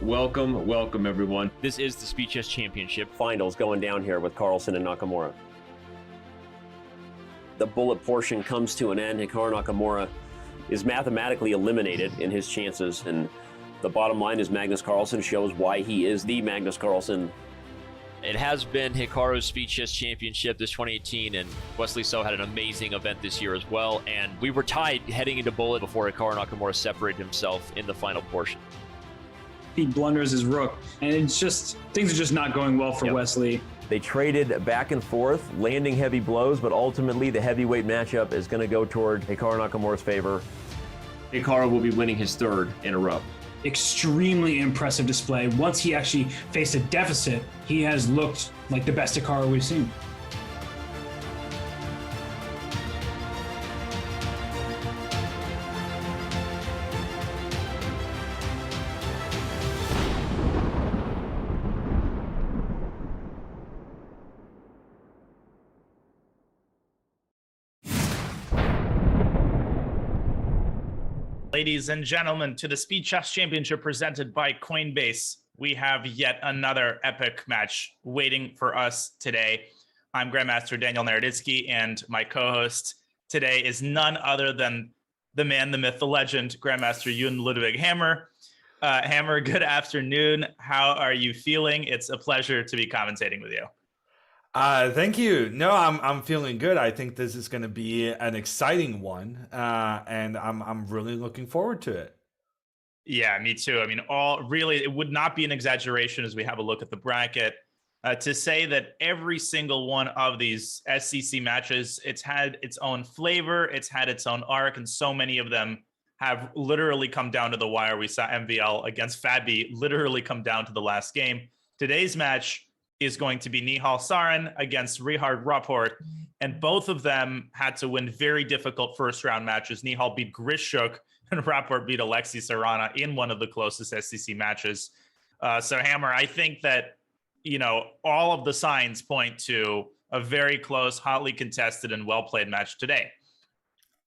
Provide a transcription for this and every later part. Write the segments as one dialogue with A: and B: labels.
A: Welcome, everyone.
B: This is the Speed Chess Championship.
C: Finals going down here with Carlsen and Nakamura. The bullet portion comes to an end. Hikaru Nakamura is mathematically eliminated in his chances, and the bottom line is Magnus Carlsen shows why he is the Magnus Carlsen.
B: It has been Hikaru's Speed Chess Championship this 2018, and Wesley So had an amazing event this year as well, and we were tied heading into bullet before Hikaru Nakamura separated himself in the final portion.
D: He blunders his rook, and it's just, things are just not going well for Wesley.
C: They traded back and forth, landing heavy blows, but ultimately the heavyweight matchup is going to go toward Hikaru Nakamura's favor.
A: Hikaru will be winning his third in a row.
D: Extremely impressive display. Once he actually faced a deficit, he has looked like the best Hikaru we've seen.
E: Ladies and gentlemen, to the Speed Chess Championship presented by Coinbase, we have yet another epic match waiting for us today. I'm Grandmaster Daniel Naroditsky, and my co-host today is none other than the man, the myth, the legend, Grandmaster Jun Ludwig Hammer. Hammer, good afternoon. How are you feeling? It's a pleasure to be commentating with you.
F: Thank you. No, I'm feeling good. I think this is going to be an exciting one, and I'm really looking forward to it.
E: Yeah, me too. I mean, it would not be an exaggeration as we have a look at the bracket to say that every single one of these SCC matches, it's had its own flavor, it's had its own arc, and so many of them have literally come down to the wire. We saw MVL against Fabi literally come down to the last game. Today's match is going to be Nihal Sarin against Richard Rapport, and both of them had to win very difficult first round matches. Nihal beat Grishuk and Rapport beat Alexei Sarana in one of the closest SCC matches. So Hammer, I think that, all of the signs point to a very close, hotly contested and well-played match today.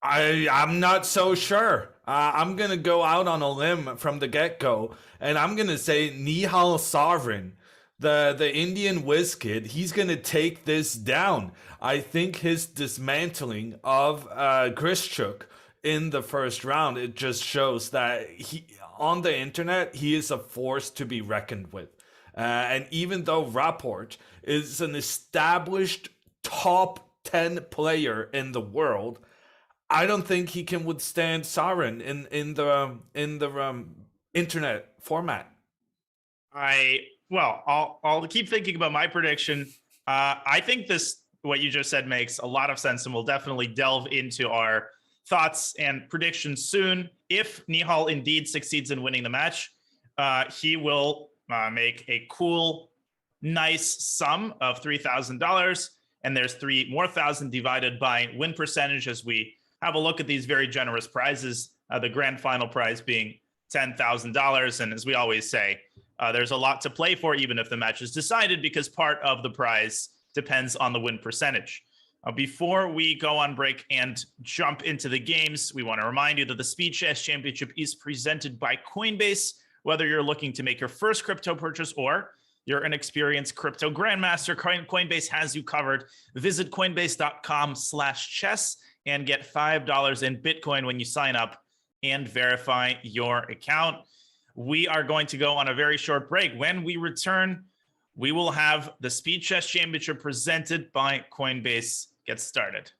F: I'm not so sure. I'm going to go out on a limb from the get-go, and I'm going to say Nihal Sarin, the Indian whiz kid, he's going to take this down. I think his dismantling of Grishuk in the first round, it just shows that on the internet, he is a force to be reckoned with. And even though Rapport is an established top 10 player in the world, I don't think he can withstand Sarin in the internet format.
E: I'll keep thinking about my prediction. I think what you just said makes a lot of sense, and we'll definitely delve into our thoughts and predictions soon. If Nihal indeed succeeds in winning the match, he will make a cool, nice sum of $3,000, and there's $3,000 more divided by win percentage as we have a look at these very generous prizes, the grand final prize being $10,000. And as we always say, there's a lot to play for, even if the match is decided, because part of the prize depends on the win percentage. Before we go on break and jump into the games, we want to remind you that the Speed Chess Championship is presented by Coinbase. Whether you're looking to make your first crypto purchase or you're an experienced crypto grandmaster, Coinbase has you covered. Visit coinbase.com/chess and get $5 in Bitcoin when you sign up and verify your account. We are going to go on a very short break. When we return, we will have the Speed Chess Championship presented by Coinbase get started.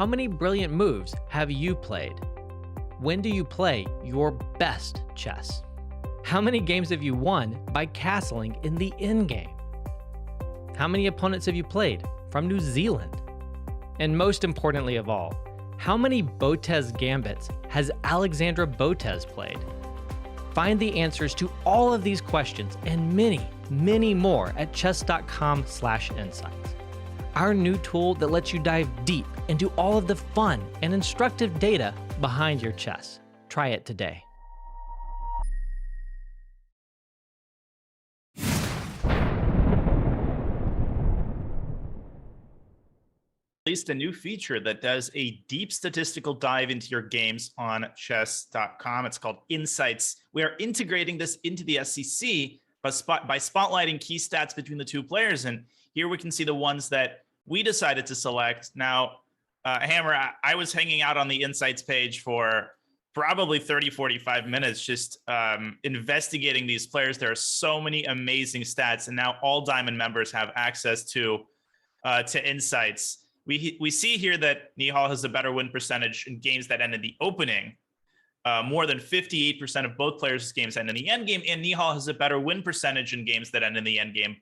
G: How many brilliant moves have you played? When do you play your best chess? How many games have you won by castling in the endgame? How many opponents have you played from New Zealand? And most importantly of all, how many Botez gambits has Alexandra Botez played? Find the answers to all of these questions and many, many more at chess.com/insights. Our new tool that lets you dive deep into all of the fun and instructive data behind your chess. Try it today.
E: Released a new feature that does a deep statistical dive into your games on chess.com. It's called Insights. We are integrating this into the SCC by spotlighting key stats between the two players. And here we can see the ones that we decided to select. Now, Hammer, I was hanging out on the Insights page for probably 30, 45 minutes, just investigating these players. There are so many amazing stats, and now all Diamond members have access to Insights. We see here that Nihal has a better win percentage in games that end in the opening. More than 58% of both players' games end in the endgame, and Nihal has a better win percentage in games that end in the endgame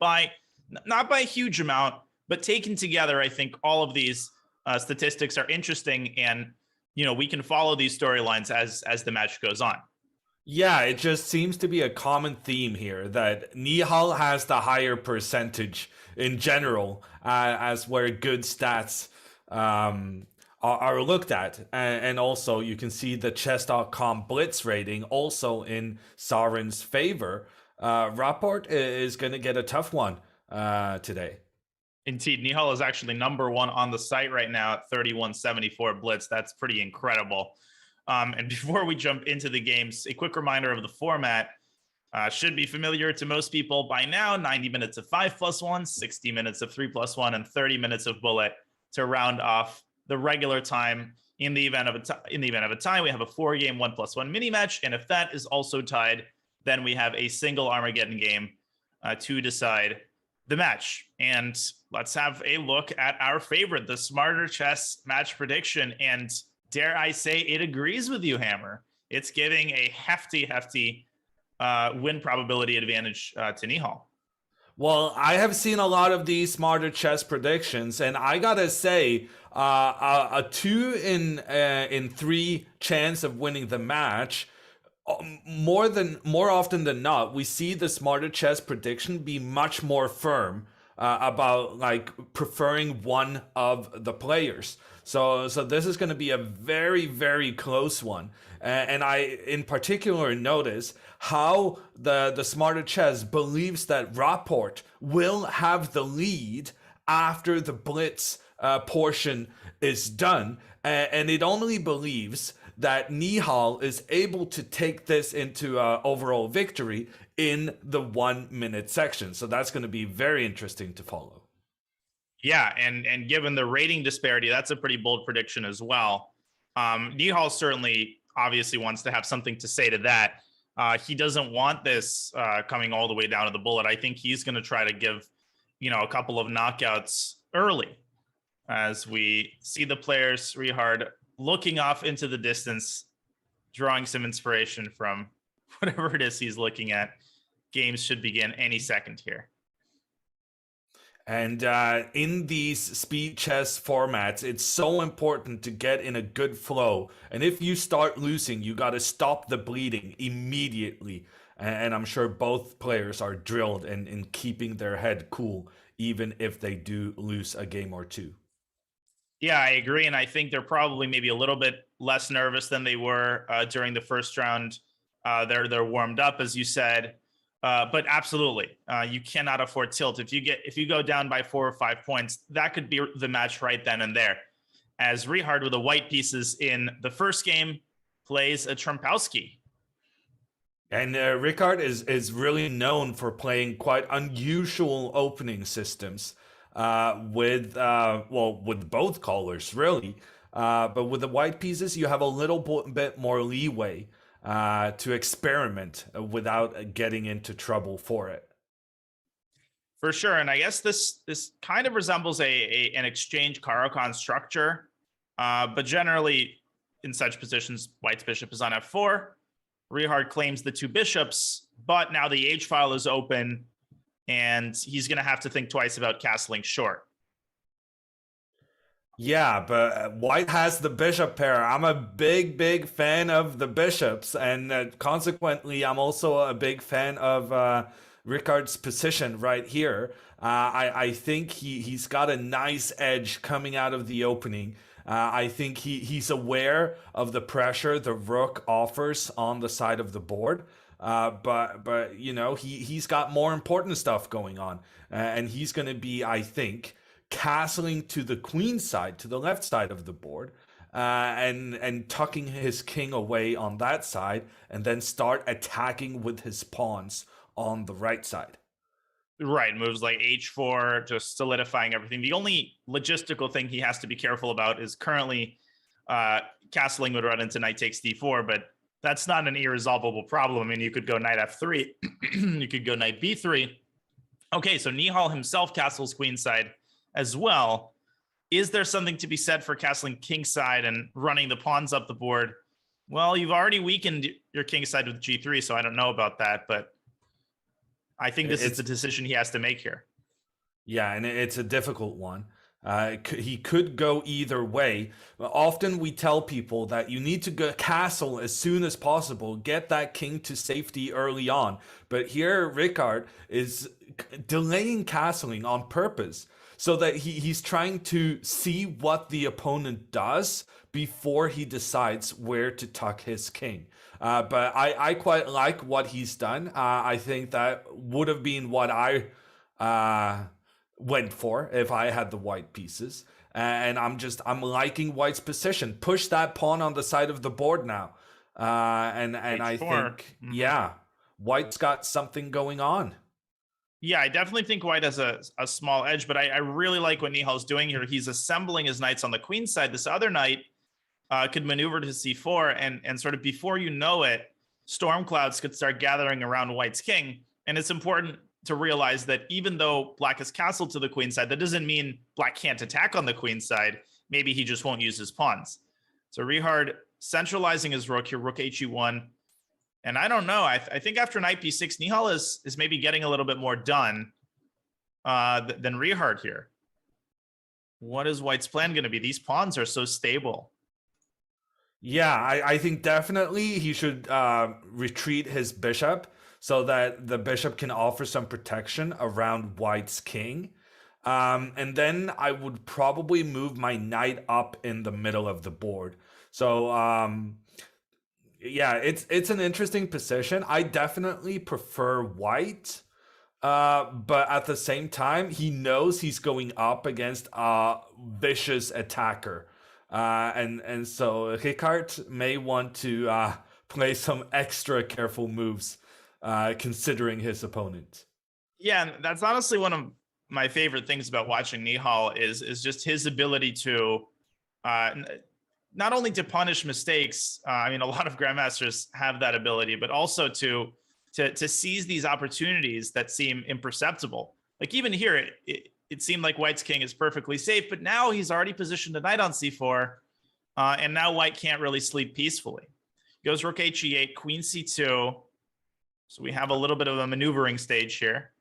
E: not by a huge amount, but taken together, I think all of these statistics are interesting, and we can follow these storylines as the match goes on.
F: Yeah, it just seems to be a common theme here that Nihal has the higher percentage in general, as where good stats are looked at. And also you can see the chess.com blitz rating also in Sovereign's favor. Rapport is going to get a tough one today.
E: Indeed, Nihal is actually number one on the site right now at 3174 blitz. That's pretty incredible. And before we jump into the games, a quick reminder of the format. Should be familiar to most people by now. 90 minutes of 5+1, 60 minutes of 3+1, and 30 minutes of bullet to round off the regular time. In the event of a tie, we have a 4-game 1+1 mini match, and if that is also tied, then we have a single Armageddon game to decide the match. And let's have a look at our favorite, the Smarter Chess match prediction. And dare I say, it agrees with you, Hammer. It's giving a hefty win probability advantage to Nihal.
F: Well, I have seen a lot of these Smarter Chess predictions, and I gotta say, a 2 in 3 chance of winning the match. More often than not, we see the Smarter Chess prediction be much more firm about preferring one of the players. So this is going to be a very, very close one. And I, in particular, notice how the Smarter Chess believes that Rapport will have the lead after the blitz portion is done. And it only believes that Nihal is able to take this into overall victory in the 1-minute section. So that's going to be very interesting to follow.
E: Yeah, and given the rating disparity, that's a pretty bold prediction as well. Nihal certainly obviously wants to have something to say to that. He doesn't want this coming all the way down to the bullet. I think he's going to try to give, a couple of knockouts early, as we see the players, Richard, looking off into the distance, drawing some inspiration from whatever it is he's looking at. Games should begin any second here.
F: And in these speed chess formats, it's so important to get in a good flow. And if you start losing, you got to stop the bleeding immediately. And I'm sure both players are drilled in keeping their head cool, even if they do lose a game or two.
E: Yeah, I agree. And I think they're probably maybe a little bit less nervous than they were during the first round. They're warmed up, as you said. But absolutely, you cannot afford tilt. If you go down by 4 or 5 points, that could be the match right then and there. As Richard, with the white pieces in the first game, plays a Trumpowski.
F: And Richard is really known for playing quite unusual opening systems with both colors, really. But with the white pieces, you have a little bit more leeway to experiment without getting into trouble for it.
E: For sure. And I guess this kind of resembles an exchange Caro-Kann structure. But generally, in such positions, White's bishop is on f4. Rihard claims the 2 bishops, but now the h file is open, and he's going to have to think twice about castling short.
F: Yeah, but White has the bishop pair. I'm a big fan of the bishops, and consequently, I'm also a big fan of Ricard's position right here. I think he's got a nice edge coming out of the opening. I think he's aware of the pressure the rook offers on the side of the board. But you know, he's got more important stuff going on, and he's going to be, I think, castling to the queen side, to the left side of the board, and tucking his king away on that side, and then start attacking with his pawns on the right side.
E: Right, moves like h4, just solidifying everything. The only logistical thing he has to be careful about is currently castling would run into knight takes d4, but that's not an irresolvable problem. I mean, you could go knight f3, you could go knight b3. Okay, so Nihal himself castles queenside as well. Is there something to be said for castling kingside and running the pawns up the board? Well, you've already weakened your kingside with g3, so I don't know about that, but I think this is the decision he has to make here.
F: Yeah, and it's a difficult one. He could go either way. Often we tell people that you need to go castle as soon as possible, get that king to safety early on. But here, Ricard is delaying castling on purpose, so that he's trying to see what the opponent does before he decides where to tuck his king. But I quite like what he's done. I think that would have been what I went for if I had the white pieces. And I'm liking White's position. Push that pawn on the side of the board now. And I think, yeah, White's got something going on.
E: Yeah, I definitely think White has a small edge, but I really like what Nihal's doing here. He's assembling his knights on the queen side. This other knight could maneuver to c4, and sort of before you know it, storm clouds could start gathering around White's king. And it's important to realize that even though Black is castled to the queen side, that doesn't mean Black can't attack on the queen side. Maybe he just won't use his pawns. So Rihard centralizing his rook here, rook he1. And I don't know. I think after knight b6, Nihal is maybe getting a little bit more done than Rihard here. What is White's plan going to be? These pawns are so stable.
F: Yeah, I think definitely he should retreat his bishop so that the bishop can offer some protection around White's king. And then I would probably move my knight up in the middle of the board. So yeah, it's an interesting position. I definitely prefer White, but at the same time, he knows he's going up against a vicious attacker. And so Ricard may want to play some extra careful moves, considering his opponent.
E: Yeah, and that's honestly one of my favorite things about watching Nihal is just his ability to not only to punish mistakes. I mean, a lot of grandmasters have that ability, but also to seize these opportunities that seem imperceptible. Like even here, it seemed like White's king is perfectly safe, but now he's already positioned a knight on c4, and now White can't really sleep peacefully. Goes rook he8, queen c2. So we have a little bit of a maneuvering stage here.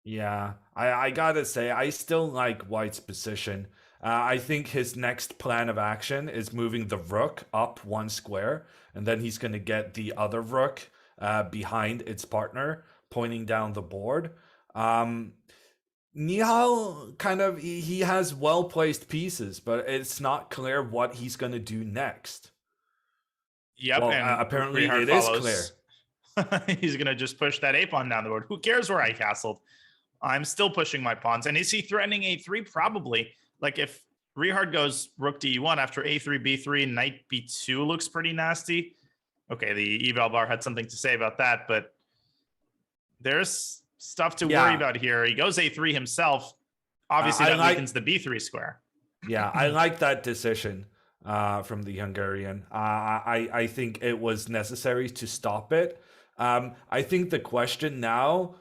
F: Yeah, I gotta say, I still like White's position. I think his next plan of action is moving the rook up one square, and then he's going to get the other rook behind its partner, pointing down the board. Nihal kind of, he has well-placed pieces, but it's not clear what he's going to do next.
E: Yep,
F: well,
E: and
F: apparently
E: Rihard
F: it is
E: follows.
F: clear.
E: He's going to just push that a-pawn down the board. Who cares where I castled? I'm still pushing my pawns. And is he threatening a3? Probably. Like if Rihard goes rook to e1 after a3, b3, knight b2 looks pretty nasty. Okay, the eval bar had something to say about that, but there's stuff to worry about here. He goes a3 himself. Obviously, that weakens the b3 square.
F: Yeah, I like that decision from the Hungarian. I think it was necessary to stop it. I think the question now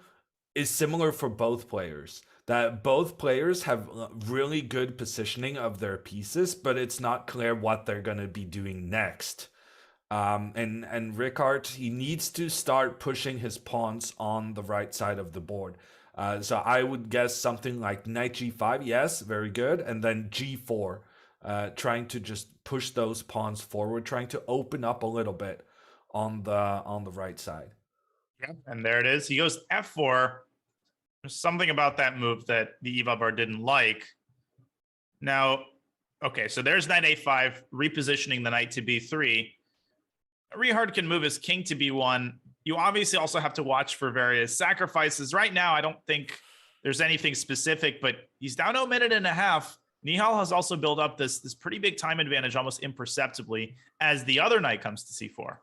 F: is similar for both players. that both players have really good positioning of their pieces, but it's not clear what they're going to be doing next. And Rickard, he needs to start pushing his pawns on the right side of the board. So I would guess something like knight g5, yes, very good, and then g4, trying to just push those pawns forward, trying to open up a little bit on the right side.
E: Yeah, and there it is. He goes f4. There's something about that move that the Eva bar didn't like. Now, okay, so there's knight a5, repositioning the knight to b3. Richard can move his king to b1. You obviously also have to watch for various sacrifices. Right now, I don't think there's anything specific, but he's down to a minute and a half. Nihal has also built up this pretty big time advantage almost imperceptibly as the other knight comes to c4.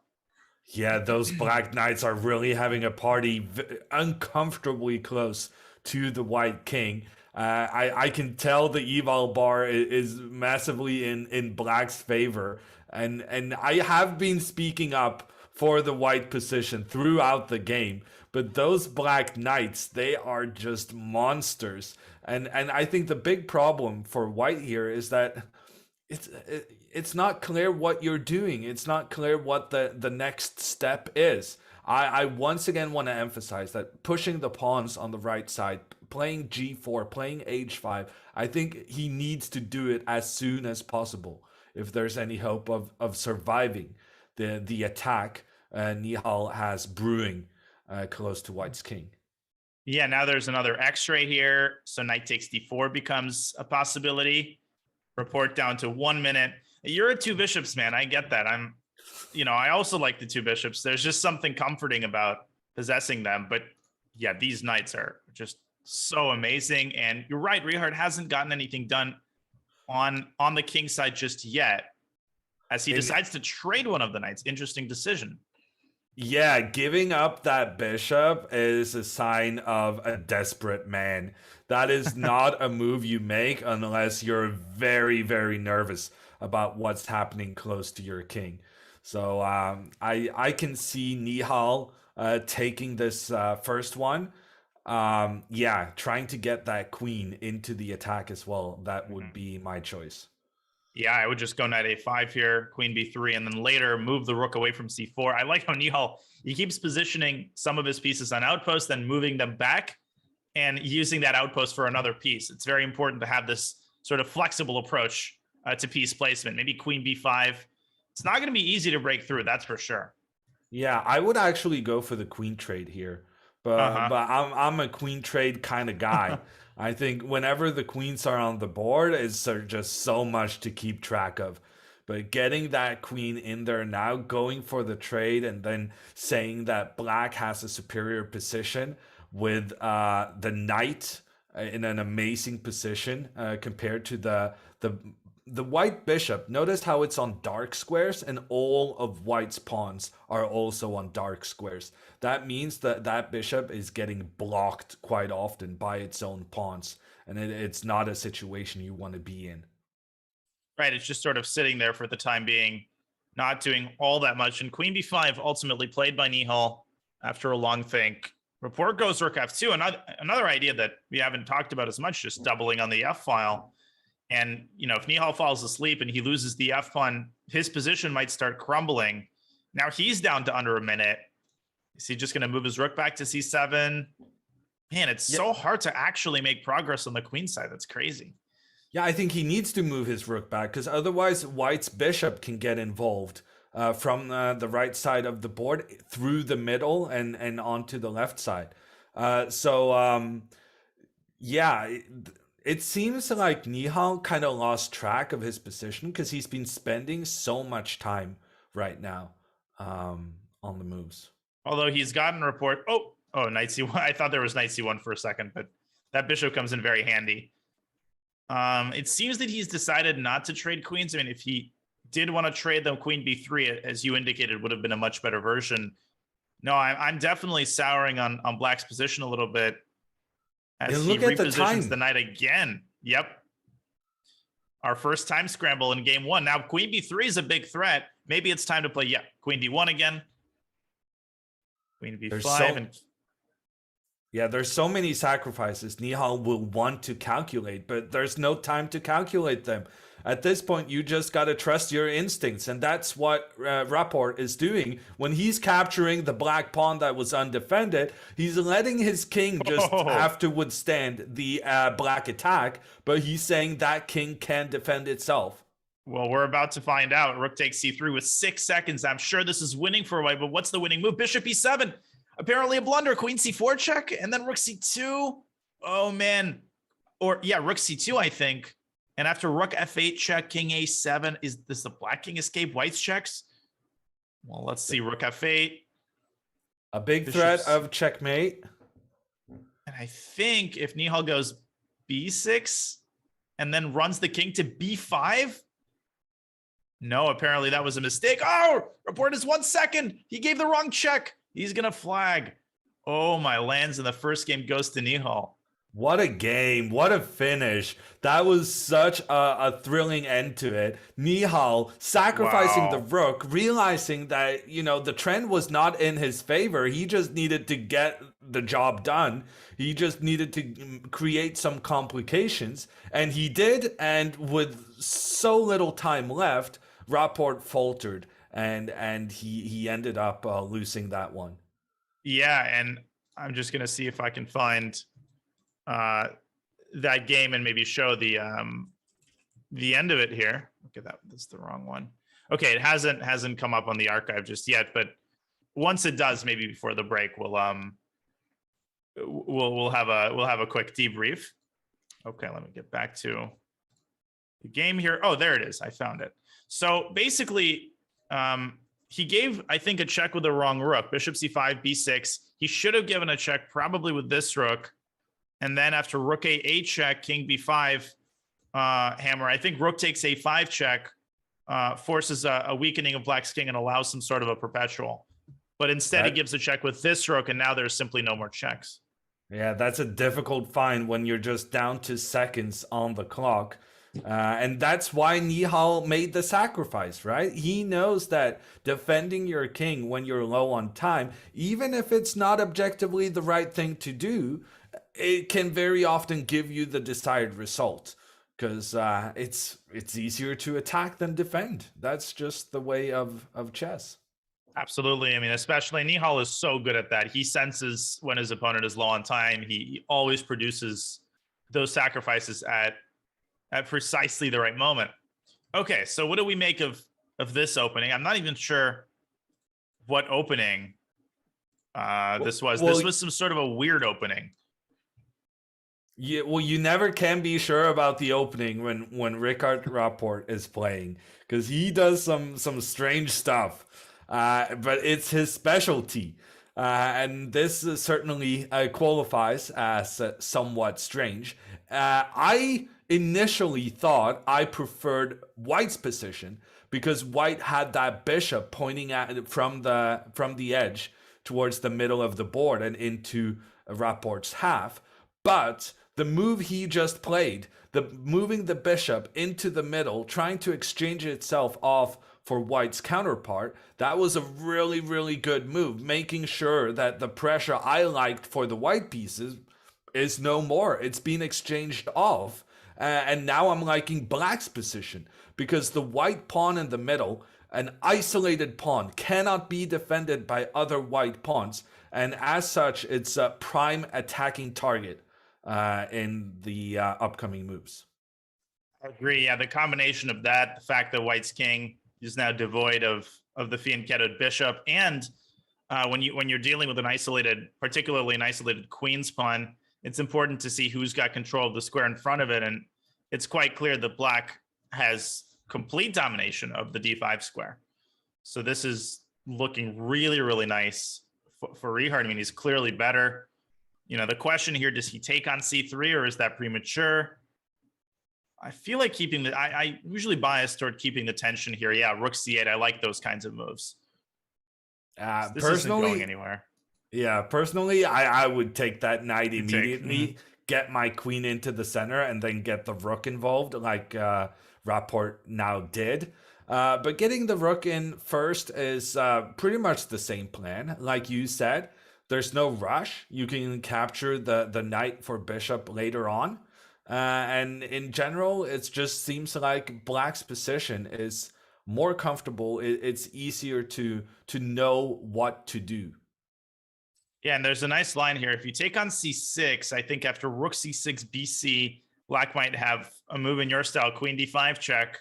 F: Yeah, those black knights are really having a party uncomfortably close to the white king. I can tell the eval bar is massively in black's favor. And I have been speaking up for the white position throughout the game. But those black knights, they are just monsters. And I think the big problem for white here is that it's not clear what you're doing. It's not clear what the next step is. I once again want to emphasize that pushing the pawns on the right side, playing g4, playing h5, I think he needs to do it as soon as possible if there's any hope of surviving the attack Nihal has brewing close to white's king.
E: Yeah, now there's another x-ray here. So knight takes d4 becomes a possibility. Rapport down to 1 minute. You're a two bishops man. I get that. I also like the two bishops. There's just something comforting about possessing them. But yeah, these knights are just so amazing. And you're right, Richard hasn't gotten anything done on the king side just yet, as he decides to trade one of the knights. Interesting decision.
F: Yeah, giving up that bishop is a sign of a desperate man. That is not a move you make unless you're very, very nervous about what's happening close to your king. So I can see Nihal taking this first one. Trying to get that queen into the attack as well. That would be my choice.
E: Yeah, I would just go knight a5 here, queen b3, and then later move the rook away from c4. I like how Nihal, he keeps positioning some of his pieces on outposts, then moving them back and using that outpost for another piece. It's very important to have this sort of flexible approach to piece placement. Maybe queen b5. It's not going to be easy to break through, that's for sure.
F: Yeah, I would actually go for the queen trade here. But I'm a queen trade kind of guy. I think whenever the queens are on the board, it's just so much to keep track of. But getting that queen in there now, going for the trade, and then saying that black has a superior position with the knight in an amazing position compared to the white bishop. Notice how it's on dark squares, and all of white's pawns are also on dark squares. That means that bishop is getting blocked quite often by its own pawns, and it's not a situation you want to be in.
E: Right, it's just sort of sitting there for the time being, not doing all that much. And queen b5 ultimately played by Nihal after a long think. Rapport goes rook f2. Another idea that we haven't talked about as much, just doubling on the f file. And, if Nihal falls asleep and he loses the f pawn, his position might start crumbling. Now he's down to under a minute. Is he just going to move his rook back to c7? Man, it's so hard to actually make progress on the queen side. That's crazy.
F: Yeah, I think he needs to move his rook back, because otherwise white's bishop can get involved from the right side of the board through the middle and onto the left side. It seems like Nihal kind of lost track of his position because he's been spending so much time right now on the moves.
E: Although he's gotten Rapport. Oh, knight c1. I thought there was knight c1 for a second, but that bishop comes in very handy. It seems that he's decided not to trade queens. I mean, if he did want to trade them, queen b3, as you indicated, would have been a much better version. No, I'm definitely souring on black's position a little bit. As he repositions the knight again. Yep. Our first time scramble in game one. Now, queen b3 is a big threat. Maybe it's time to play, queen d1 again. Queen b5.
F: Yeah, there's so many sacrifices Nihal will want to calculate, but there's no time to calculate them. At this point, you just got to trust your instincts, and that's what Rapport is doing. When he's capturing the black pawn that was undefended, he's letting his king just have to withstand the black attack, but he's saying that king can defend itself.
E: Well, we're about to find out. Rook takes c3 with 6 seconds. I'm sure this is winning for white, but what's the winning move? Bishop e7. Apparently a blunder. Queen c4 check, and then rook c2. Oh, man. Or, yeah, rook c2, I think. And after rook f8 check, king a7. Is this the black king escape? White's checks? Well, let's see. Rook f8.
F: A big threat of checkmate.
E: And I think if Nihal goes b6 and then runs the king to b5. No, apparently that was a mistake. Oh, Rapport is 1 second. He gave the wrong check. He's going to flag. Oh, my lands in the first game goes to Nihal.
F: What a game. What a finish. That was such a thrilling end to it. Nihal sacrificing the rook, realizing that, you know, the trend was not in his favor. He just needed to get the job done. He just needed to create some complications. And he did. And with so little time left, Rapport faltered. And he ended up losing that one.
E: Yeah, and I'm just going to see if I can find that game and maybe show the end of it here. Look at that. That's the wrong one. Okay, it hasn't come up on the archive just yet, but once it does, maybe before the break, we'll have a quick debrief. Okay, let me get back to the game here. Oh, there it is. I found it. So basically, he gave, I think, a check with the wrong rook. Bishop c5, b6. He should have given a check probably with this rook. And then after rook a8 check, king b5 hammer, I think rook takes a5 check, forces a weakening of black's king and allows some sort of a perpetual. But instead he gives a check with this rook, and now there's simply no more checks.
F: Yeah, that's a difficult find when you're just down to seconds on the clock. And that's why Nihal made the sacrifice, right? He knows that defending your king when you're low on time, even if it's not objectively the right thing to do, it can very often give you the desired result, because it's easier to attack than defend. That's just the way of chess.
E: Absolutely. I mean, especially Nihal is so good at that. He senses when his opponent is low on time. He always produces those sacrifices at precisely the right moment. Okay, so what do we make of this opening? I'm not even sure what opening this was. This was some sort of a weird opening.
F: Yeah, well, you never can be sure about the opening when Richard Rapport is playing, because he does some strange stuff, but it's his specialty, and this certainly qualifies as somewhat strange. I initially thought I preferred White's position because White had that bishop pointing at from the edge towards the middle of the board and into Rapport's half, but the move he just played, moving the bishop into the middle, trying to exchange itself off for White's counterpart, that was a really, really good move, making sure that the pressure I liked for the white pieces is no more. It's been exchanged off. And now I'm liking Black's position, because the white pawn in the middle, an isolated pawn, cannot be defended by other white pawns. And as such, it's a prime attacking target in the upcoming moves.
E: I agree. Yeah, the combination of that, the fact that White's king is now devoid of the fianchettoed bishop, and when you're dealing with particularly an isolated queen's pawn, it's important to see who's got control of the square in front of it, and it's quite clear that Black has complete domination of the d5 square. So this is looking really, really nice for Richard. I mean, he's clearly better. You know, the question here, does he take on c3 or is that premature? I feel like I usually bias toward keeping the tension here. Yeah, rook c8. I like those kinds of moves. This isn't going anywhere.
F: Yeah, personally, I would take that knight immediately, get my queen into the center, and then get the rook involved like Rapport now did. But getting the rook in first is pretty much the same plan. Like you said, there's no rush. You can capture the knight for bishop later on. And in general, it just seems like black's position is more comfortable. It's easier to know what to do.
E: Yeah, and there's a nice line here. If you take on c6, I think after rook c6 bc, black might have a move in your style, queen d5 check.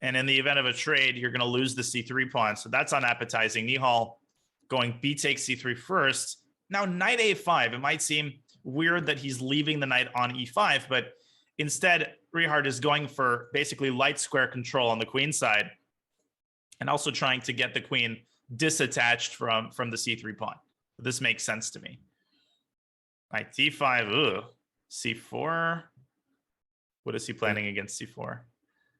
E: And in the event of a trade, you're going to lose the c3 pawn. So that's unappetizing. Nihal going b takes c3 first. Now knight a5. It might seem weird that he's leaving the knight on e5, but instead, Richard is going for basically light square control on the queen side and also trying to get the queen disattached from the c3 pawn. This makes sense to me. Knight d5, c4. What is he planning against c4?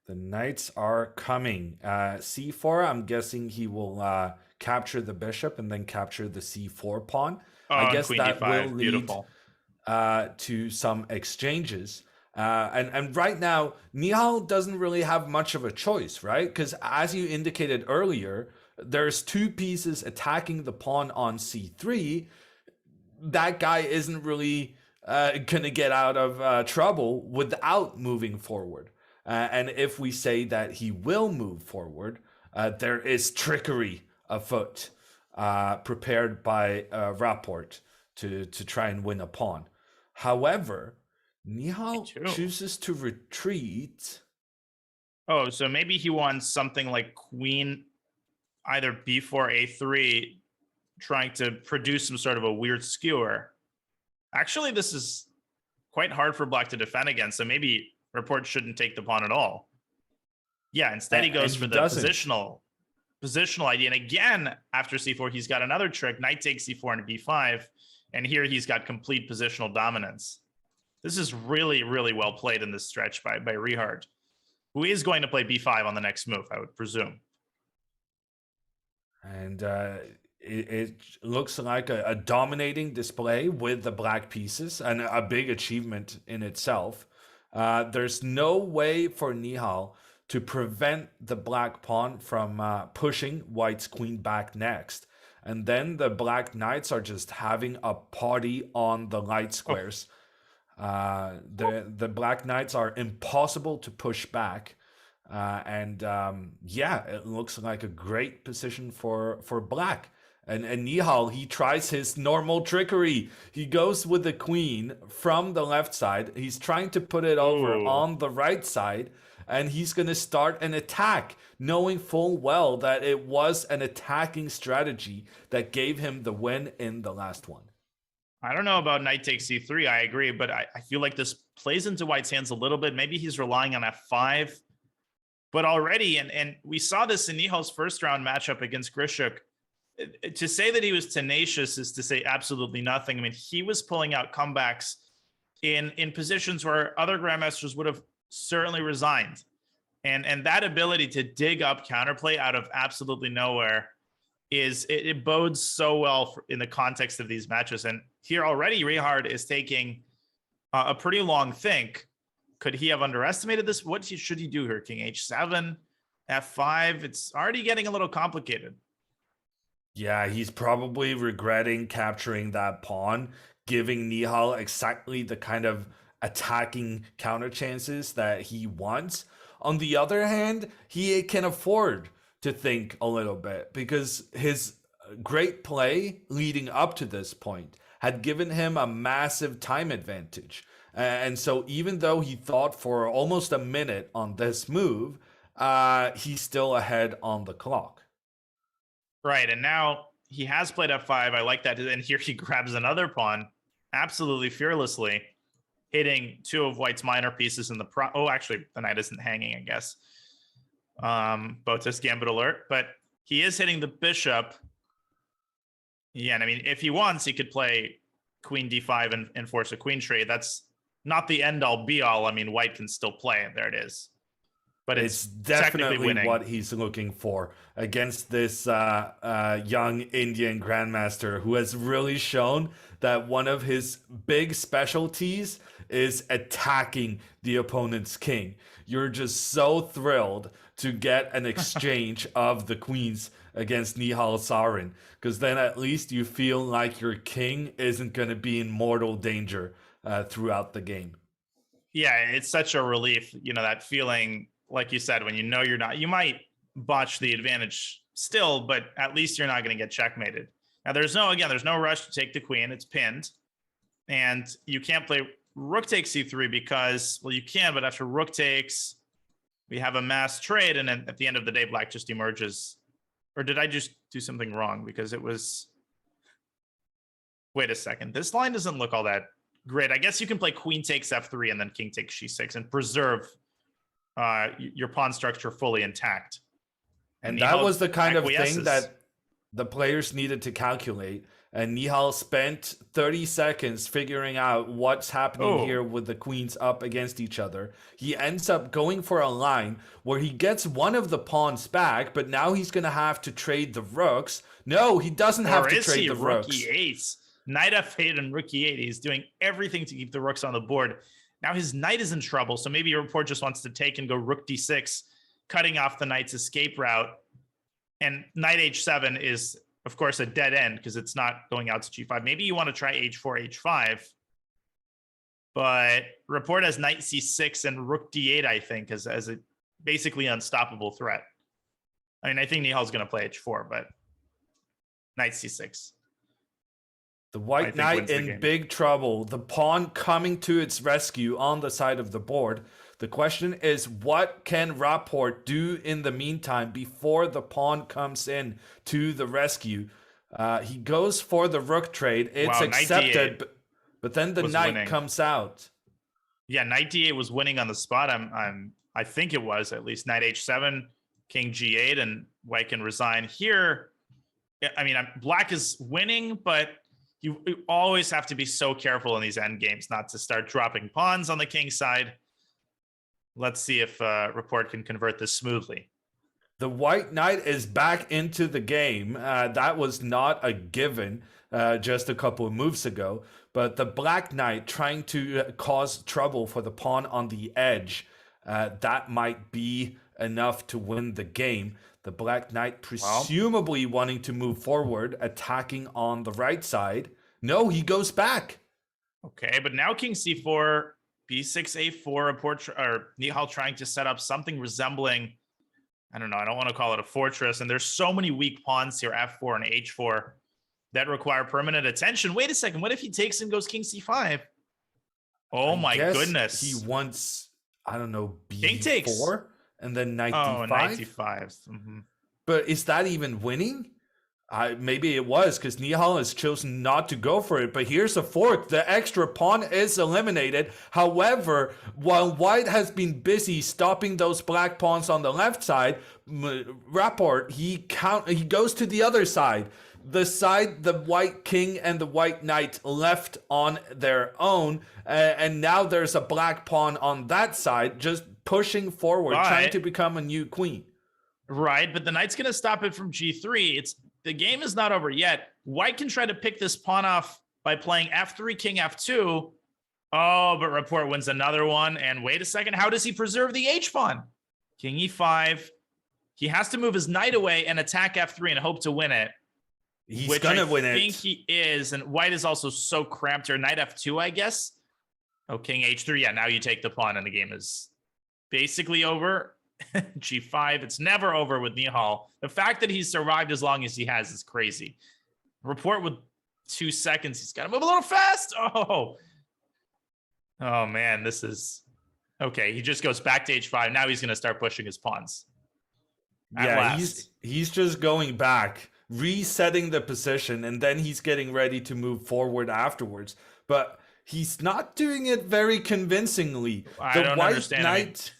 F: The knights are coming. C4, I'm guessing he will capture the bishop and then capture the c4 pawn. I guess
E: queen
F: that
E: d5.
F: will
E: Beautiful.
F: lead to some exchanges. And right now, Nihal doesn't really have much of a choice, right? Because as you indicated earlier, there's two pieces attacking the pawn on c3. That guy isn't really gonna get out of trouble without moving forward. And if we say that he will move forward, there is trickery afoot, prepared by Rapport to try and win a pawn. However, Nihal chooses to retreat.
E: Oh, so maybe he wants something like queen, either b4, a3, trying to produce some sort of a weird skewer. Actually, this is quite hard for black to defend against, so maybe Rapport shouldn't take the pawn at all. Yeah, instead he goes for the positional idea. And again, after c4, he's got another trick, knight takes c4 and b5, and here he's got complete positional dominance. This is really, really well played in this stretch by Richard, who is going to play b5 on the next move, I would presume.
F: And it looks like a dominating display with the black pieces and a big achievement in itself. There's no way for Nihal to prevent the black pawn from pushing white's queen back next. And then the black knights are just having a party on the light squares. The black knights are impossible to push back. Yeah, it looks like a great position for black. And Nihal, he tries his normal trickery. He goes with the queen from the left side. He's trying to put it over on the right side. And he's going to start an attack, knowing full well that it was an attacking strategy that gave him the win in the last one.
E: I don't know about knight takes c3. I agree, but I feel like this plays into white's hands a little bit. Maybe he's relying on f5. But already, and we saw this in Nihal's first round matchup against Grishuk, to say that he was tenacious is to say absolutely nothing. I mean, he was pulling out comebacks in positions where other grandmasters would have certainly resigned. And that ability to dig up counterplay out of absolutely nowhere it bodes so well in the context of these matches. And here already, Richard is taking a pretty long think. Could he have underestimated this? What should he do here? King h7, f5. It's already getting a little complicated.
F: Yeah, he's probably regretting capturing that pawn, giving Nihal exactly the kind of attacking counter chances that he wants. On the other hand, he can afford to think a little bit because his great play leading up to this point had given him a massive time advantage. And so even though he thought for almost a minute on this move, he's still ahead on the clock.
E: Right, and now he has played f5. I like that. And here he grabs another pawn absolutely fearlessly, hitting two of white's minor pieces in the actually, the knight isn't hanging, I guess. Botus Gambit alert, but he is hitting the bishop. Yeah, and I mean, if he wants, he could play queen d5 and force a queen trade. That's not the end-all be-all. I mean, white can still play it. There it is. But it's
F: definitely
E: winning.
F: What he's looking for against this young Indian grandmaster who has really shown that one of his big specialties is attacking the opponent's king. You're just so thrilled to get an exchange of the queens against Nihal Sarin, because then at least you feel like your king isn't going to be in mortal danger throughout the game.
E: Yeah, it's such a relief, that feeling, like you said, when you're not, you might botch the advantage still, but at least you're not going to get checkmated. Now, there's no rush to take the queen. It's pinned. And you can't play rook takes c3 because, well, you can, but after rook takes, we have a mass trade. And then at the end of the day, black just emerges. Or did I just do something wrong? Because it was, wait a second. This line doesn't look all that great. I guess you can play queen takes f3 and then king takes c6 and preserve your pawn structure fully intact.
F: And that was the kind of thing that the players needed to calculate. And Nihal spent 30 seconds figuring out what's happening here with the queens up against each other. He ends up going for a line where he gets one of the pawns back, but now he's going to have to trade the rooks. No, he doesn't have to trade the rooks.
E: Rook e8. Knight f8 and rook e8. He's doing everything to keep the rooks on the board. Now his knight is in trouble, so maybe Rapport just wants to take and go rook d6, cutting off the knight's escape route. And knight h7 is, of course, a dead end because it's not going out to g5. Maybe you want to try h4, h5. But Rapport has knight c6 and rook d8, I think, as a basically unstoppable threat. I mean, I think Nihal's going to play h4, but knight c6.
F: The white knight in big trouble. The pawn coming to its rescue on the side of the board. The question is, what can Rapport do in the meantime before the pawn comes in to the rescue? He goes for the rook trade. It's accepted, but then the knight comes out.
E: Yeah, knight d8 was winning on the spot. I think it was at least knight h7, king g8, and white can resign here. I mean, black is winning, but you always have to be so careful in these end games not to start dropping pawns on the king side. Let's see if Rapport can convert this smoothly.
F: The white knight is back into the game. That was not a given just a couple of moves ago. But the black knight trying to cause trouble for the pawn on the edge, that might be enough to win the game. The black knight presumably wanting to move forward, attacking on the right side. No, he goes back.
E: Okay, but now king c4, b6, a4, or Nihal trying to set up something resembling, I don't know, I don't want to call it a fortress. And there's so many weak pawns here, f4 and h4, that require permanent attention. Wait a second, what if he takes and goes king c5? Oh my goodness.
F: He wants, I don't know, b4
E: king takes.
F: And then knight d5.
E: Oh, knight d5. Mm-hmm.
F: But is that even winning? Maybe it was because Nihal has chosen not to go for it. But here's a fork. The extra pawn is eliminated. However, while white has been busy stopping those black pawns on the left side, Rapport, he goes to the other side. The side the white king and the white knight left on their own. And now there's a black pawn on that side just pushing forward, trying to become a new queen.
E: Right, but the knight's going to stop it from g3. The game is not over yet. White can try to pick this pawn off by playing f3, king f2. Oh, but Rapport wins another one. And wait a second, how does he preserve the h pawn? King e5. He has to move his knight away and attack f3 and hope to win it.
F: He's going to win it.
E: I think he is. And white is also so cramped here. Knight f2, I guess. Oh, king h3. Yeah, now you take the pawn and the game is basically over. g5. It's never over with Nihal. The fact that he's survived as long as he has is crazy. Rapport with 2 seconds. He's got to move a little fast. Oh man, this is okay. He just goes back to h5. Now he's going to start pushing his pawns.
F: Yeah, he's just going back, resetting the position, and then he's getting ready to move forward afterwards. But he's not doing it very convincingly.
E: I don't understand.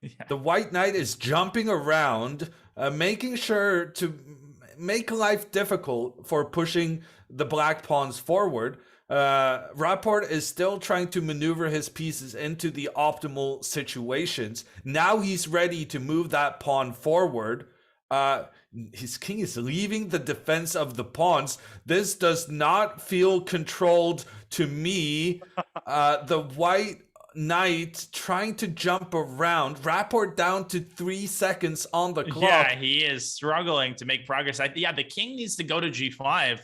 F: Yeah. The white knight is jumping around, making sure to make life difficult for pushing the black pawns forward. Rapport is still trying to maneuver his pieces into the optimal situations. Now he's ready to move that pawn forward. His king is leaving the defense of the pawns. This does not feel controlled to me. The white knight trying to jump around. Rapport down to 3 seconds on the clock.
E: Yeah, he is struggling to make progress. The king needs to go to g5,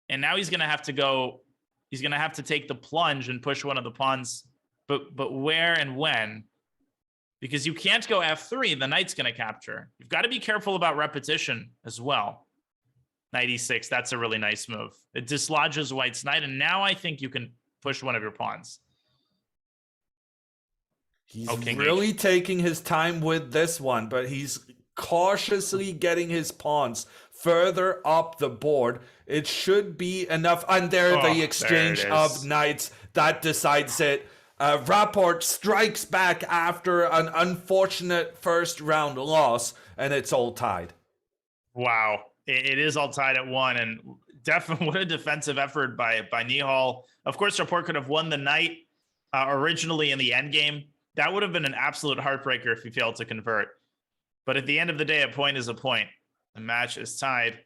E: and now he's going to have to go. He's going to have to take the plunge and push one of the pawns. But where and when? Because you can't go f3. The knight's going to capture. You've got to be careful about repetition as well. Knight e6. That's a really nice move. It dislodges white's knight, and now I think you can push one of your pawns.
F: He's really taking his time with this one, but he's cautiously getting his pawns further up the board. It should be enough. And the exchange of knights that decides it. Rapport strikes back after an unfortunate first round loss, and it's all tied.
E: Wow. It is all tied at 1, and definitely what a defensive effort by Nihal. Of course, Rapport could have won the knight originally in the endgame. That would have been an absolute heartbreaker if he failed to convert. But at the end of the day, a point is a point. The match is tied,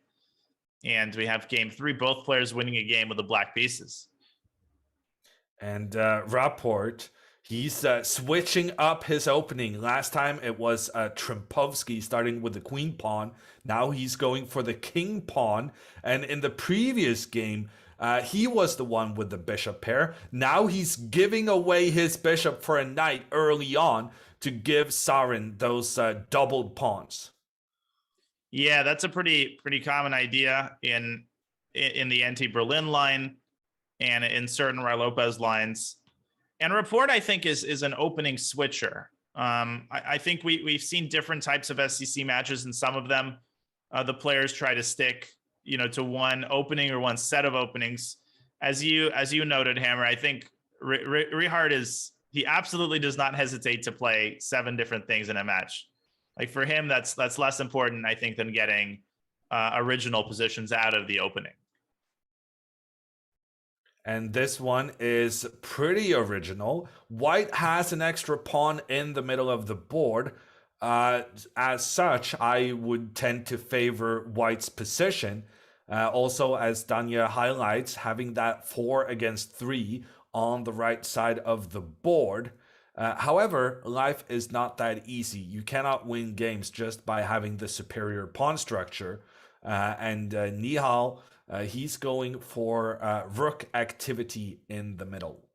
E: and we have game 3, both players winning a game with the black pieces.
F: And Rapport, he's switching up his opening. Last time it was Trempovsky starting with the queen pawn. Now he's going for the king pawn. And in the previous game, he was the one with the bishop pair. Now he's giving away his bishop for a knight early on to give Sarin those doubled pawns.
E: Yeah, that's a pretty common idea in the anti-Berlin line and in certain Rai Lopez lines. And Rapport, I think, is an opening switcher. I think we've seen different types of SCC matches. In some of them, the players try to stick, to one opening or one set of openings. As you noted, Hammer, I think Richard he absolutely does not hesitate to play 7 different things in a match. Like for him, that's less important, I think, than getting original positions out of the opening.
F: And this one is pretty original. White has an extra pawn in the middle of the board. As such, I would tend to favor White's position. Also, as Danya highlights, having that 4 against 3 on the right side of the board. However, life is not that easy. You cannot win games just by having the superior pawn structure. And Nihal, he's going for rook activity in the middle.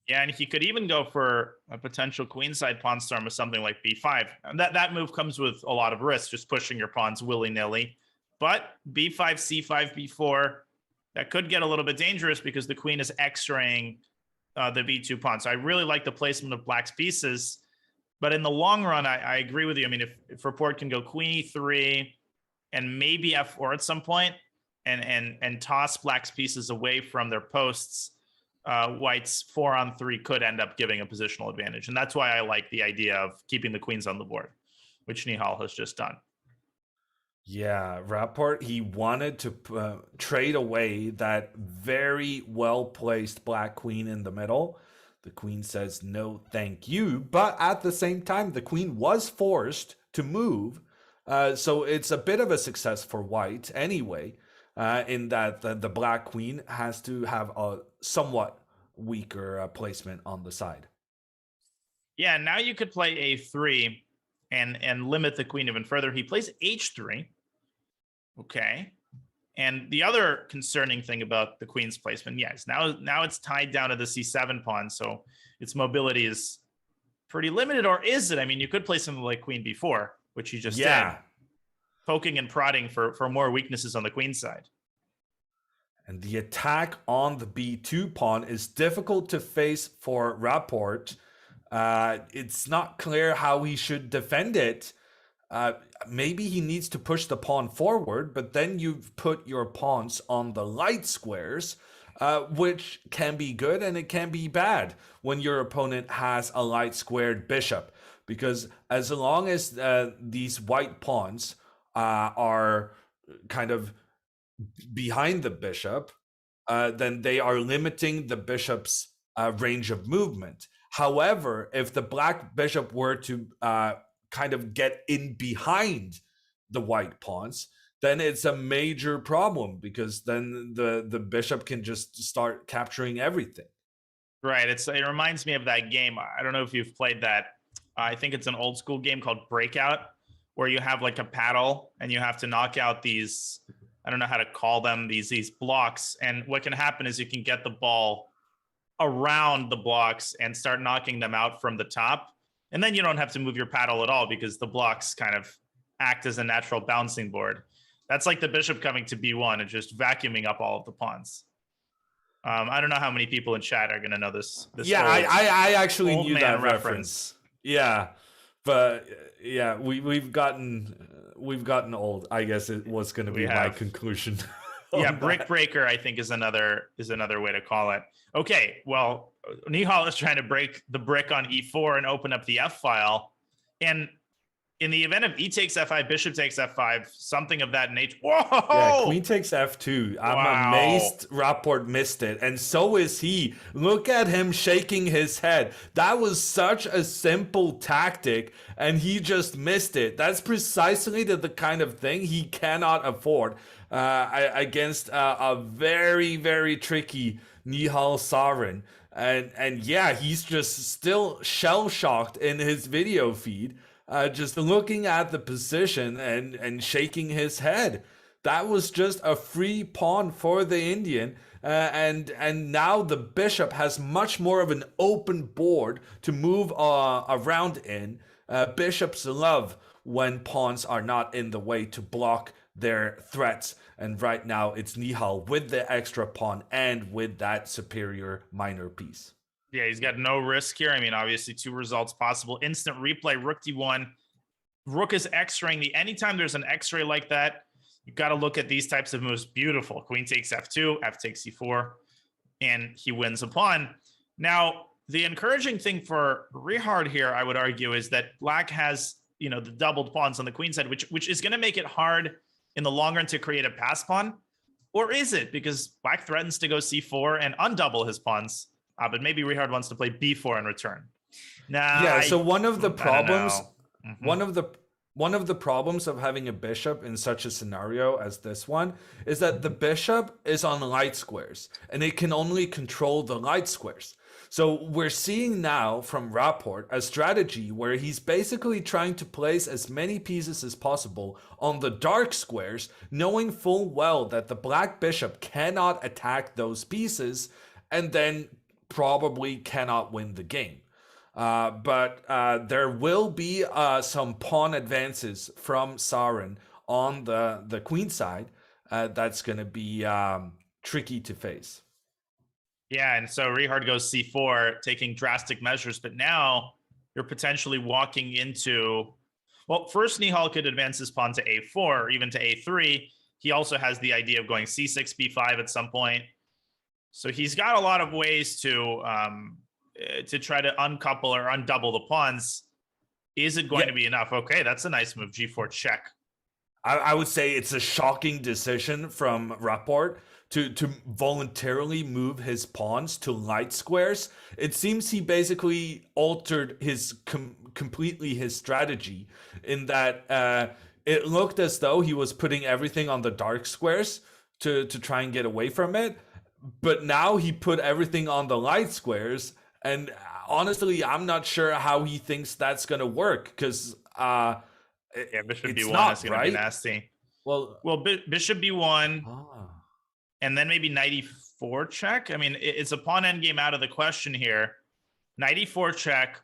E: Yeah, and he could even go for a potential queenside pawn storm with something like b5. And that move comes with a lot of risk, just pushing your pawns willy-nilly. But b5, c5, b4, that could get a little bit dangerous because the queen is x-raying the b2 pawn. So I really like the placement of black's pieces. But in the long run, I agree with you. I mean, if Rapport can go queen e3 and maybe f4 at some point and toss black's pieces away from their posts, White's 4-on-3 could end up giving a positional advantage. And that's why I like the idea of keeping the queens on the board, which Nihal has just done.
F: Yeah, Rapport, he wanted to trade away that very well-placed black queen in the middle. The queen says, no, thank you. But at the same time, the queen was forced to move. So it's a bit of a success for White anyway, in that the black queen has to have a somewhat weaker placement on the side.
E: Yeah, now you could play a3 and limit the queen even further. He plays h3. Okay. And the other concerning thing about the queen's placement, yes, now it's tied down to the c7 pawn, so its mobility is pretty limited. Or is it? I mean, you could play something like queen b4, which you just did, poking and prodding for more weaknesses on the queen side.
F: And the attack on the b2 pawn is difficult to face for Rapport. It's not clear how he should defend it. Maybe he needs to push the pawn forward, but then you've put your pawns on the light squares, which can be good and it can be bad when your opponent has a light squared bishop. Because as long as these white pawns are kind of behind the bishop, then they are limiting the bishop's range of movement. However, if the black bishop were to kind of get in behind the white pawns, then it's a major problem because then the bishop can just start capturing everything.
E: Right. It reminds me of that game. I don't know if you've played that. I think it's an old school game called Breakout, where you have like a paddle and you have to knock out these, I don't know how to call them, these blocks. And what can happen is you can get the ball around the blocks and start knocking them out from the top. And then you don't have to move your paddle at all because the blocks kind of act as a natural bouncing board. That's like the bishop coming to b1 and just vacuuming up all of the pawns. I don't know how many people in chat are going to know this.
F: Yeah, I actually knew that
E: man
F: reference. Yeah, but yeah, we've gotten old. I guess it was going to be my conclusion.
E: Yeah, brick breaker, I think, is another way to call it. Okay, well, Nihal is trying to break the brick on e4 and open up the f file, and in the event of e takes f5, bishop takes f5, something of that nature. Whoa!
F: Yeah, queen takes f2. I'm amazed Rapport missed it, and so is he. Look at him shaking his head. That was such a simple tactic, and he just missed it. That's precisely the kind of thing he cannot afford against a very, very tricky Nihal Sarin. And yeah, he's just still shell-shocked in his video feed. Just looking at the position and shaking his head. That was just a free pawn for the Indian. And now the bishop has much more of an open board to move around in. Bishops love when pawns are not in the way to block their threats. And right now it's Nihal with the extra pawn and with that superior minor piece.
E: Yeah, he's got no risk here. I mean, obviously, 2 results possible. Instant replay, rook d1. Rook is x-raying. Anytime there's an x-ray like that, you've got to look at these types of moves. Beautiful. Queen takes f2, f takes c4, and he wins a pawn. Now, the encouraging thing for Richard here, I would argue, is that black has, the doubled pawns on the queen side, which is going to make it hard in the long run to create a pass pawn. Or is it? Because black threatens to go c4 and undouble his pawns. But maybe Richard wants to play b4 in return.
F: Yeah. So one of the problems, one of the problems of having a bishop in such a scenario as this one is that the bishop is on light squares and it can only control the light squares. So we're seeing now from Rapport a strategy where he's basically trying to place as many pieces as possible on the dark squares, knowing full well that the black bishop cannot attack those pieces and then probably cannot win the game. But there will be some pawn advances from Sarin on the queen side. That's going to be tricky to face.
E: Yeah, and so Richard goes c4, taking drastic measures. But now you're potentially walking into... Well, first Nihal could advance his pawn to a4 or even to a3. He also has the idea of going c6, b5 at some point. So he's got a lot of ways to try to uncouple or undouble the pawns. Is it going to be enough? Okay, that's a nice move. G4 check.
F: I would say it's a shocking decision from Rapport to voluntarily move his pawns to light squares. It seems he basically altered his completely his strategy in that it looked as though he was putting everything on the dark squares to try and get away from it. But now he put everything on the light squares, and honestly, I'm not sure how he thinks that's gonna work because
E: bishop
F: it's
E: b1
F: not,
E: is gonna
F: right?
E: be nasty.
F: Well,
E: bishop b1, and then maybe knight e4 check. I mean, it's a pawn endgame out of the question here. Knight e4 check,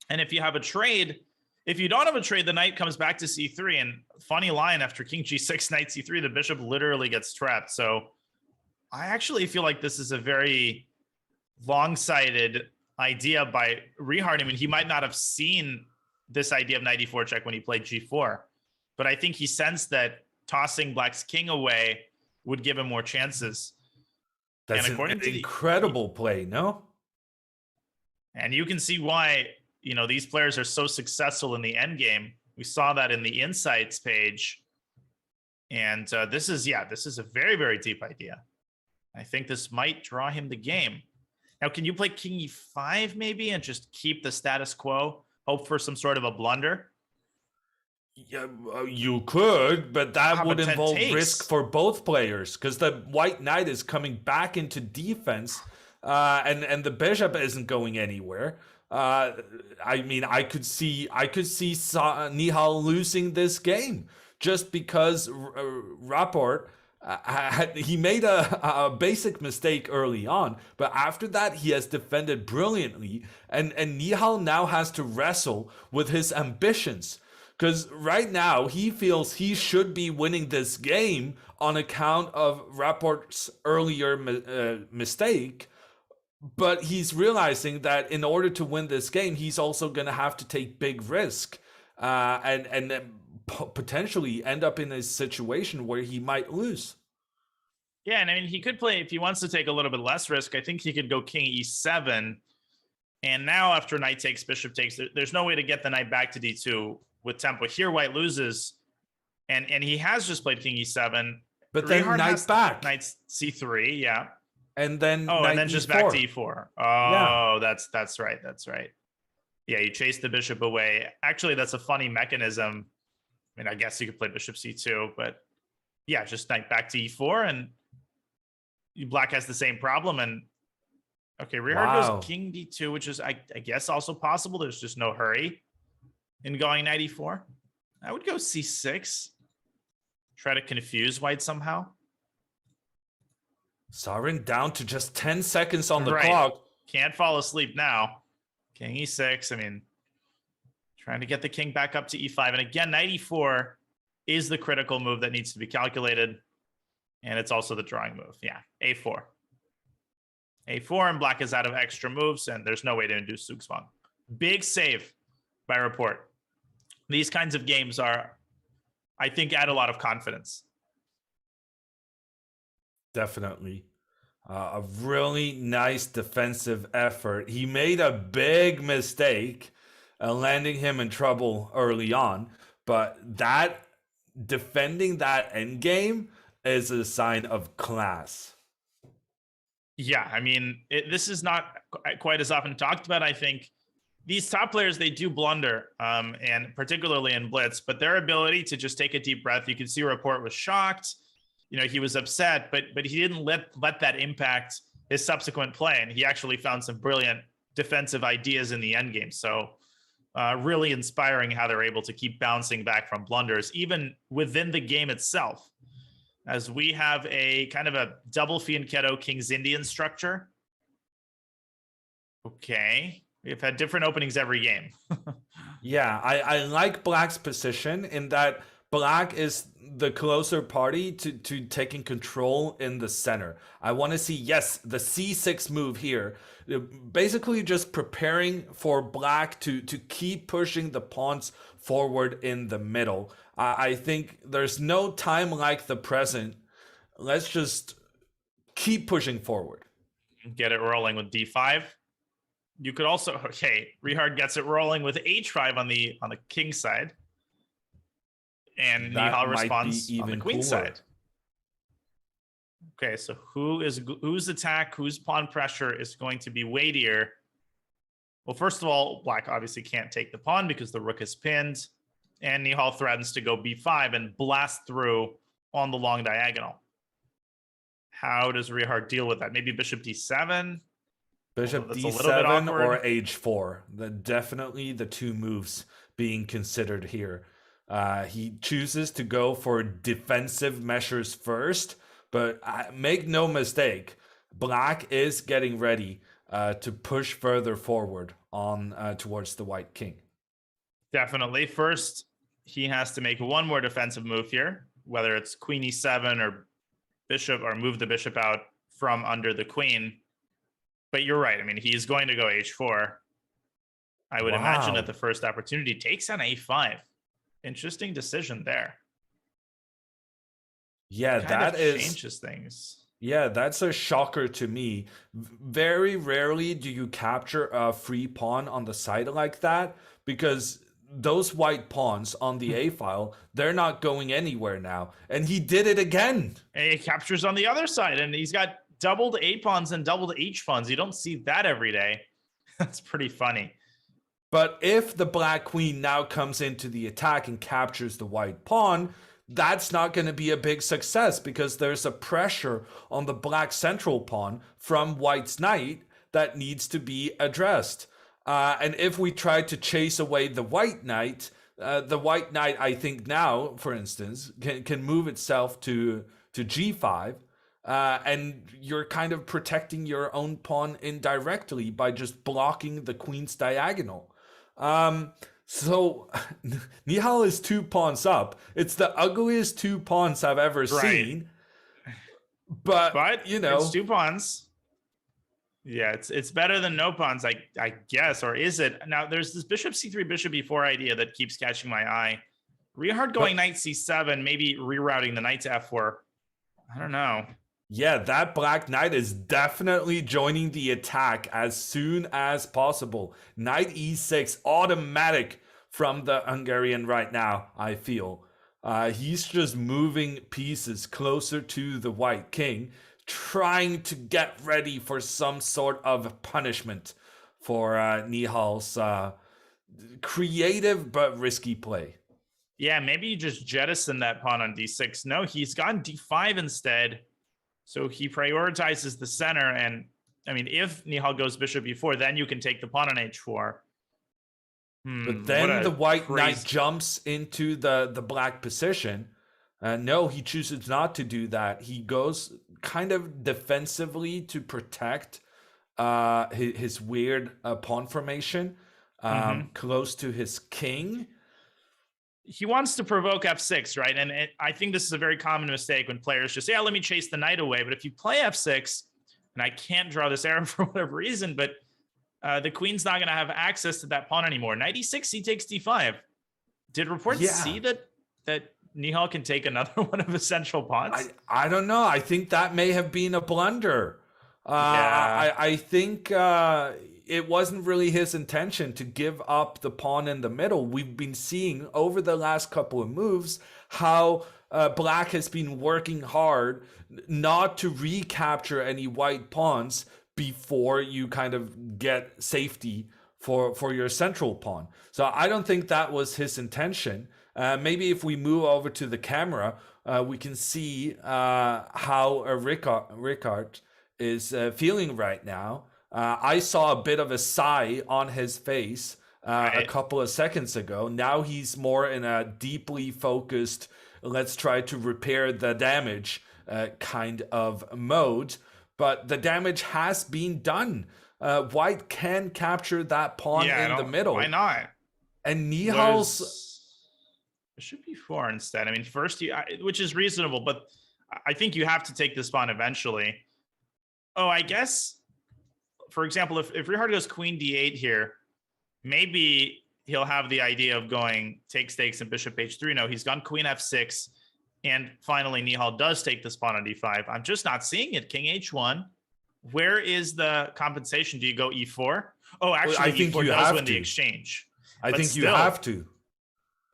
E: and if you have a trade, if you don't have a trade, the knight comes back to c3. And funny line, after king g6, knight c3, the bishop literally gets trapped. So I actually feel like this is a very long-sighted idea by Richard. I mean, he might not have seen this idea of knight e4 check when he played g4, but I think he sensed that tossing black's king away would give him more chances.
F: That's an incredible play, no?
E: And you can see why, these players are so successful in the endgame. We saw that in the insights page. And this is a very, very deep idea. I think this might draw him the game. Now, can you play king e5 maybe and just keep the status quo, hope for some sort of a blunder?
F: Yeah, you could, but that would involve risk for both players because the white knight is coming back into defense and the bishop isn't going anywhere. I mean, I could see Nihal losing this game just because Rapport. He made a basic mistake early on, but after that he has defended brilliantly, and Nihal now has to wrestle with his ambitions, because right now he feels he should be winning this game on account of Rapport's earlier mistake, but he's realizing that in order to win this game he's also going to have to take big risk, and potentially end up in a situation where he might lose.
E: Yeah, and I mean, he could play, if he wants to take a little bit less risk, I think he could go king e7. And now after knight takes, bishop takes, there's no way to get the knight back to d2 with tempo. Here, white loses, and he has just played king e7.
F: But then knight back.
E: Knight c3, yeah.
F: And then
E: and then just back to e4. Oh, yeah. That's right. That's right. Yeah, you chase the bishop away. Actually, that's a funny mechanism. I mean, I guess you could play bishop c2, but yeah, just knight back to e4, and black has the same problem. And okay, rear goes king d2, which is I guess also possible. There's just no hurry in going knight e4. I would go c6. Try to confuse white somehow.
F: Sovereign down to just 10 seconds on the clock.
E: Can't fall asleep now. King e6. I mean, trying to get the king back up to e5. And again, knight e4 is the critical move that needs to be calculated. And it's also the drawing move. Yeah, a4. a4, and black is out of extra moves, and there's no way to induce Zugzwang. Big save by Rapport. These kinds of games are, I think, add a lot of confidence.
F: Definitely. A really nice defensive effort. He made a big mistake, landing him in trouble early on, but that defending that endgame is a sign of class.
E: Yeah, I mean, this is not quite as often talked about. I think these top players, they do blunder, and particularly in blitz, but their ability to just take a deep breath, you can see Rapport was shocked. You know, he was upset, but he didn't let that impact his subsequent play, and he actually found some brilliant defensive ideas in the end game. So really inspiring how they're able to keep bouncing back from blunders, even within the game itself. As we have a kind of a double fianchetto King's Indian structure. Okay, we've had different openings every game.
F: Yeah, I like black's position in that black is the closer party to taking control in the center. I want to see, yes, the c6 move here, basically just preparing for black to keep pushing the pawns forward in the middle. I think there's no time like the present. Let's just keep pushing forward.
E: Get it rolling with d5. You could also, okay, Richard gets it rolling with h5 on the king side. And Nihal responds on the queen side. Okay, so whose attack, whose pawn pressure is going to be weightier? Well, first of all, black obviously can't take the pawn because the rook is pinned, and Nihal threatens to go b5 and blast through on the long diagonal. How does Richard deal with that? Maybe bishop d7?
F: Bishop d7 or h4. Definitely the two moves being considered here. He chooses to go for defensive measures first, but make no mistake, black is getting ready to push further forward on towards the white king.
E: Definitely. First, he has to make one more defensive move here, whether it's queen e7 or bishop, or move the bishop out from under the queen. But you're right. I mean, he's going to go h4. I would imagine that the first opportunity takes on a5. Interesting decision there.
F: Yeah, that
E: changes things.
F: Yeah, that's a shocker to me. Very rarely do you capture a free pawn on the side like that, because those white pawns on the A file, they're not going anywhere now. And he did it again.
E: And he captures on the other side, and he's got doubled A pawns and doubled H pawns. You don't see that every day. That's pretty funny.
F: But if the black queen now comes into the attack and captures the white pawn, that's not going to be a big success because there's a pressure on the black central pawn from white's knight that needs to be addressed. And if we try to chase away the white knight, I think now, for instance, can move itself to g5, and you're kind of protecting your own pawn indirectly by just blocking the queen's diagonal. So Nihal is 2 pawns up. It's the ugliest 2 pawns I've ever seen. But you know,
E: it's 2 pawns. Yeah, it's better than no pawns, I guess, or is it? Now there's this bishop c3, bishop e4 idea that keeps catching my eye. Rehard going knight c7, maybe rerouting the knight to f4. I don't know.
F: Yeah, that black knight is definitely joining the attack as soon as possible. Knight e6, automatic from the Hungarian right now, I feel. He's just moving pieces closer to the white king, trying to get ready for some sort of punishment for Nihal's creative but risky play.
E: Yeah, maybe you just jettison that pawn on d6. No, he's gone d5 instead. So he prioritizes the center. And I mean, if Nihal goes bishop e4, then you can take the pawn on h4.
F: But then the white knight jumps into the black position. No, he chooses not to do that. He goes kind of defensively to protect his weird pawn formation close to his king.
E: He wants to provoke f6, right? And I think this is a very common mistake when players just say, let me chase the knight away. But if you play f6, and I can't draw this arrow for whatever reason, but the queen's not going to have access to that pawn anymore. Knight e6, he takes d5. Did reports see that Nihal can take another one of his central pawns?
F: I don't know. I think that may have been a blunder. I think it wasn't really his intention to give up the pawn in the middle. We've been seeing over the last couple of moves how black has been working hard not to recapture any white pawns before you kind of get safety for your central pawn. So I don't think that was his intention. Maybe if we move over to the camera, we can see how Rickard is feeling right now. I saw a bit of a sigh on his face a couple of seconds ago. Now he's more in a deeply focused, let's try to repair the damage kind of mode. But the damage has been done. White can capture that pawn in the middle.
E: Why not?
F: And Nihal's...
E: Bishop e4 instead. I mean, first, which is reasonable, but I think you have to take this pawn eventually. Oh, I guess, for example, if Rihard goes queen d8 here, maybe he'll have the idea of going take stakes and bishop h3. No, he's gone queen f6. And finally, Nihal does take this pawn on d5. I'm just not seeing it. King h1. Where is the compensation? Do you go e4? Oh, actually,
F: I think
E: e4
F: you
E: does
F: have
E: win
F: to.
E: the exchange.
F: I think you have to.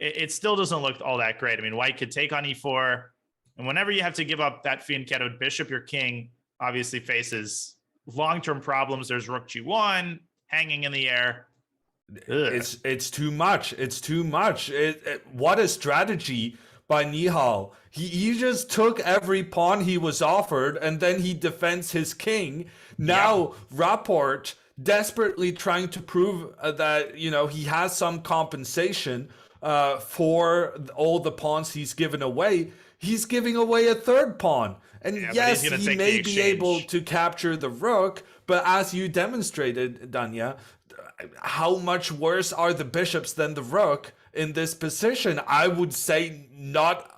E: It still doesn't look all that great. I mean, white could take on e4. And whenever you have to give up that fianchettoed bishop, your king obviously faces long-term problems. There's rook g1 hanging in the air.
F: It's too much. It's too much. What a strategy by Nihal. He just took every pawn he was offered and then he defends his king. Now Rapport desperately trying to prove that, you know, he has some compensation for all the pawns he's given away. He's giving away a third pawn. And yes, he may be able to capture the rook, but as you demonstrated, Danya, how much worse are the bishops than the rook in this position? I would say not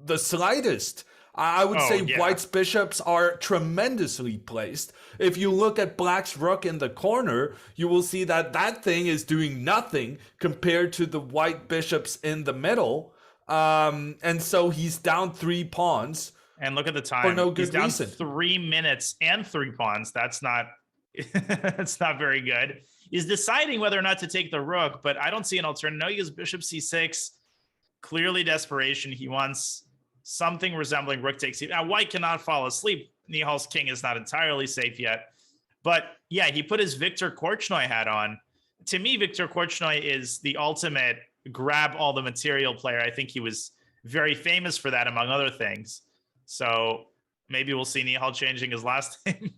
F: the slightest. I would say white's bishops are tremendously placed. If you look at black's rook in the corner, you will see that that thing is doing nothing compared to the white bishops in the middle. And so he's down 3 pawns.
E: And look at the time.
F: For no good
E: he's down
F: reason.
E: 3 minutes and 3 pawns. That's not that's not very good. He's deciding whether or not to take the rook, but I don't see an alternative. No, he goes bishop c6. Clearly desperation. He wants something resembling rook takes. Now, white cannot fall asleep. Nihal's king is not entirely safe yet. But yeah, he put his Viktor Korchnoi hat on. To me, Viktor Korchnoi is the ultimate grab all the material player. I think he was very famous for that, among other things. So maybe we'll see Nihal changing his last name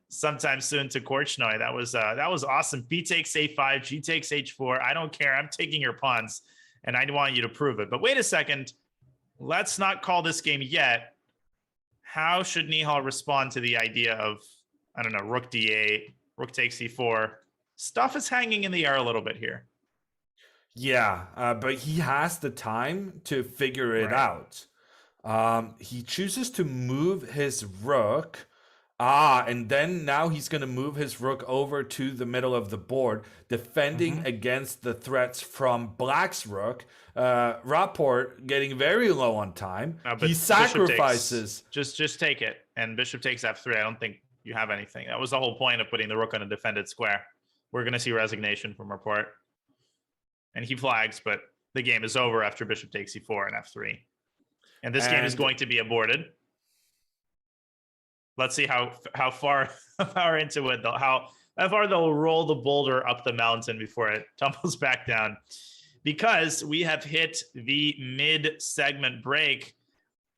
E: sometime soon to Korchnoi. That was awesome. B takes A5, G takes H4. I don't care. I'm taking your pawns, and I want you to prove it. But wait a second. Let's not call this game yet. How should Nihal respond to the idea of, I don't know, rook D8, rook takes C4? Stuff is hanging in the air a little bit here.
F: Yeah, but he has the time to figure it out. He chooses to move his rook. And then now he's going to move his rook over to the middle of the board, defending against the threats from Black's rook. Rapport getting very low on time. He sacrifices.
E: Just take it, and bishop takes F3. I don't think you have anything. That was the whole point of putting the rook on a defended square. We're going to see resignation from Rapport. And he flags, but the game is over after bishop takes E4 and F3. And this game is going to be aborted. Let's see how far into it, how far they'll roll the boulder up the mountain before it tumbles back down. Because we have hit the mid-segment break.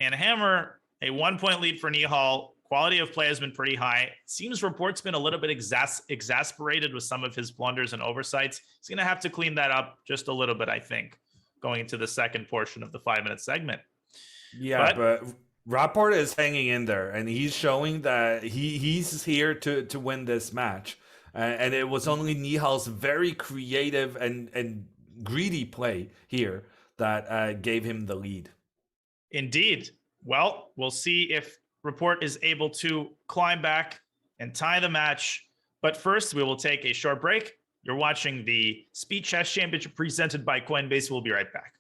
E: And Hammer, a 1-point lead for Nihal. Quality of play has been pretty high. Seems Rapport's been a little bit exasperated with some of his blunders and oversights. He's going to have to clean that up just a little bit, I think, going into the second portion of the 5-minute segment.
F: Yeah, but Rapport is hanging in there, and he's showing that he's here to win this match. And it was only Nihal's very creative and greedy play here that gave him the lead.
E: Indeed. Well, we'll see if Rapport is able to climb back and tie the match. But first, we will take a short break. You're watching the Speed Chess Championship presented by Coinbase. We'll be right back.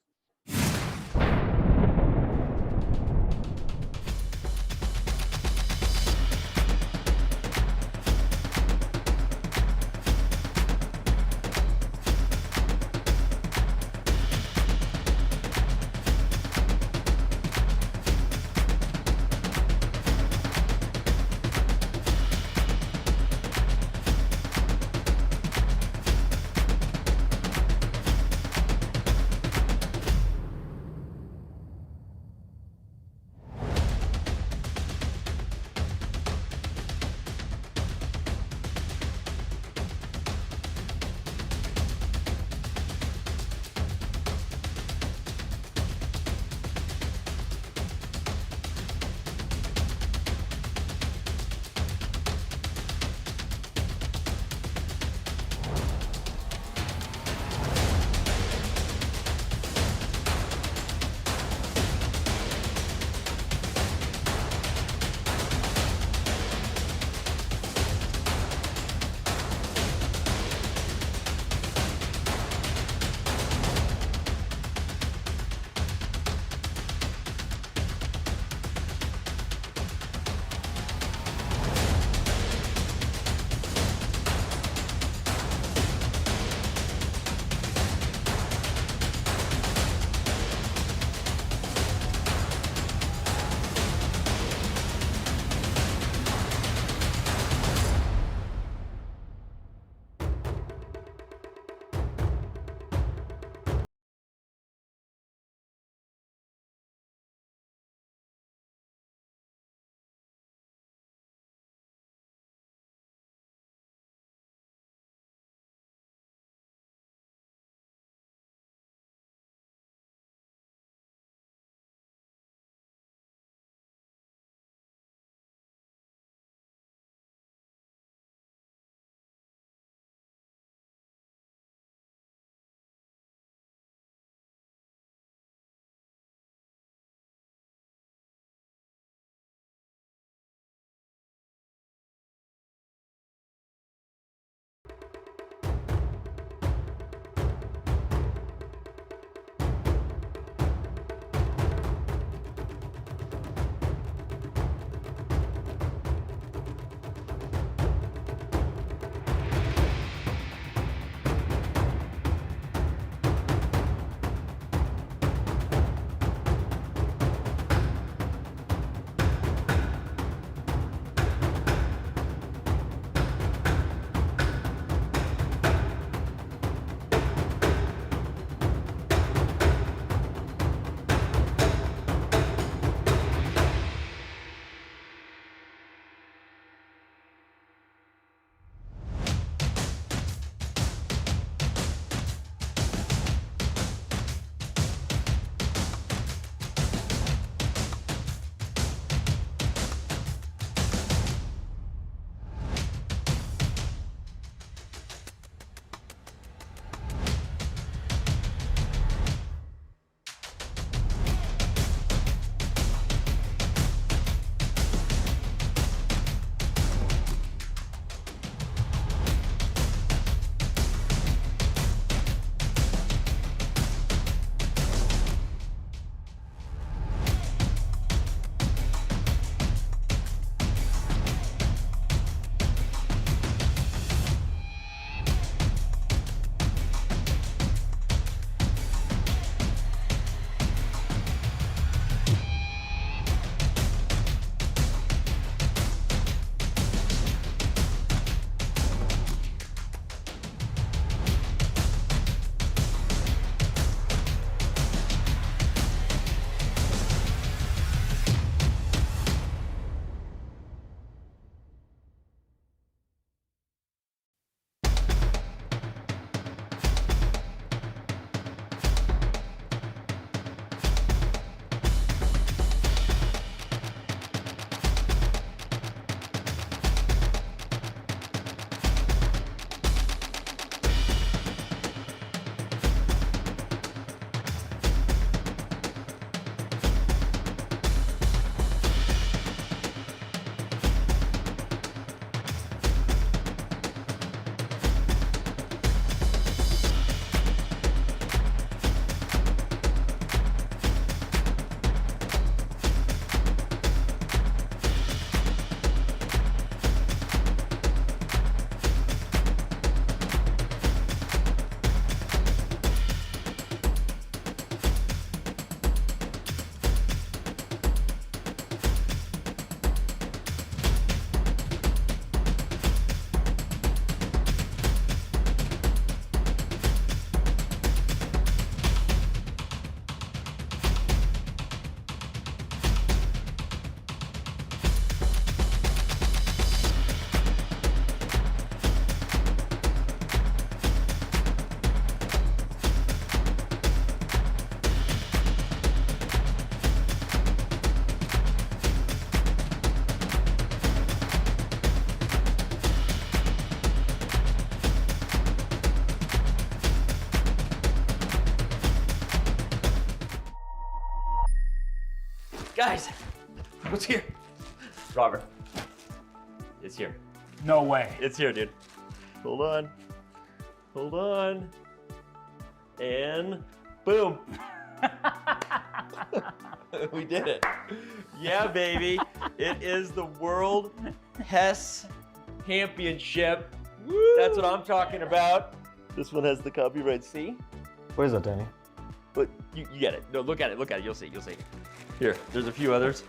B: Guys, what's here? Robert. It's here.
D: No way.
B: It's here, dude. Hold on. Hold on. And boom. We did it. Yeah, baby. It is the World Hess Championship. Woo! That's what I'm talking about. This one has the copyright C.
H: What is that, Danny?
B: But you get it. No, look at it. Look at it. You'll see. You'll see. Here, there's a few others.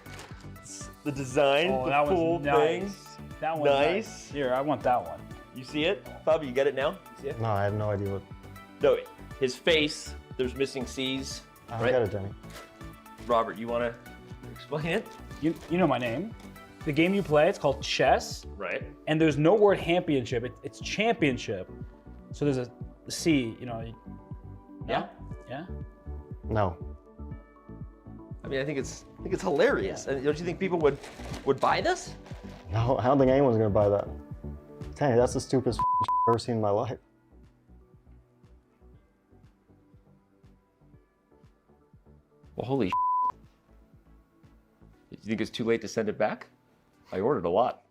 B: It's the design,
D: Oh,
B: the
D: that
B: full
D: was
B: thing.
D: nice. That one.
B: Nice.
D: Here, I want that one.
B: You see it? Bobby, you get it now? You see it?
H: No, I have no idea what.
B: No, his face, there's missing C's.
H: I
B: Right.
H: got it, Danny.
B: Robert, you want to explain it?
D: You know my name. The game you play, it's called chess,
B: Right.
D: and there's no word championship. It's championship. So there's a C.
B: Yeah.
D: Yeah.
H: No.
B: I mean, I think it's hilarious. And don't you think people would buy this?
H: No, I don't think anyone's gonna buy that. Danny, that's the stupidest I've ever seen in my life.
B: Well, holy. You think it's too late to send it back? I ordered a lot.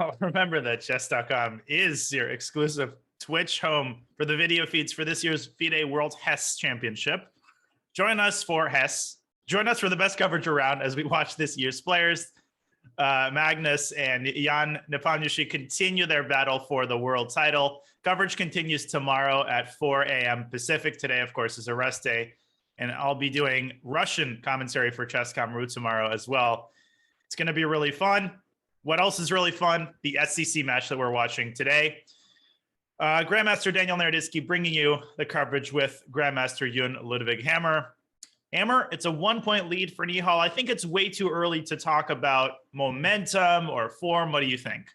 E: Oh, remember that chess.com is your exclusive Twitch home for the video feeds for this year's FIDE World Hess Championship. Join us for Hess. Join us for the best coverage around as we watch this year's players. Magnus and Jan Nepomniachtchi continue their battle for the world title. Coverage continues tomorrow at 4 a.m. Pacific. Today, of course, is a rest day. And I'll be doing Russian commentary for Chess.com tomorrow as well. It's going to be really fun. What else is really fun? The SEC match that we're watching today. Grandmaster Daniel Naroditsky bringing you the coverage with Grandmaster Yun Ludwig Hammer. Hammer, it's a 1-point lead for Nihal. I think it's way too early to talk about momentum or form. What do you think?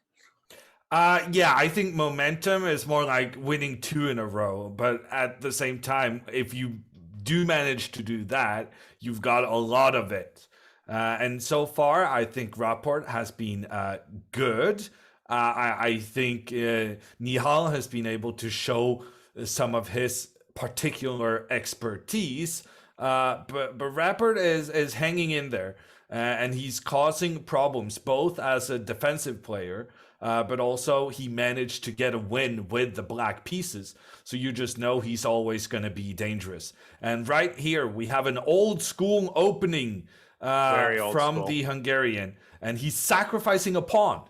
F: Yeah, I think momentum is more like winning 2 in a row. But at the same time, if you do manage to do that, you've got a lot of it. And so far, I think Rapport has been good. I think Nihal has been able to show some of his particular expertise. But Rapport is hanging in there, and he's causing problems both as a defensive player, but also he managed to get a win with the black pieces. So you just know he's always going to be dangerous. And right here we have an old school opening from the Hungarian, and he's sacrificing a pawn.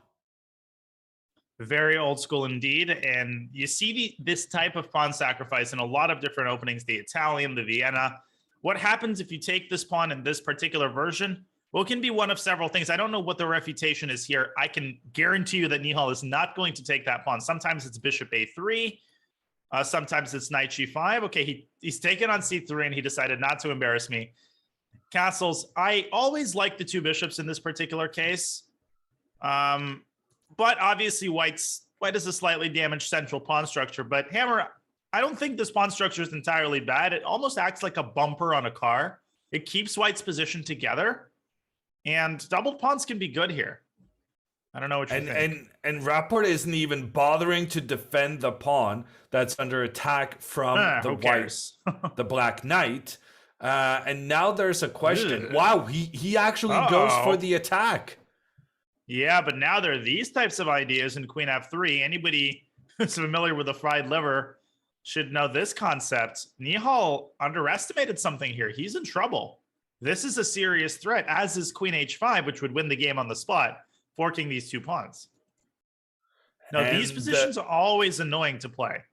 E: Very old school indeed. And you see this type of pawn sacrifice in a lot of different openings, the Italian, the Vienna. What happens if you take this pawn in this particular version? Well, it can be one of several things. I don't know what the refutation is here. I can guarantee you that Nihal is not going to take that pawn. Sometimes it's bishop a3. Sometimes it's knight g5. Okay, he's taken on c3 and he decided not to embarrass me. Castles. I always like the 2 bishops in this particular case. But obviously white is a slightly damaged central pawn structure. But Hammer, I don't think this pawn structure is entirely bad. It almost acts like a bumper on a car. It keeps white's position together. And doubled pawns can be good here. I don't know what you think.
F: And Rapport isn't even bothering to defend the pawn that's under attack from the black knight. And now there's a question. Wow, he actually goes for the attack.
E: Yeah, but now there are these types of ideas in Queen F3. Anybody who's familiar with the fried liver should know this concept. Nihal underestimated something here. He's in trouble. This is a serious threat, as is Queen H5, which would win the game on the spot, forking these 2 pawns. No, these positions are always annoying to play.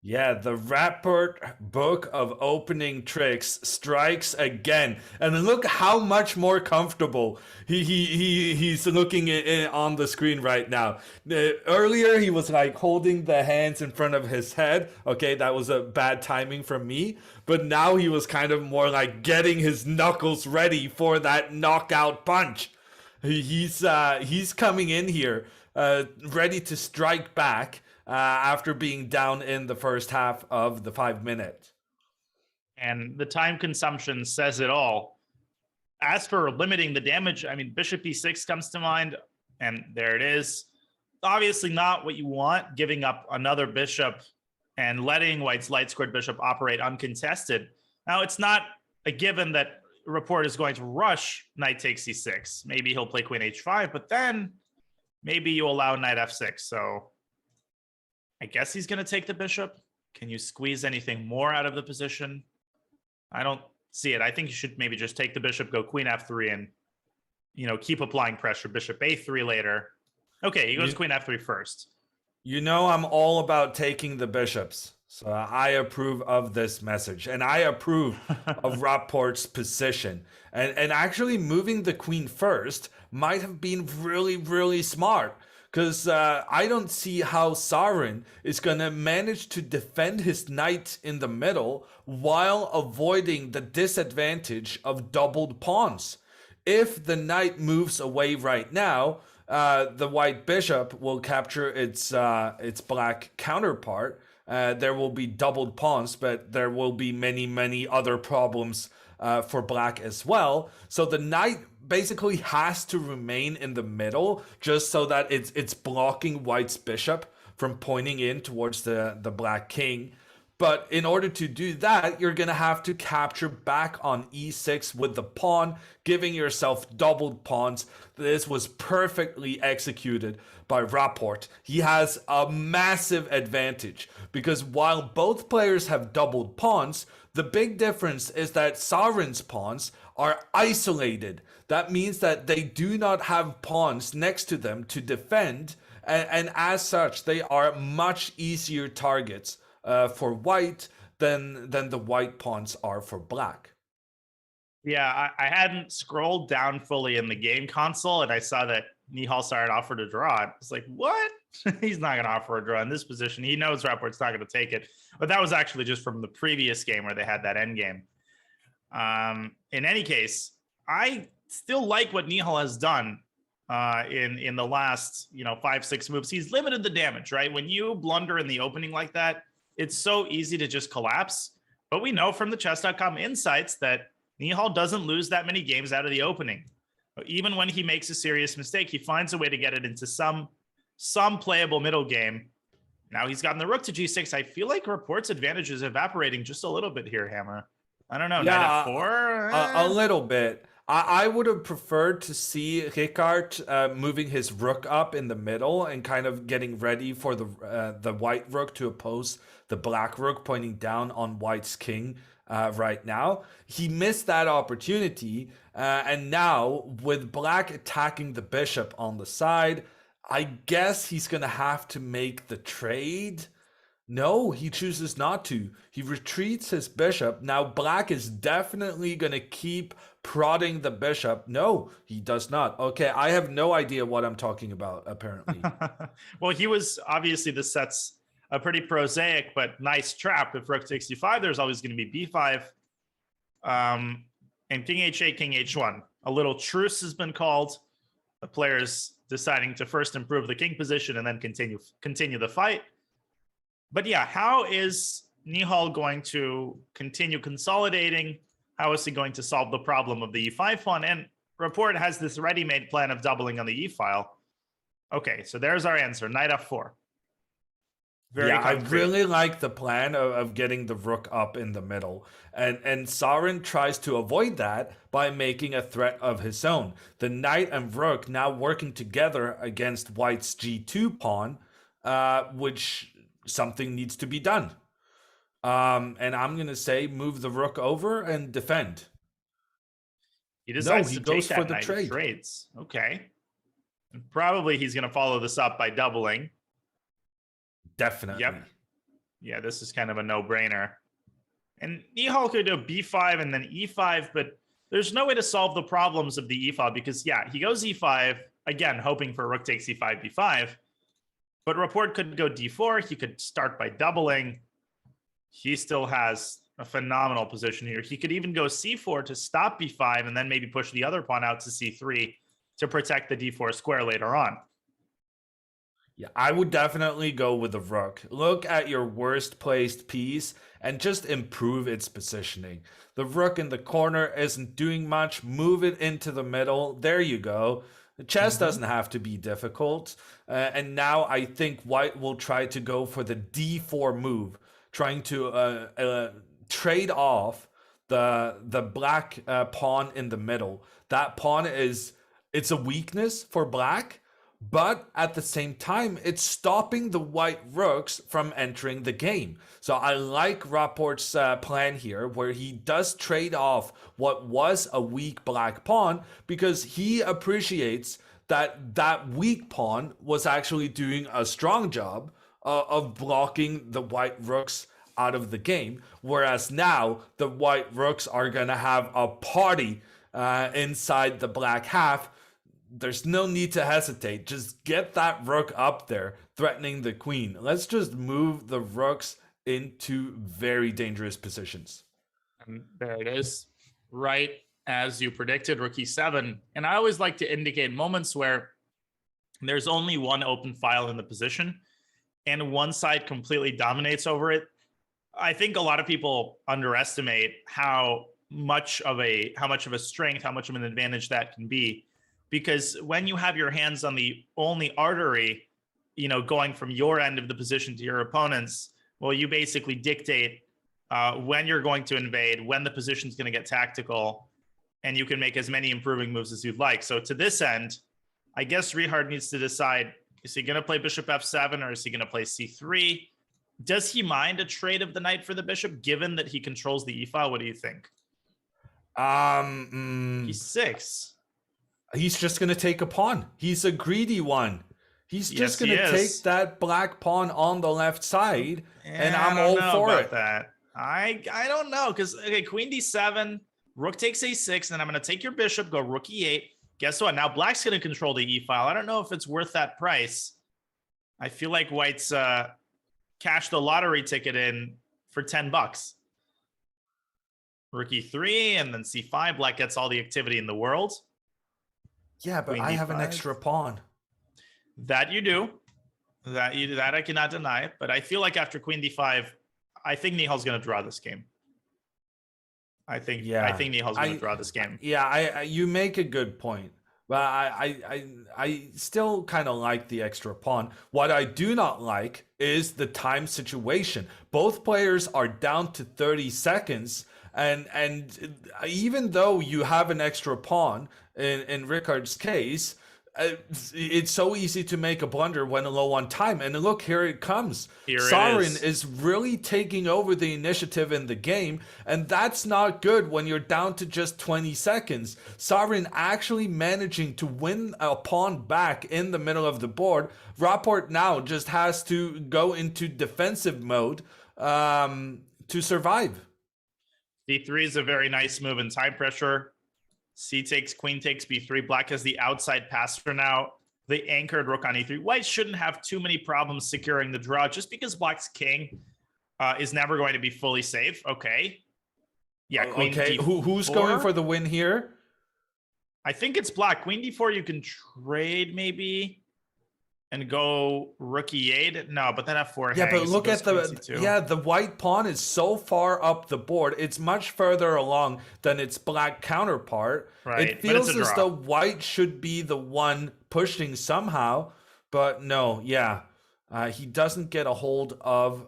F: Yeah, the Rapport book of opening tricks strikes again, and look how much more comfortable he's looking on the screen right now. Earlier he was like holding the hands in front of his head. Okay, that was a bad timing from me, but now he was kind of more like getting his knuckles ready for that knockout punch. He's coming in here ready to strike back. After being down in the first half of the 5 minute.
E: And the time consumption says it all. as for limiting the damage, I mean, bishop e6 comes to mind, and there it is. Obviously not what you want, giving up another bishop and letting white's light squared bishop operate uncontested. Now, it's not a given that Rapport is going to rush knight takes e6. Maybe he'll play queen h5, but then maybe you allow knight f6. So I guess he's going to take the bishop. Can you squeeze anything more out of the position? I don't see it. I think you should maybe just take the bishop, go queen f3, and, you know, keep applying pressure. Bishop a3 later. Okay, he goes queen f3 first.
F: You know, I'm all about taking the bishops. So I approve of this message, and I approve of Rapport's position. And actually moving the queen first might have been really, really smart, because I don't see how Sovereign is going to manage to defend his knight in the middle while avoiding the disadvantage of doubled pawns. If the knight moves away right now, the white bishop will capture its black counterpart. There will be doubled pawns, but there will be many, many other problems for black as well. So the knight basically has to remain in the middle just so that it's blocking white's bishop from pointing in towards the black king. But in order to do that, you're going to have to capture back on e6 with the pawn, giving yourself doubled pawns. This was perfectly executed by Rapport. He has a massive advantage because while both players have doubled pawns, the big difference is that Sovereign's pawns are isolated. That means that they do not have pawns next to them to defend, and as such, they are much easier targets for white than the white pawns are for black.
E: Yeah, I hadn't scrolled down fully in the game console, and I saw that Nihal started offered a draw. It's like, what? He's not going to offer a draw in this position. He knows Rapport's not going to take it. But that was actually just from the previous game where they had that end game. In any case, I still like what Nihal has done in the last 5-6 moves. He's limited the damage, right? When you blunder in the opening like that, it's so easy to just collapse. But we know from the chess.com insights that Nihal doesn't lose that many games out of the opening. Even when he makes a serious mistake, he finds a way to get it into some playable middle game. Now he's gotten the rook to g6. I feel like Rapport's advantage is evaporating just a little bit here, Hammer. I don't know.
F: Yeah,
E: knight f4?
F: A little bit. I would have preferred to see Ricard moving his rook up in the middle and kind of getting ready for the white rook to oppose the black rook pointing down on white's king right now. He missed that opportunity, and now with black attacking the bishop on the side, I guess he's going to have to make the trade. No, he chooses not to. He retreats his bishop. Now black is definitely going to keep prodding the bishop. No, he does not. Okay, I have no idea what I'm talking about, apparently.
E: Well, he was obviously, the set's a pretty prosaic but nice trap. If rook takes d5, there's always going to be b5. And king h8, king h1. A little truce has been called. The players deciding to first improve the king position and then continue the fight. But yeah, how is Nihal going to continue consolidating? How is he going to solve the problem of the e5 pawn? And Rapport has this ready-made plan of doubling on the e-file. Okay, so there's our answer, knight f4. Very
F: yeah,
E: concrete.
F: I really like the plan of getting the rook up in the middle. And Sovereign tries to avoid that by making a threat of his own. The knight and rook now working together against white's g2 pawn, which something needs to be done. And I'm going to say move the rook over and defend.
E: He decides
F: he
E: to
F: goes
E: take
F: for
E: that
F: the
E: knight.
F: trade.
E: Trades. Okay. And probably he's going to follow this up by doubling.
F: Definitely.
E: Yep. Yeah, this is kind of a no-brainer. And Nihal could do b5 and then e5, but there's no way to solve the problems of the e-file because, yeah, he goes e5, again, hoping for rook takes e5, b5. But Rapport could go d4. He could start by doubling. He still has a phenomenal position here. He could even go c4 to stop b5 and then maybe push the other pawn out to c3 to protect the d4 square later on.
F: Yeah, I would definitely go with the rook. Look at your worst placed piece and just improve its positioning. The rook in the corner isn't doing much. Move it into the middle. There you go. The chess doesn't have to be difficult. And now I think white will try to go for the d4 move, trying to trade off the black pawn in the middle. That pawn it's a weakness for black, but at the same time, it's stopping the white rooks from entering the game. So I like Rapport's plan here, where he does trade off what was a weak black pawn, because he appreciates that that weak pawn was actually doing a strong job of blocking the white rooks out of the game. Whereas now, the white rooks are going to have a party inside the black half. There's no need to hesitate. Just get that rook up there, threatening the queen. Let's just move the rooks into very dangerous positions.
E: And there it is. Right as you predicted, rook e7. And I always like to indicate moments where there's only one open file in the position and one side completely dominates over it. I think a lot of people underestimate how much of a strength, how much of an advantage that can be. Because when you have your hands on the only artery, going from your end of the position to your opponent's, well, you basically dictate when you're going to invade, when the position's going to get tactical, and you can make as many improving moves as you'd like. So to this end, I guess Rihard needs to decide, is he going to play bishop f7 or is he going to play c3? Does he mind a trade of the knight for the bishop, given that he controls the e-file? What do you think? e6.
F: He's just going to take a pawn. He's a greedy one. He's just going to take that black pawn on the left side, and I'm all for it.
E: That. I don't know, because, okay, queen d7, rook takes a6, and I'm going to take your bishop, go rook e8. Guess what? Now black's going to control the e-file. I don't know if it's worth that price. I feel like white's cashed the lottery ticket in for $10. Rook e3, and then c5. Black gets all the activity in the world.
F: Yeah, but I have an extra pawn.
E: That you do. That I cannot deny. But I feel like after queen d5, I think Nihal's going to draw this game. I think Nihal's going to draw this game.
F: Yeah, you make a good point. But I still kind of like the extra pawn. What I do not like is the time situation. Both players are down to 30 seconds. And even though you have an extra pawn, in Ricard's case, it's so easy to make a blunder when low on time. And look, here it comes. Saurin is really taking over the initiative in the game, and that's not good when you're down to just 20 seconds. Saurin actually managing to win a pawn back in the middle of the board. Rapport now just has to go into defensive mode to survive.
E: d3 is a very nice move in time pressure. C takes, queen takes b3. Black has the outside pass for now. The anchored rook on e3. White shouldn't have too many problems securing the draw, just because black's king is never going to be fully safe. Okay. Yeah, queen
F: okay.
E: d4.
F: Who's going for the win here?
E: I think it's black. Queen d4 you can trade maybe and go rook e8. No, but then f4
F: Yeah,
E: hangs,
F: but look at the white pawn is so far up the board. It's much further along than its black counterpart.
E: Right.
F: It feels as though white should be the one pushing somehow, but no, he doesn't get a hold of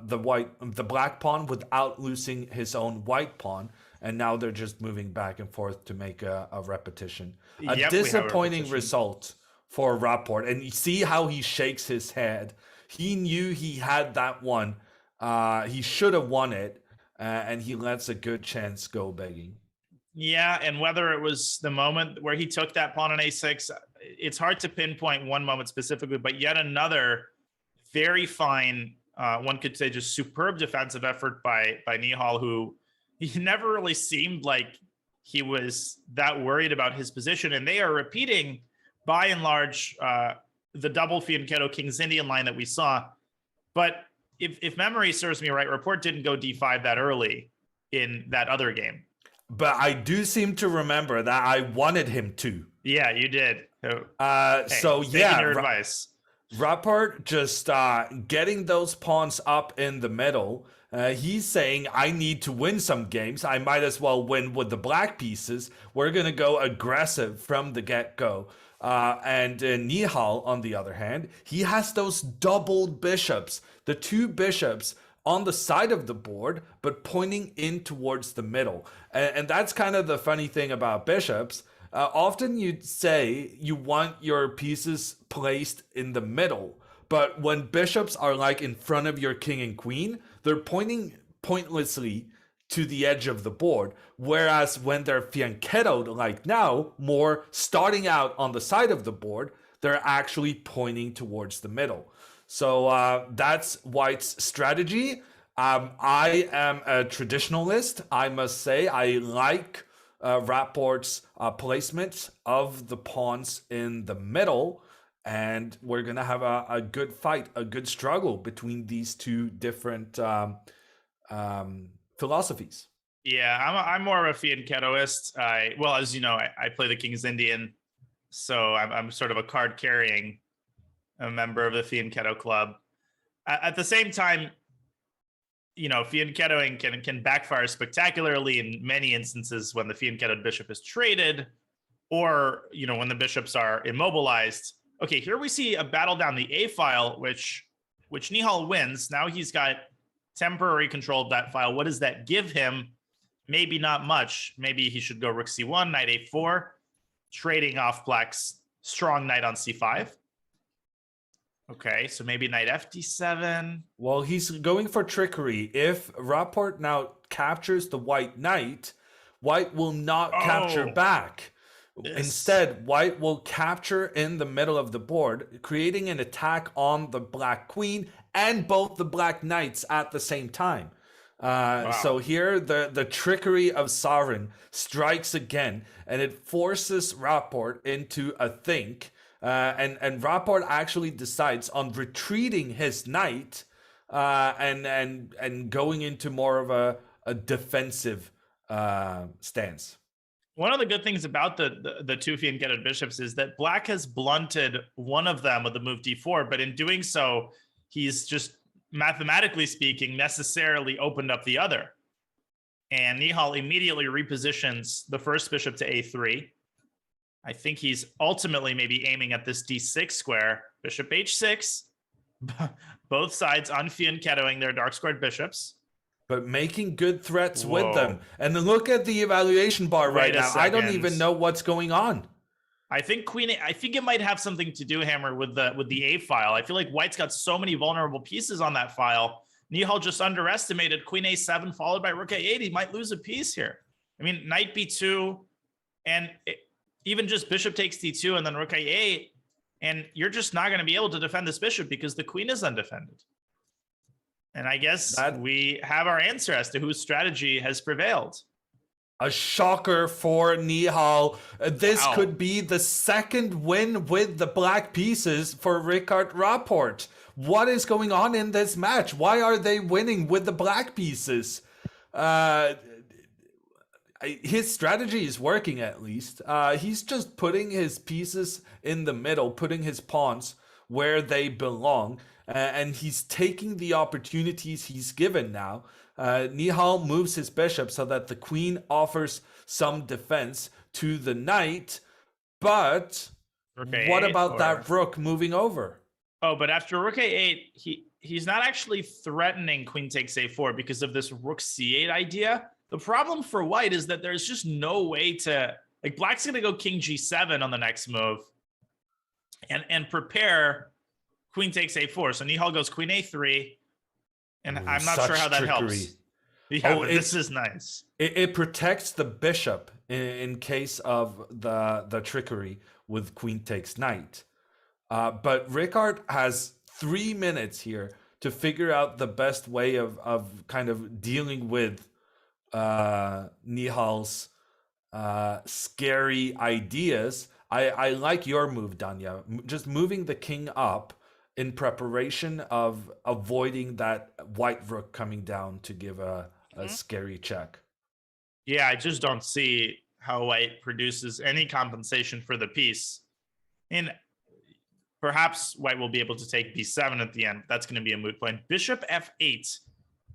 F: the black pawn without losing his own white pawn. And now they're just moving back and forth to make a repetition. A disappointing result for Rapport. And you see how he shakes his head. He knew he had that one. He should have won it. And he lets a good chance go begging.
E: Yeah, and whether it was the moment where he took that pawn on a6, it's hard to pinpoint one moment specifically, but yet another very fine, one could say just superb defensive effort by Nihal, who he never really seemed like he was that worried about his position. And they are repeating, by and large, the double fianchetto King's Indian line that we saw. But if memory serves me right, Rapport didn't go d5 that early in that other game.
F: But I do seem to remember that I wanted him to.
E: Yeah, you did.
F: So yeah,
E: your advice.
F: Rapport just getting those pawns up in the middle. He's saying, I need to win some games. I might as well win with the black pieces. We're going to go aggressive from the get-go. And Nihal, on the other hand, he has those doubled bishops. The two bishops on the side of the board, but pointing in towards the middle. And that's kind of the funny thing about bishops. Often you'd say you want your pieces placed in the middle, but when bishops are like in front of your king and queen, they're pointing pointlessly to the edge of the board. Whereas when they're fianchettoed like now, more starting out on the side of the board, they're actually pointing towards the middle. So that's White's strategy. I am a traditionalist. I must say I like Rapport's placement of the pawns in the middle, and we're gonna have a good fight, a good struggle between these two different philosophies.
E: Yeah, I'm more of a fianchettoist. Well, as you know, I play the King's Indian, so I'm sort of a card carrying a member of the fianchetto club. At the same time, you know, fianchettoing can backfire spectacularly in many instances when the fianchettoed bishop is traded, or you know, when the bishops are immobilized. Okay, here we see a battle down the A file, which Nihal wins. Now he's got temporary control of that file. What does that give him? Maybe not much. Maybe he should go rook c1, knight a4, trading off black's strong knight on c5. Okay, so maybe knight fd7.
F: Well, he's going for trickery. If Rapport now captures the white knight, White will not capture back.
E: Yes.
F: Instead, White will capture in the middle of the board, creating an attack on the black queen and both the black knights at the same time. So here, the trickery of Sovereign strikes again, and it forces Rapport into a think. And Rapport actually decides on retreating his knight and going into more of a defensive stance.
E: One of the good things about the two fianchettoed bishops is that black has blunted one of them with the move d4, but in doing so, he's just, mathematically speaking, necessarily opened up the other. And Nihal immediately repositions the first bishop to a3. I think he's ultimately maybe aiming at this d6 square, bishop h6, both sides unfianchettoing their dark squared bishops.
F: But making good threats with them. And look at the evaluation bar right now. I don't even know what's going on.
E: I think I think it might have something to do, Hammer, with the A file. I feel like White's got so many vulnerable pieces on that file. Nihal just underestimated queen a7 followed by rook a8. He might lose a piece here. I mean, knight b2 and even just bishop takes d2 and then rook a8. And you're just not going to be able to defend this bishop because the queen is undefended. And I guess we have our answer as to whose strategy has prevailed.
F: A shocker for Nihal. This could be the second win with the black pieces for Richard Rapport. What is going on in this match? Why are they winning with the black pieces? His strategy is working, at least. He's just putting his pieces in the middle, putting his pawns where they belong. And he's taking the opportunities he's given now. Nihal moves his bishop so that the queen offers some defense to the knight. But what about that rook moving over?
E: Oh, but after rook a8, he's not actually threatening queen takes a4 because of this rook c8 idea. The problem for White is that there's just no way to, like, black's going to go king g7 on the next move and prepare queen takes a4. So Nihal goes queen a3, and I'm not sure how that helps. Yeah, but this is nice.
F: It protects the bishop in case of the trickery with queen takes knight. But Richard has 3 minutes here to figure out the best way of kind of dealing with Nihal's scary ideas. I like your move, Danya. Just moving the king up in preparation of avoiding that white rook coming down to give a scary check.
E: Yeah, I just don't see how White produces any compensation for the piece. And Perhaps white will be able to take b7 at the end. That's going to be a moot point. Bishop f8.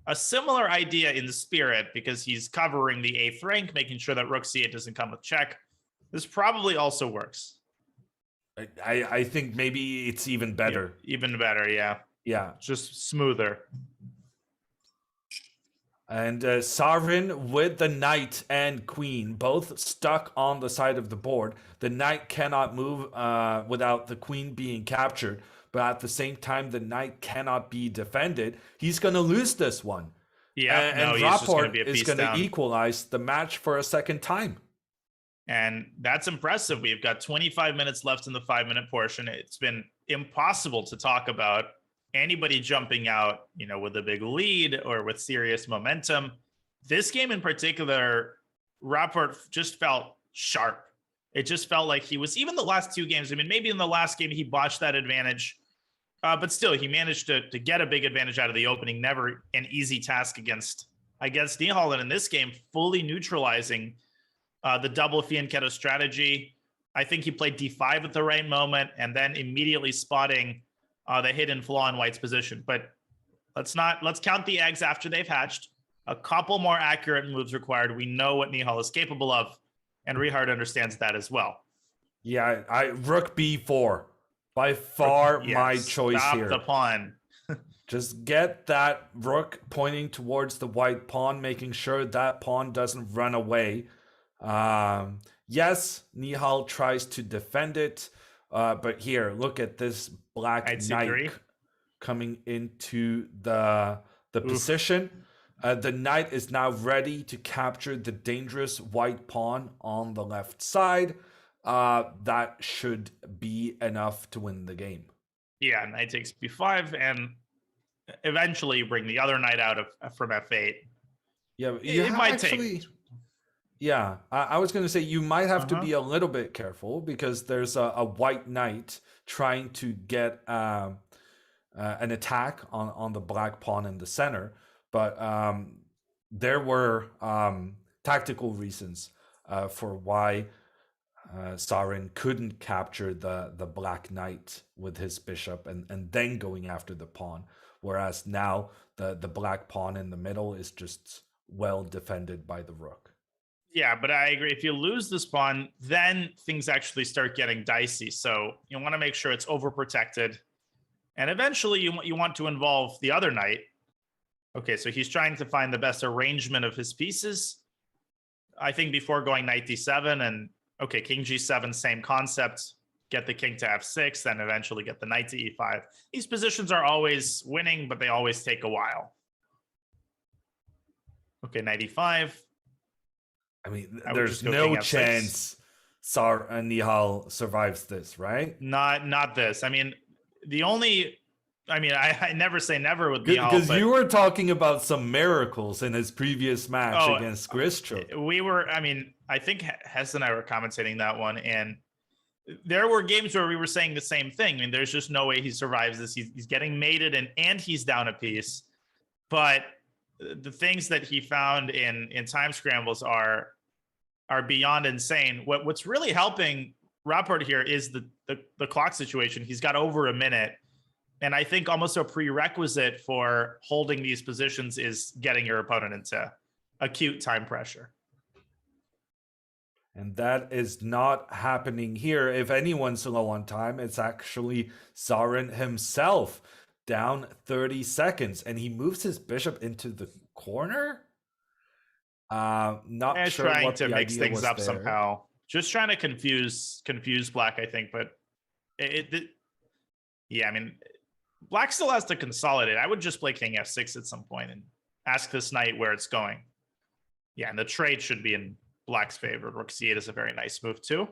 E: A similar idea in the spirit because he's covering the 8th rank, making sure that rook c8 doesn't come with check. This probably also works.
F: I think maybe it's even better.
E: Even better, yeah.
F: Yeah.
E: Just smoother.
F: And Sovereign with the knight and queen both stuck on the side of the board. The knight cannot move without the queen being captured. But at the same time, the knight cannot be defended. He's going to lose this one.
E: Yeah,
F: and Rapport is going to equalize the match for a second time.
E: And that's impressive. We've got 25 minutes left in the 5-minute portion. It's been impossible to talk about anybody jumping out, with a big lead or with serious momentum. This game in particular, Rapport just felt sharp. It just felt like he was, even the last 2 games. I mean, maybe in the last game he botched that advantage, but still he managed to get a big advantage out of the opening. Never an easy task against Nihal. And in this game, fully neutralizing the double fianchetto strategy. I think he played d5 at the right moment and then immediately spotting the hidden flaw in white's position. But let's count the eggs after they've hatched. A couple more accurate moves required. We know what Nihal is capable of, and Richard understands that as well.
F: Yeah, rook b4. By far my choice
E: stop
F: here.
E: The pawn.
F: Just get that rook pointing towards the white pawn, making sure that pawn doesn't run away. Yes, Nihal tries to defend it, but here, look at this black knight coming into the position. The knight is now ready to capture the dangerous white pawn on the left side. That should be enough to win the game.
E: Yeah, knight takes b5, and eventually you bring the other knight out from f8.
F: Yeah,
E: it might take.
F: Yeah, I was going to say you might have to be a little bit careful because there's a white knight trying to get an attack on the black pawn in the center. But there were tactical reasons for why Sarin couldn't capture the black knight with his bishop and then going after the pawn. Whereas now the black pawn in the middle is just well defended by the rook.
E: Yeah, but I agree. If you lose this pawn, then things actually start getting dicey. So you want to make sure it's overprotected. And eventually you want to involve the other knight. Okay, so he's trying to find the best arrangement of his pieces. I think before going knight d7 and, okay, king g7, same concept. Get the king to f6, then eventually get the knight to e5. These positions are always winning, but they always take a while. Okay, knight e5.
F: I mean, there's no chance Nihal survives this, right?
E: Not this. I mean, I never say never with Nihal.
F: Because you were talking about some miracles in his previous match against Gristro.
E: I think Hess and I were commentating that one, and there were games where we were saying the same thing. I mean, there's just no way he survives this. He's getting mated and he's down a piece. But the things that he found in time scrambles are beyond insane. What's really helping Rapport here is the clock situation. He's got over a minute. And I think almost a prerequisite for holding these positions is getting your opponent into acute time pressure.
F: And that is not happening here. If anyone's low on time, it's actually Sarin himself, down 30 seconds. And he moves his bishop into the corner? Not sure
E: trying
F: what
E: to
F: the
E: mix
F: idea
E: things
F: was
E: up
F: there.
E: somehow. Just trying to confuse black, I think. But black still has to consolidate. I would just play king f6 at some point and ask this knight where it's going. Yeah, and the trade should be in black's favor. Rook c8 is a very nice move too.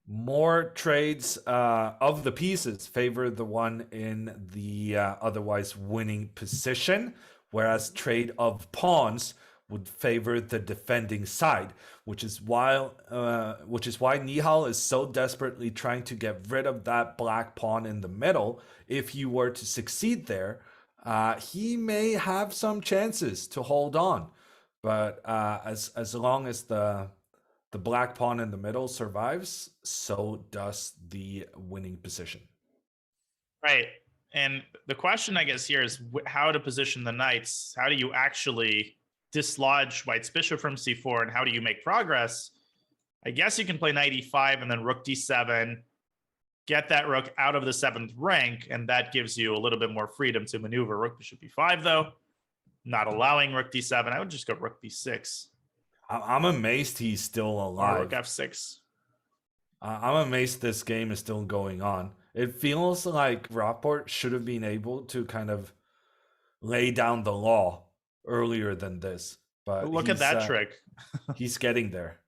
F: More trades of the pieces favor the one in the otherwise winning position, whereas trade of pawns would favor the defending side, which is why Nihal is so desperately trying to get rid of that black pawn in the middle. If he were to succeed there, he may have some chances to hold on. But as long as the the black pawn in the middle survives, so does the winning position.
E: Right. And the question, I guess, here is how to position the knights. How do you actually dislodge white's bishop from c4, and how do you make progress? I guess you can play knight e5 and then rook d7, get that rook out of the 7th rank, and that gives you a little bit more freedom to maneuver. Rook bishop e5, though, not allowing rook d7. I would just go rook b6.
F: I'm amazed he's still
E: Or
F: alive.
E: rook f6.
F: I'm amazed this game is still going on. It feels like Rapport should have been able to kind of lay down the law earlier than this. But
E: Look at that trick.
F: He's getting there.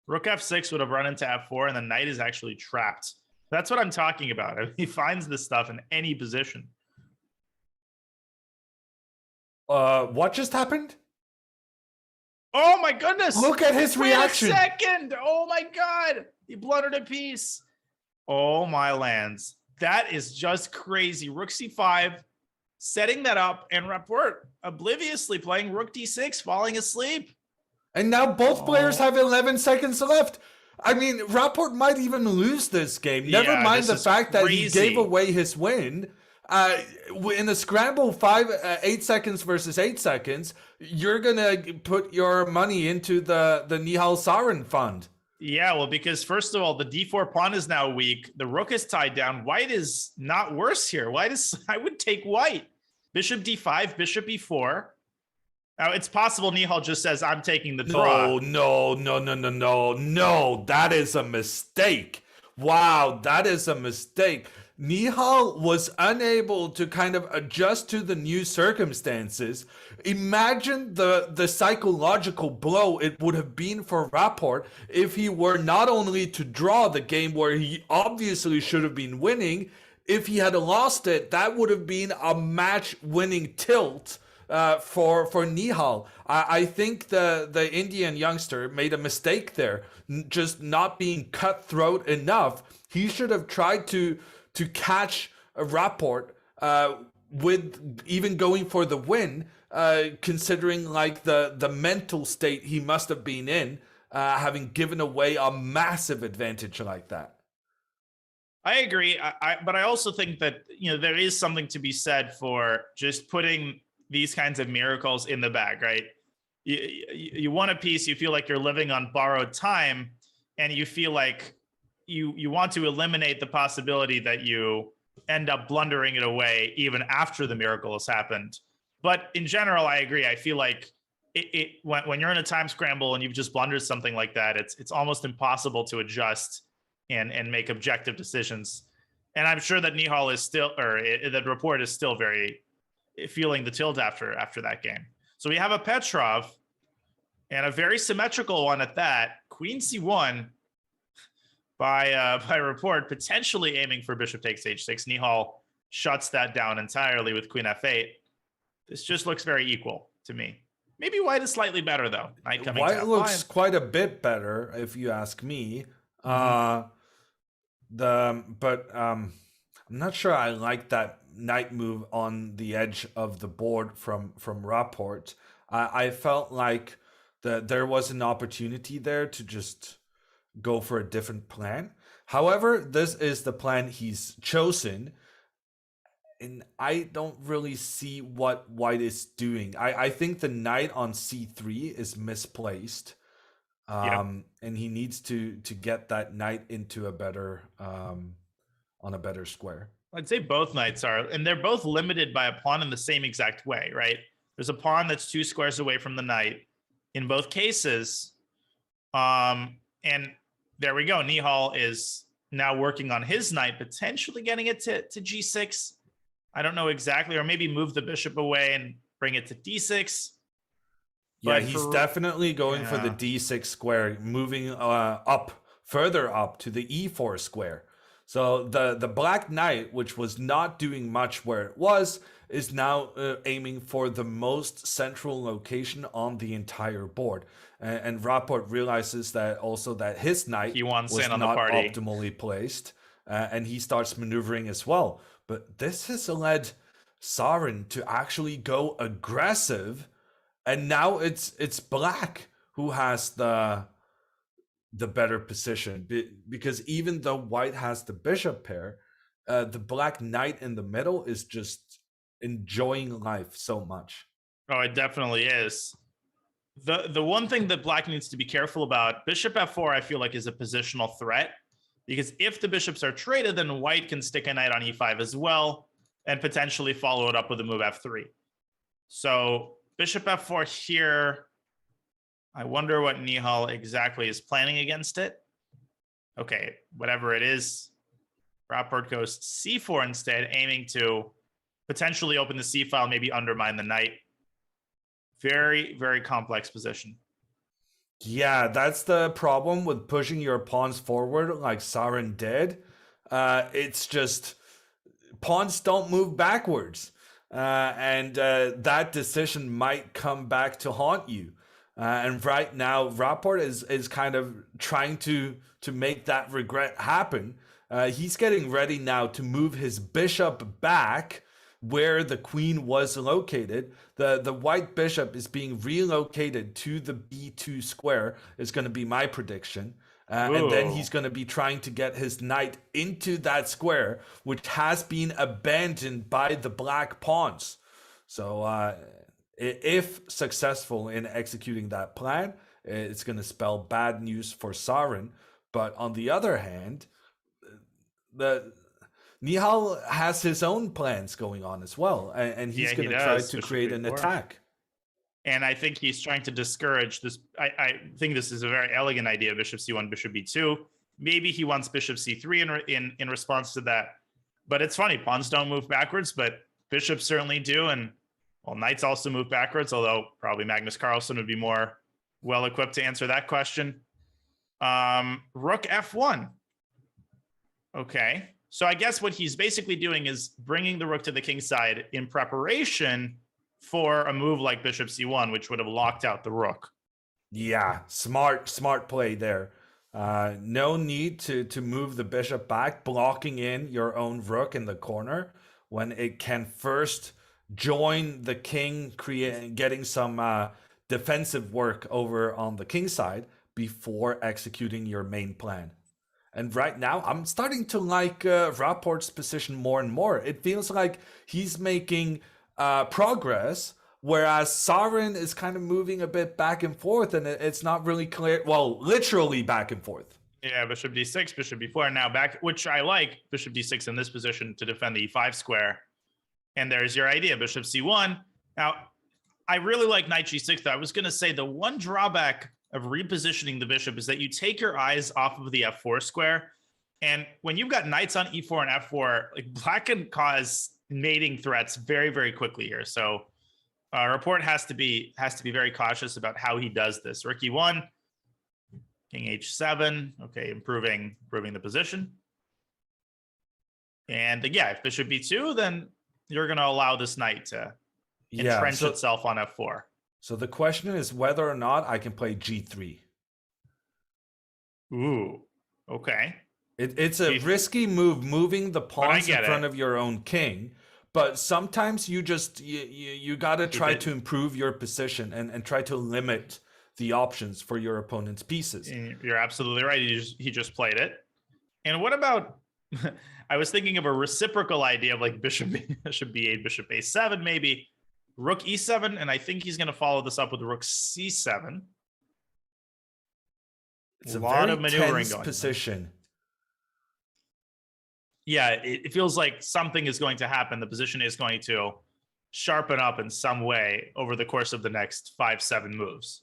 E: Rook f6 would have run into f4, and the knight is actually trapped. That's what I'm talking about. I mean, he finds this stuff in any position.
F: What just happened?
E: Oh my goodness!
F: Look at his reaction.
E: Wait a second! Oh my god! He blundered a piece. Oh my lands. That is just crazy. Rook c5, setting that up, and Rapport obliviously playing rook d6, falling asleep.
F: And now both players have 11 seconds left. I mean, Rapport might even lose this game. Never
E: Yeah,
F: mind
E: this
F: the
E: is
F: fact that he
E: crazy.
F: gave away his win. In the scramble, 8 seconds versus 8 seconds, you're gonna put your money into the Nihal Sarin fund.
E: Yeah, well, because first of all, the d4 pawn is now weak. The rook is tied down. White is not worse here. White is, I would take white. Bishop d5, bishop e4. Now, it's possible Nihal just says, I'm taking the draw.
F: No. That is a mistake. Wow, that is a mistake. Nihal was unable to kind of adjust to the new circumstances. Imagine the psychological blow it would have been for Rapport if he were not only to draw the game where he obviously should have been winning. If he had lost it, that would have been a match-winning tilt for Nihal. I think the Indian youngster made a mistake there, just not being cutthroat enough. He should have tried to catch a Rapport with even going for the win, considering like the mental state he must have been in, having given away a massive advantage like that.
E: I agree, but I also think that there is something to be said for just putting these kinds of miracles in the bag, right? You won a piece, you feel like you're living on borrowed time, and you feel like you want to eliminate the possibility that you end up blundering it away even after the miracle has happened. But in general, I agree. I feel like when you're in a time scramble and you've just blundered something like that, it's almost impossible to adjust and make objective decisions. And I'm sure that Nihal is still, or that Rapport is still very feeling the tilt after that game. So we have a Petrov, and a very symmetrical one at that. Queen c1 by Rapport, potentially aiming for bishop takes h6. Nihal shuts that down entirely with queen f8. This just looks very equal to me. Maybe white is slightly better though. Knight coming
F: White
E: to
F: looks
E: f5.
F: quite a bit better, if you ask me. I'm not sure I like that knight move on the edge of the board from Rapport. I felt like there was an opportunity there to just go for a different plan. However, this is the plan he's chosen, and I don't really see what white is doing. I think the knight on c3 is misplaced. And he needs to get that knight into a better on a better square.
E: I'd say both knights are, and they're both limited by a pawn in the same exact way, right? There's a pawn that's 2 squares away from the knight in both cases. And there we go. Nihal is now working on his knight, potentially getting it to g6. I don't know exactly, or maybe move the bishop away and bring it to d6.
F: Yeah,
E: But
F: he's definitely going for the d6 square, moving further up to the e4 square. So the black knight, which was not doing much where it was, is now aiming for the most central location on the entire board. And Rapport realizes that also that his knight was
E: in on the
F: not
E: party.
F: optimally placed, and he starts maneuvering as well. But this has led Sarin to actually go aggressive, and now it's black who has the the better position because even though white has the bishop pair, the black knight in the middle is just enjoying life so much.
E: Oh, it definitely is. The one thing that black needs to be careful about, bishop f4, I feel like is a positional threat, because if the bishops are traded, then white can stick a knight on e5 as well and potentially follow it up with a move f3. So bishop f4 here, I wonder what Nihal exactly is planning against it. Okay, whatever it is, Rapport goes c4 instead, aiming to potentially open the c file, maybe undermine the knight. Very, very complex position.
F: Yeah, that's the problem with pushing your pawns forward like Sauron did. It's just pawns don't move backwards. And that decision might come back to haunt you. And right now, Rapport is kind of trying to make that regret happen. He's getting ready now to move his bishop back where the queen was located. The white bishop is being relocated to the b2 square, is going to be my prediction. And then he's going to be trying to get his knight into that square, which has been abandoned by the black pawns. So if successful in executing that plan, it's going to spell bad news for Sauron. But on the other hand, Nihal has his own plans going on as well, and he's going to try to create an attack.
E: And I think he's trying to discourage this. I think this is a very elegant idea, bishop c1, bishop b2. Maybe he wants bishop c3 in response to that. But it's funny, pawns don't move backwards, but bishops certainly do. And well, knights also move backwards, although probably Magnus Carlsen would be more well-equipped to answer that question. Rook f1. Okay. So I guess what he's basically doing is bringing the rook to the king side in preparation for a move like bishop c1, which would have locked out the rook.
F: Yeah, smart play there. No need to move the bishop back, blocking in your own rook in the corner when it can first join the king, getting some defensive work over on the king side before executing your main plan. And right now, I'm starting to like Rapport's position more and more. It feels like he's making progress, whereas Sauron is kind of moving a bit back and forth, and it's not really clear. Well, literally back and forth.
E: Yeah, bishop d6, bishop b4, and now back, which I like, bishop d6 in this position to defend the e5 square. And there's your idea, bishop c1. Now, I really like knight g6, though. I was going to say the one drawback of repositioning the bishop is that you take your eyes off of the f4 square. And when you've got knights on e4 and f4, like black can cause mating threats very, very quickly here. So Rapport has to be very cautious about how he does this. Rook e1, king h7. Okay, improving the position. And yeah, if bishop b2, then you're going to allow this knight to entrench itself on f4.
F: So the question is whether or not I can play g3.
E: Ooh, okay.
F: It's a risky move, moving the pawns in front of your own king. But sometimes you just you got to try to improve your position and try to limit the options for your opponent's pieces.
E: You're absolutely right. He just played it. And what about? I was thinking of a reciprocal idea of like bishop b8, bishop a7, maybe rook e7, and I think he's going to follow this up with rook c7.
F: It's a lot of maneuvering going on. Position.
E: Yeah, it feels like something is going to happen. The position is going to sharpen up in some way over the course of the next 5-7 moves.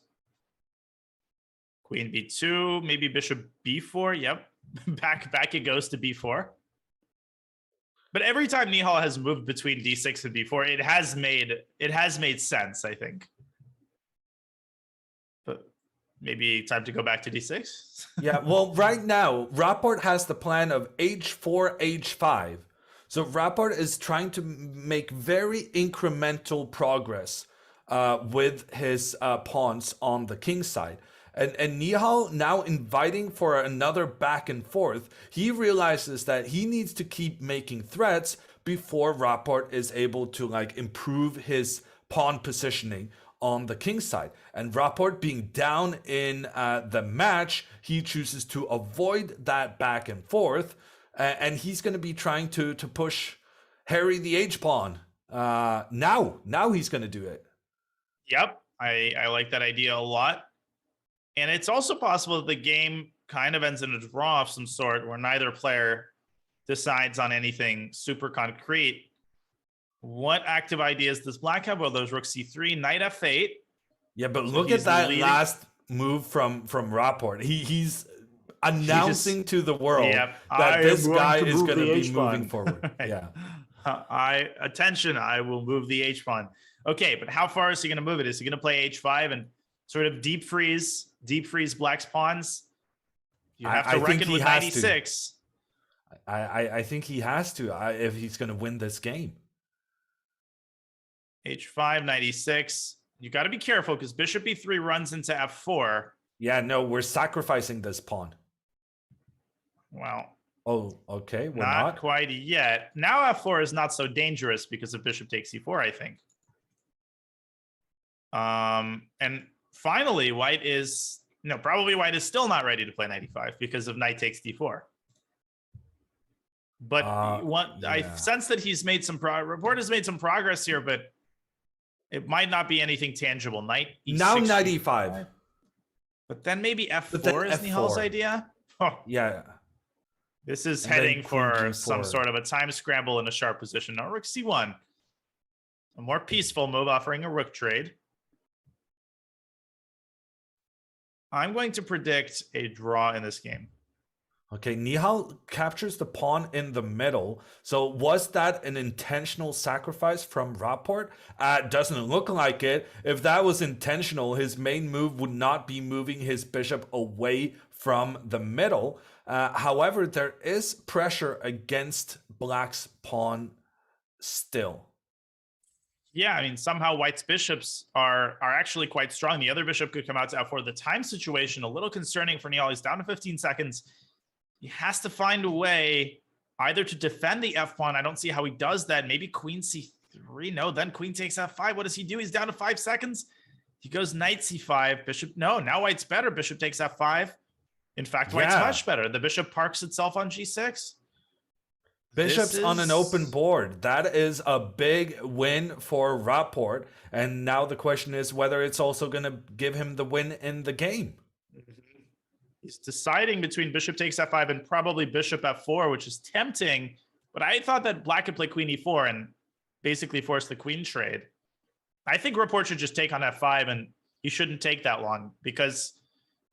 E: Queen b2, maybe bishop b4. Yep, back it goes to b4. But every time Nihal has moved between d6 and b4, it has made sense, I think. But maybe time to go back to d6.
F: Yeah, well, right now, Rapport has the plan of h4, h5. So Rapport is trying to make very incremental progress with his pawns on the king side. And Nihal now inviting for another back and forth. He realizes that he needs to keep making threats before Rapport is able to like improve his pawn positioning on the king side. And Rapport being down in the match, he chooses to avoid that back and forth. And he's going to be trying to push Harry the H-pawn. Now he's going to do it.
E: Yep, I like that idea a lot. And it's also possible that the game kind of ends in a draw of some sort where neither player decides on anything super concrete. What active ideas does Black have? Well, there's rook c3, knight f8.
F: Yeah, but
E: So
F: look at
E: he's
F: that
E: leading.
F: last move from Rapport. He's announcing to the world
E: Yep,
F: that
H: I
F: this
H: am going
F: guy
H: to
F: is
H: move
F: going to
H: the
F: be
H: H-pawn.
F: moving forward.
E: Right.
F: Yeah.
E: I will move the h-pawn. Okay, but how far is he going to move it? Is he going to play h5 and sort of deep freeze Black's pawns? You have to
F: I think
E: reckon
F: he
E: with
F: has to.
E: 96.
F: I think he has to if he's going to win this game.
E: h5, 96. You got to be careful because bishop e3 runs into f4.
F: Yeah, no, we're sacrificing this pawn.
E: Well,
F: Oh, okay, we're
E: not
F: not.
E: quite yet. Now f4 is not so dangerous because of bishop takes e4, I think. And finally, white is still not ready to play 95 because of knight takes d4. But I
F: yeah.
E: sense that he's made some Rapport has made some progress here, but it might not be anything tangible. Knight e6,
F: Now 95.
E: but then maybe f4
F: But then
E: is Nihal's
F: F4.
E: idea. Oh,
F: Yeah.
E: this is
F: And then
E: heading
F: queen
E: for
F: g4.
E: some sort of a time scramble in a sharp position. Now rook c1, a more peaceful move, offering a rook trade. I'm going to predict a draw in this game.
F: Okay, Nihal captures the pawn in the middle. So was that an intentional sacrifice from Rapport? Doesn't look like it. If that was intentional, his main move would not be moving his bishop away from the middle. However, there is pressure against Black's pawn still.
E: Yeah, I mean, somehow White's bishops are actually quite strong. The other bishop could come out to f4. The time situation, a little concerning for Nihal. He's down to 15 seconds. He has to find a way either to defend the f-pawn. I don't see how he does that. Maybe queen c3. No, then queen takes f5. What does he do? He's down to 5 seconds. He goes knight c5. Bishop. No, now White's better. Bishop takes f5. In fact, White's much better. The bishop parks itself on g6.
F: Bishops on an open board. That is a big win for Rapport. And now the question is whether it's also going to give him the win in the game.
E: He's deciding between bishop takes f5 and probably bishop f4, which is tempting. But I thought that Black could play queen e4 and basically force the queen trade. I think Rapport should just take on f5, and he shouldn't take that long because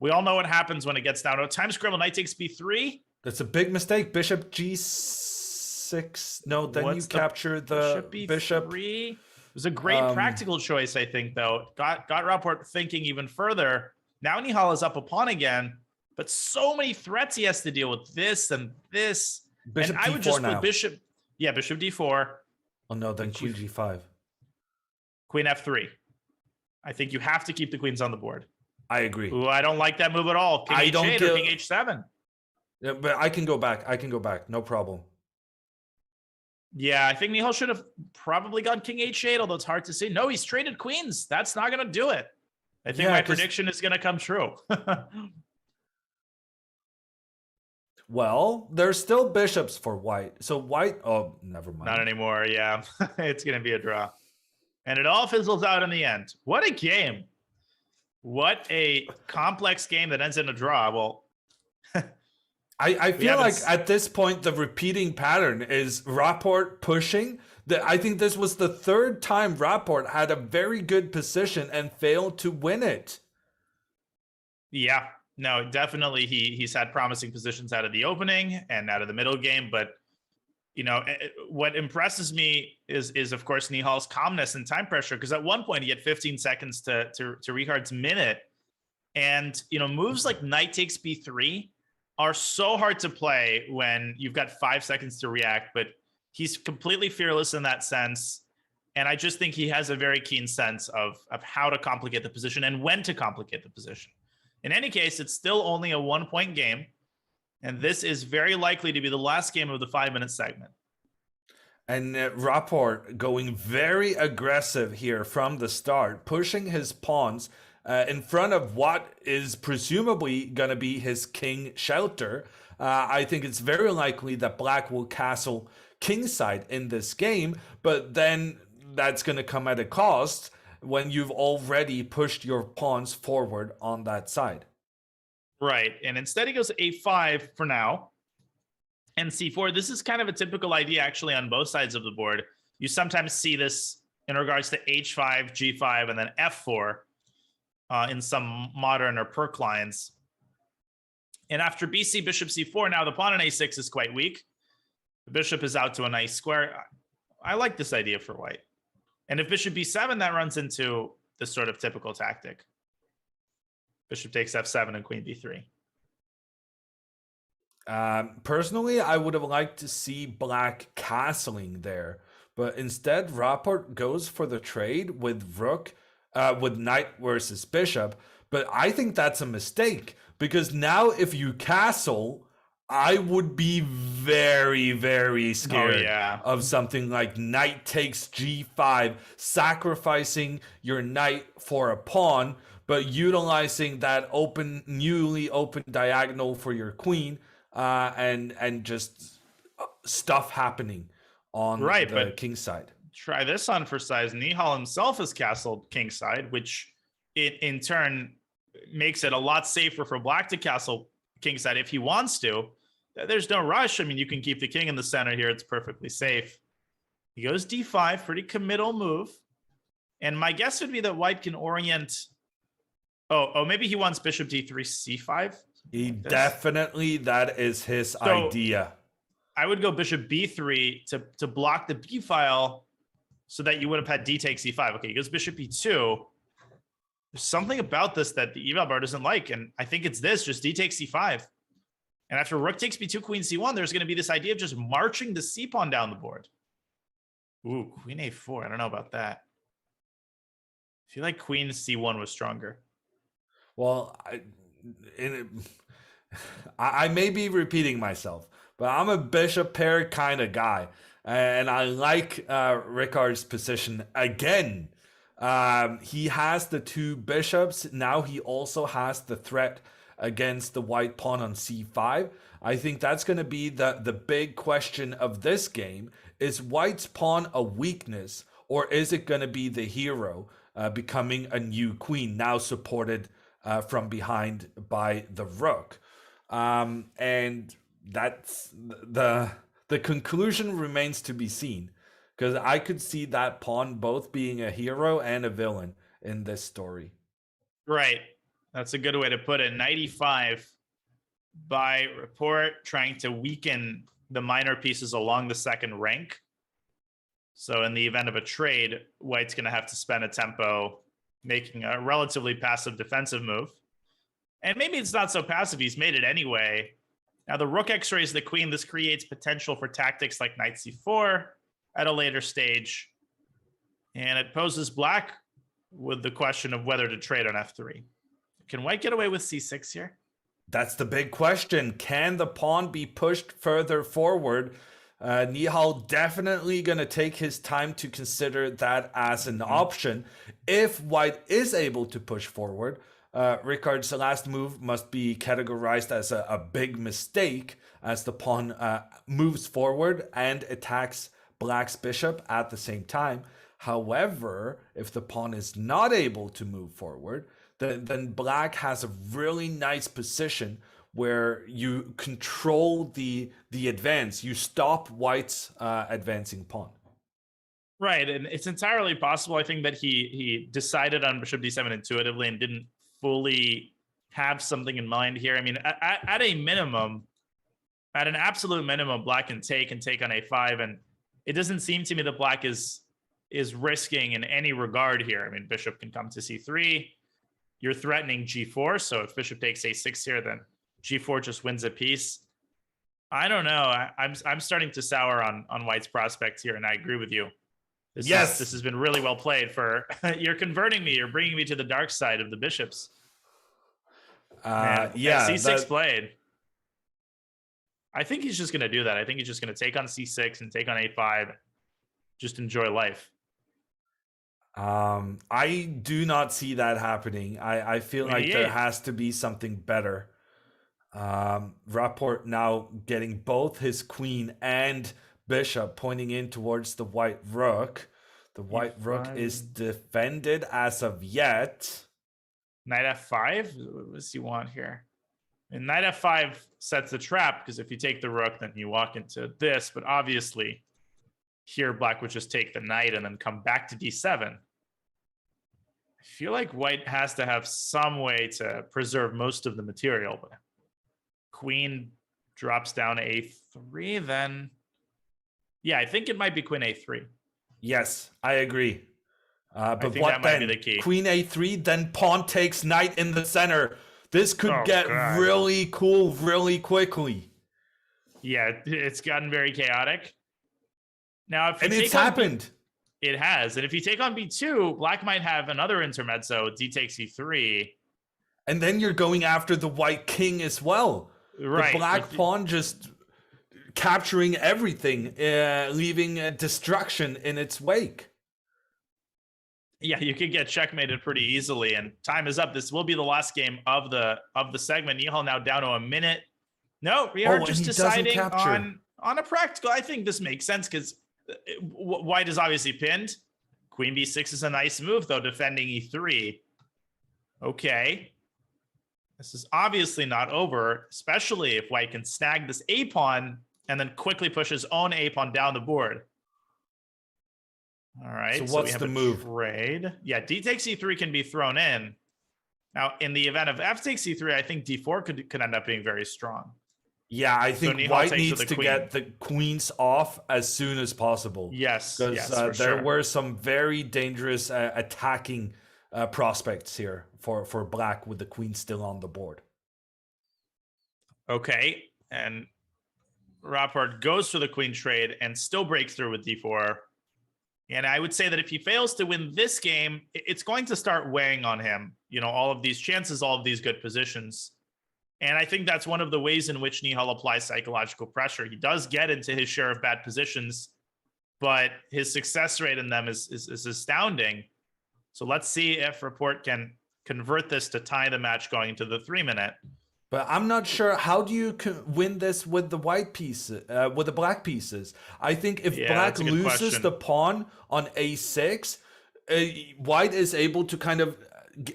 E: we all know what happens when it gets down to a time scramble. Knight takes b3.
F: That's a big mistake. Bishop g6. No, then
E: What's
F: you capture the bishop.
E: B3? It was a great practical choice, I think, though. Got Rapport thinking even further. Now Nihal is up a pawn again, but so many threats he has to deal with. This and this.
F: Bishop
E: and I would
F: d4
E: just
F: now.
E: put bishop. Yeah, bishop d4.
F: Oh no, then queen g5.
E: Queen f3. I think you have to keep the queens on the board.
F: I agree.
E: Ooh, I don't like that move at all. King
F: I
E: h8
F: don't
E: or
F: get-
E: king h7.
F: Yeah, but I can go back. No problem.
E: Yeah, I think Nihal should have probably gone king h8, although it's hard to see. No, he's traded queens. That's not going to do it. I think
F: Yeah,
E: my
F: 'cause-
E: prediction is going to come true.
F: Well, there's still bishops for white. So white, oh, never mind.
E: Not anymore. Yeah, it's going to be a draw. And it all fizzles out in the end. What a game. What a complex game that ends in a draw. Well,
F: I feel
E: haven't
F: like
E: s-
F: at this point, the repeating pattern is Rapport pushing. I think this was the third time Rapport had a very good position and failed to win it.
E: yeah, no, definitely he's had promising positions out of the opening and out of the middle game. But, you know, what impresses me is of course, Nihal's calmness and time pressure. Because at one point he had 15 seconds to Richard's minute. And, you know, moves like knight takes b3 are so hard to play when you've got 5 seconds to react, but he's completely fearless in that sense. And I just think he has a very keen sense of how to complicate the position and when to complicate the position. In any case, it's still only a 1-point game. And this is very likely to be the last game of the 5-minute segment.
F: And Rapport going very aggressive here from the start, pushing his pawns in front of what is presumably going to be his king shelter. I think it's very likely that black will castle kingside in this game, but then that's going to come at a cost when you've already pushed your pawns forward on that side.
E: Right. And instead he goes a5 for now. And c4, this is kind of a typical idea actually on both sides of the board. You sometimes see this in regards to h5, g5, and then f4 in some modern or perk lines. And after bc, bishop c4, now the pawn on a6 is quite weak. The bishop is out to a nice square. I like this idea for white. And if bishop b7, that runs into this sort of typical tactic. Bishop takes f7 and queen b3.
F: Personally, I would have liked to see black castling there, but instead Rapport goes for the trade with rook, with knight versus bishop. But I think that's a mistake, because now if you castle, I would be very, very scared of something like knight takes g5, sacrificing your knight for a pawn, but utilizing that newly open diagonal for your queen. And just stuff happening on the king side.
E: Try this on for size. Nihal himself has castled king side, which in turn makes it a lot safer for black to castle king side if he wants to. There's no rush. I mean, you can keep the king in the center here. It's perfectly safe. He goes d5, pretty committal move. And my guess would be that white can orient. Oh, maybe he wants bishop d3, c5.
F: He definitely, that is his idea.
E: I would go bishop b3 to block the b file so that you would have had d takes e5. Okay, he goes bishop e2. There's something about this that the eval bar doesn't like, and I think it's this, just d takes c5. And after rook takes b2, queen c1, there's going to be this idea of just marching the c pawn down the board. Ooh, queen a4. I don't know about that. I feel like queen c1 was stronger.
F: Well, I may be repeating myself, but I'm a bishop pair kind of guy, and I like Ricard's position again. He has the two bishops. Now he also has the threat against the white pawn on c5. I think that's going to be the big question of this game. Is white's pawn a weakness, or is it going to be the hero becoming a new queen, now supported from behind by the rook? And that's the conclusion remains to be seen, because I could see that pawn both being a hero and a villain in this story.
E: Right. That's a good way to put it. 95 by Rapport, trying to weaken the minor pieces along the second rank. So in the event of a trade, white's going to have to spend a tempo making a relatively passive defensive move. And maybe it's not so passive. He's made it anyway. Now the rook x-rays the queen. This creates potential for tactics like knight c4 at a later stage. And it poses black with the question of whether to trade on f3. Can white get away with c6 here?
F: That's the big question. Can the pawn be pushed further forward? Nihal definitely going to take his time to consider that as an option. If white is able to push forward, Ricard's last move must be categorized as a big mistake, as the pawn moves forward and attacks black's bishop at the same time. However, if the pawn is not able to move forward, then black has a really nice position where you control the advance. You stop white's advancing pawn.
E: Right, and it's entirely possible, I think, that he decided on bishop d7 intuitively and didn't fully have something in mind here. I mean, at a minimum, at an absolute minimum, black can take on a5, and it doesn't seem to me that black is risking in any regard here. I mean, bishop can come to c3. You're threatening g4, so if bishop takes a6 here, then g4 just wins a piece. I don't know. I'm starting to sour on white's prospects here, and I agree with you. This has been really well played. You're converting me. You're bringing me to the dark side of the bishops. C6 played. I think he's just going to do that. I think he's just going to take on c6 and take on a5. just enjoy life.
F: I do not see that happening. I feel like there has to be something better. Rapport now getting both his queen and bishop pointing in towards the white rook. The white rook is defended as of yet.
E: Knight f5? What does he want here? And knight f5 sets the trap, because if you take the rook, then you walk into this. But obviously, here black would just take the knight and then come back to d7. I feel like white has to have some way to preserve most of the material. But queen drops down a3, then... Yeah, I think it might be queen a3.
F: Yes, I agree. But
E: think
F: what
E: that might
F: then?
E: be the key.
F: Queen a3, then pawn takes knight in the center. This could get
E: God.
F: really cool really quickly.
E: Yeah, it's gotten very chaotic. Now, if you
F: And it's
E: take on
F: happened.
E: it has. And if you take on b2, black might have another intermezzo, d takes e3.
F: And then you're going after the white king as well.
E: Right.
F: The black pawn just capturing everything, leaving destruction in its wake.
E: Yeah, you could get checkmated pretty easily, and time is up. This will be the last game of the segment. Nihal now down to a minute. No, we are just deciding on a practical. I think this makes sense because white is obviously pinned. Queen b6 is a nice move, though, defending e3. Okay. This is obviously not over, especially if white can snag this a pawn and then quickly push his own a pawn down the board. All right.
F: So what's the move?
E: Trade. Yeah, d takes e3 can be thrown in. Now, in the event of f takes e3, I think d4 could end up being very strong.
F: Yeah, I think
E: Nihal
F: white
E: takes
F: needs
E: with
F: to
E: the queen.
F: get the queens off as soon as possible.
E: Yes,
F: because
E: for
F: there
E: sure.
F: were some very dangerous attacking prospects here for black with the queen still on the board.
E: Okay, and Rapport goes for the queen trade and still breaks through with d4. And I would say that if he fails to win this game, it's going to start weighing on him. You know, all of these chances, all of these good positions. And I think that's one of the ways in which Nihal applies psychological pressure. He does get into his share of bad positions, but his success rate in them is astounding. So let's see if Rapport can convert this to tie the match going into the 3-minute.
F: But I'm not sure, how do you win this with the white pieces, with the black pieces? I think if black loses
E: question.
F: the pawn on a6, white is able to kind of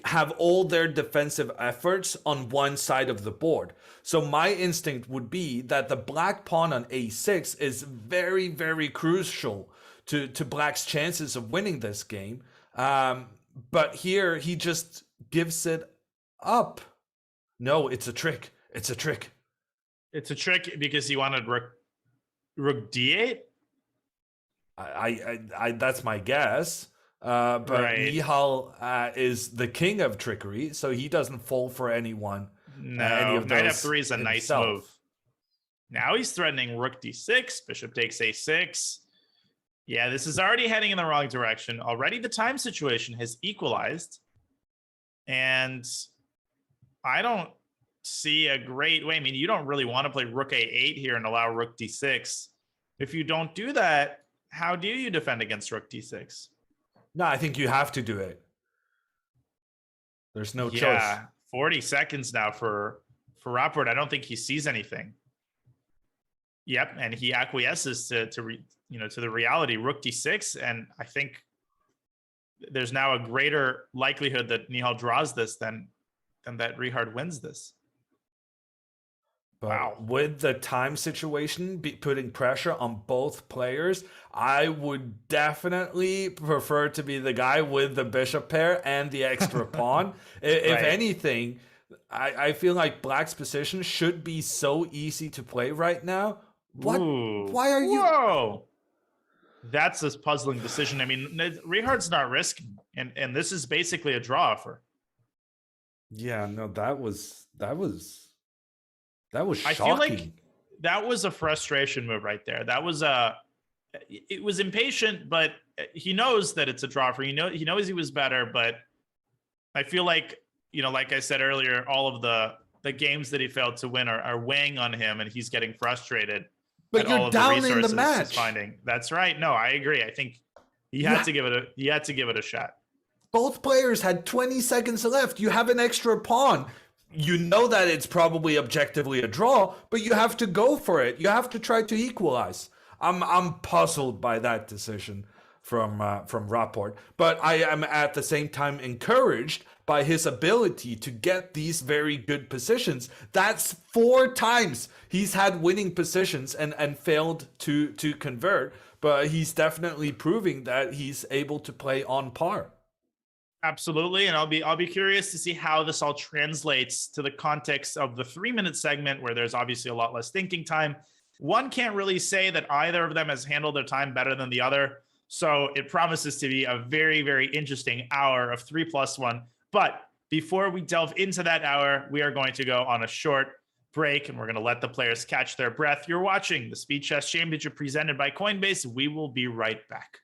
F: have all their defensive efforts on one side of the board. So my instinct would be that the black pawn on a6 is very, very crucial to black's chances of winning this game. But here he just gives it up. No, it's a trick. It's a trick.
E: It's a trick because he wanted rook d8.
F: I that's my guess. But
E: Right.
F: Nihal is the king of trickery, so he doesn't fall for anyone.
E: No,
F: any of
E: knight
F: those
E: f3 is a nice
F: himself.
E: move. Now he's threatening rook d6, bishop takes a6. Yeah, this is already heading in the wrong direction. Already the time situation has equalized. And I don't see a great way. I mean, you don't really want to play rook a8 here and allow rook d6. If you don't do that, how do you defend against rook d6?
F: No, I think you have to do it. There's no choice.
E: Yeah, 40 seconds now for Rapport. I don't think he sees anything. Yep, and he acquiesces to the reality, rook d6, and I think there's now a greater likelihood that Nihal draws this than that Richard wins this.
F: But
E: Wow.
F: with the time situation putting pressure on both players, I would definitely prefer to be the guy with the bishop pair and the extra pawn. If
E: Right.
F: anything, I feel like black's position should be so easy to play right now. What?
E: Ooh.
F: Why are you?
E: Whoa! That's a puzzling decision. I mean, Richard's not risking, and this is basically a draw offer.
F: Yeah, no, that was shocking.
E: I feel like that was a frustration move right there. It was impatient, but he knows that it's a draw for. He knows he was better, but I feel like, like I said earlier, all of the games that he failed to win are weighing on him, and he's getting frustrated.
F: But
E: at
F: you're
E: all of
F: down
E: the
F: in the
E: resources
F: match.
E: he's finding. That's right. No, I agree. I think he had to give it a shot.
F: Both players had 20 seconds left. You have an extra pawn. You know that it's probably objectively a draw, but you have to go for it. You have to try to equalize. I'm puzzled by that decision from Rapport, but I am at the same time encouraged by his ability to get these very good positions. That's 4 times he's had winning positions and failed to convert, but he's definitely proving that he's able to play on par.
E: Absolutely, and I'll be curious to see how this all translates to the context of the 3-minute segment, where there's obviously a lot less thinking time. One can't really say that either of them has handled their time better than the other, so it promises to be a very, very interesting hour of 3+1. But before we delve into that hour, we are going to go on a short break, and we're going to let the players catch their breath. You're watching the Speed Chess Championship presented by Coinbase. We will be right back.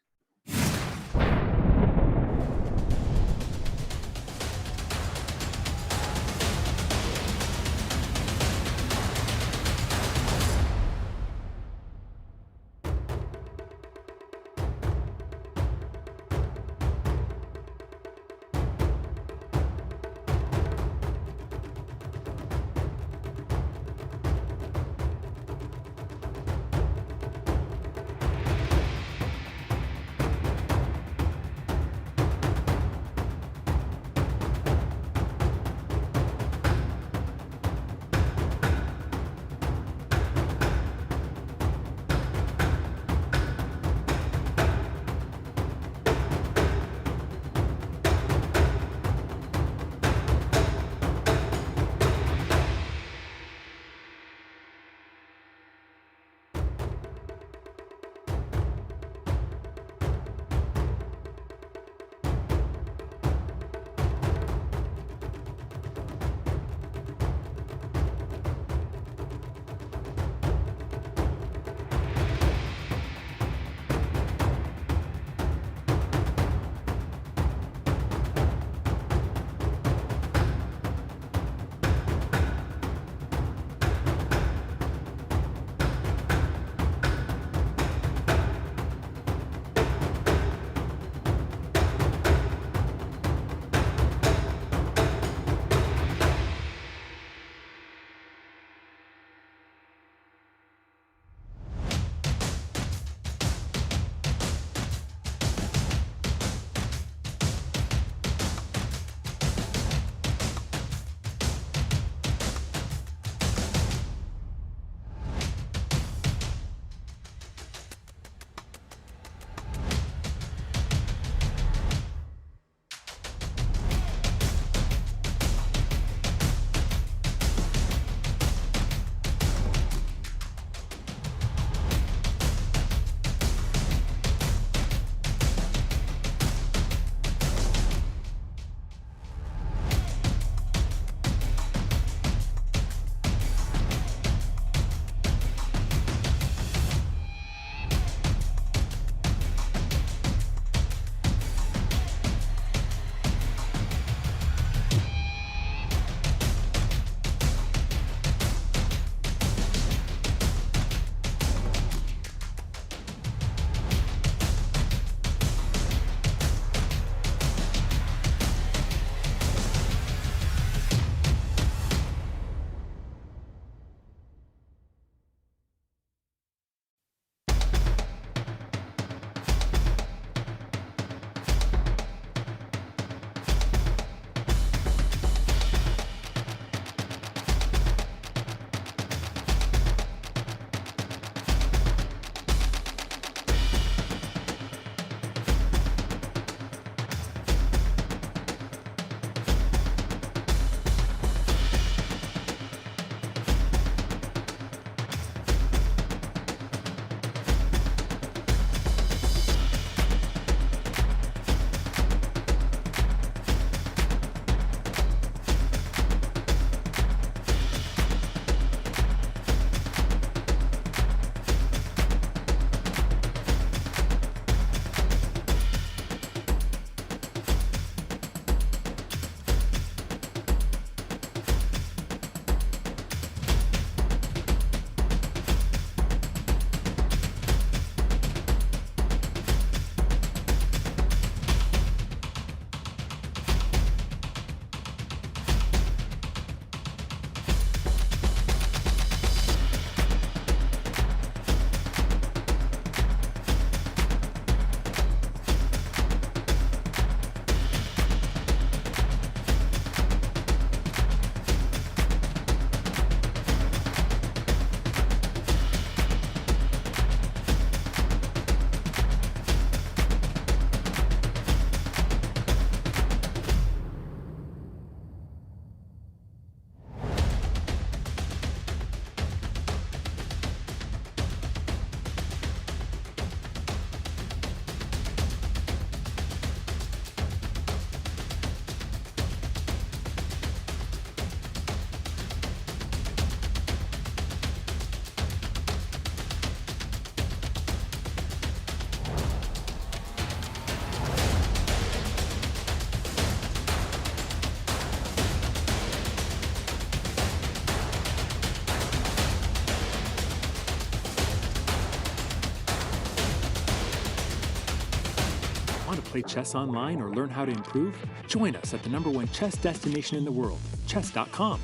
I: Want to play chess online or learn how to improve? Join us at the #1 chess destination in the world, chess.com.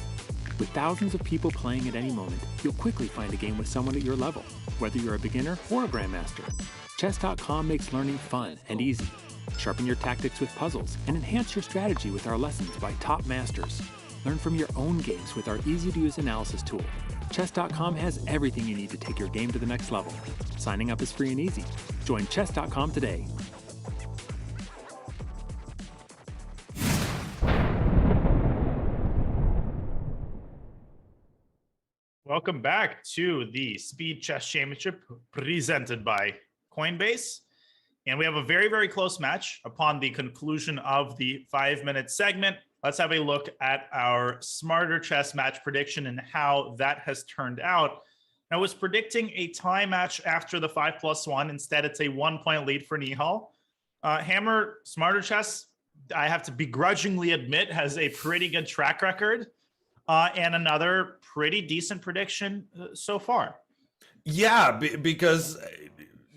I: With thousands of people playing at any moment, you'll quickly find a game with someone at your level, whether you're a beginner or a grandmaster. Chess.com makes learning fun and easy. Sharpen your tactics with puzzles and enhance your strategy with our lessons by top masters. Learn from your own games with our easy-to-use analysis tool. Chess.com has everything you need to take your game to the next level. Signing up is free and easy. Join Chess.com today.
E: Welcome back to the Speed Chess Championship presented by Coinbase. And we have a very, very close match upon the conclusion of the 5-minute segment. Let's have a look at our Smarter Chess match prediction and how that has turned out. I was predicting a tie match after the 5+1. Instead, it's a 1-point lead for Nihal. Hammer, Smarter Chess, I have to begrudgingly admit, has a pretty good track record. And another pretty decent prediction so far.
F: Yeah, because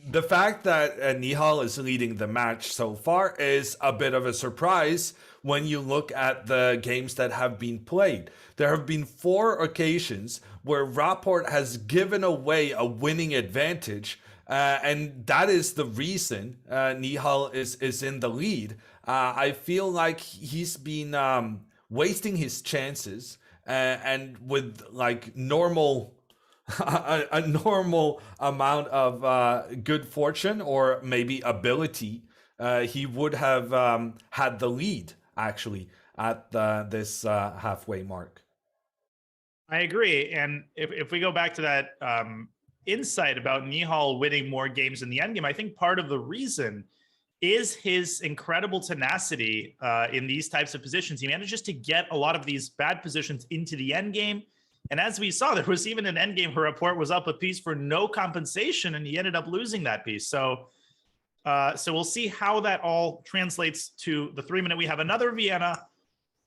F: the fact that Nihal is leading the match so far is a bit of a surprise when you look at the games that have been played. There have been 4 occasions where Rapport has given away a winning advantage, and that is the reason Nihal is in the lead. I feel like he's been wasting his chances. And with like normal, a normal amount of good fortune or maybe ability, he would have had the lead actually at this halfway mark.
E: I agree. And if we go back to that insight about Nihal winning more games in the endgame, I think part of the reason is his incredible tenacity in these types of positions. He manages to get a lot of these bad positions into the end game. And as we saw, there was even an end game where Rapport was up a piece for no compensation, and he ended up losing that piece. So we'll see how that all translates to the 3-minute. We have another Vienna,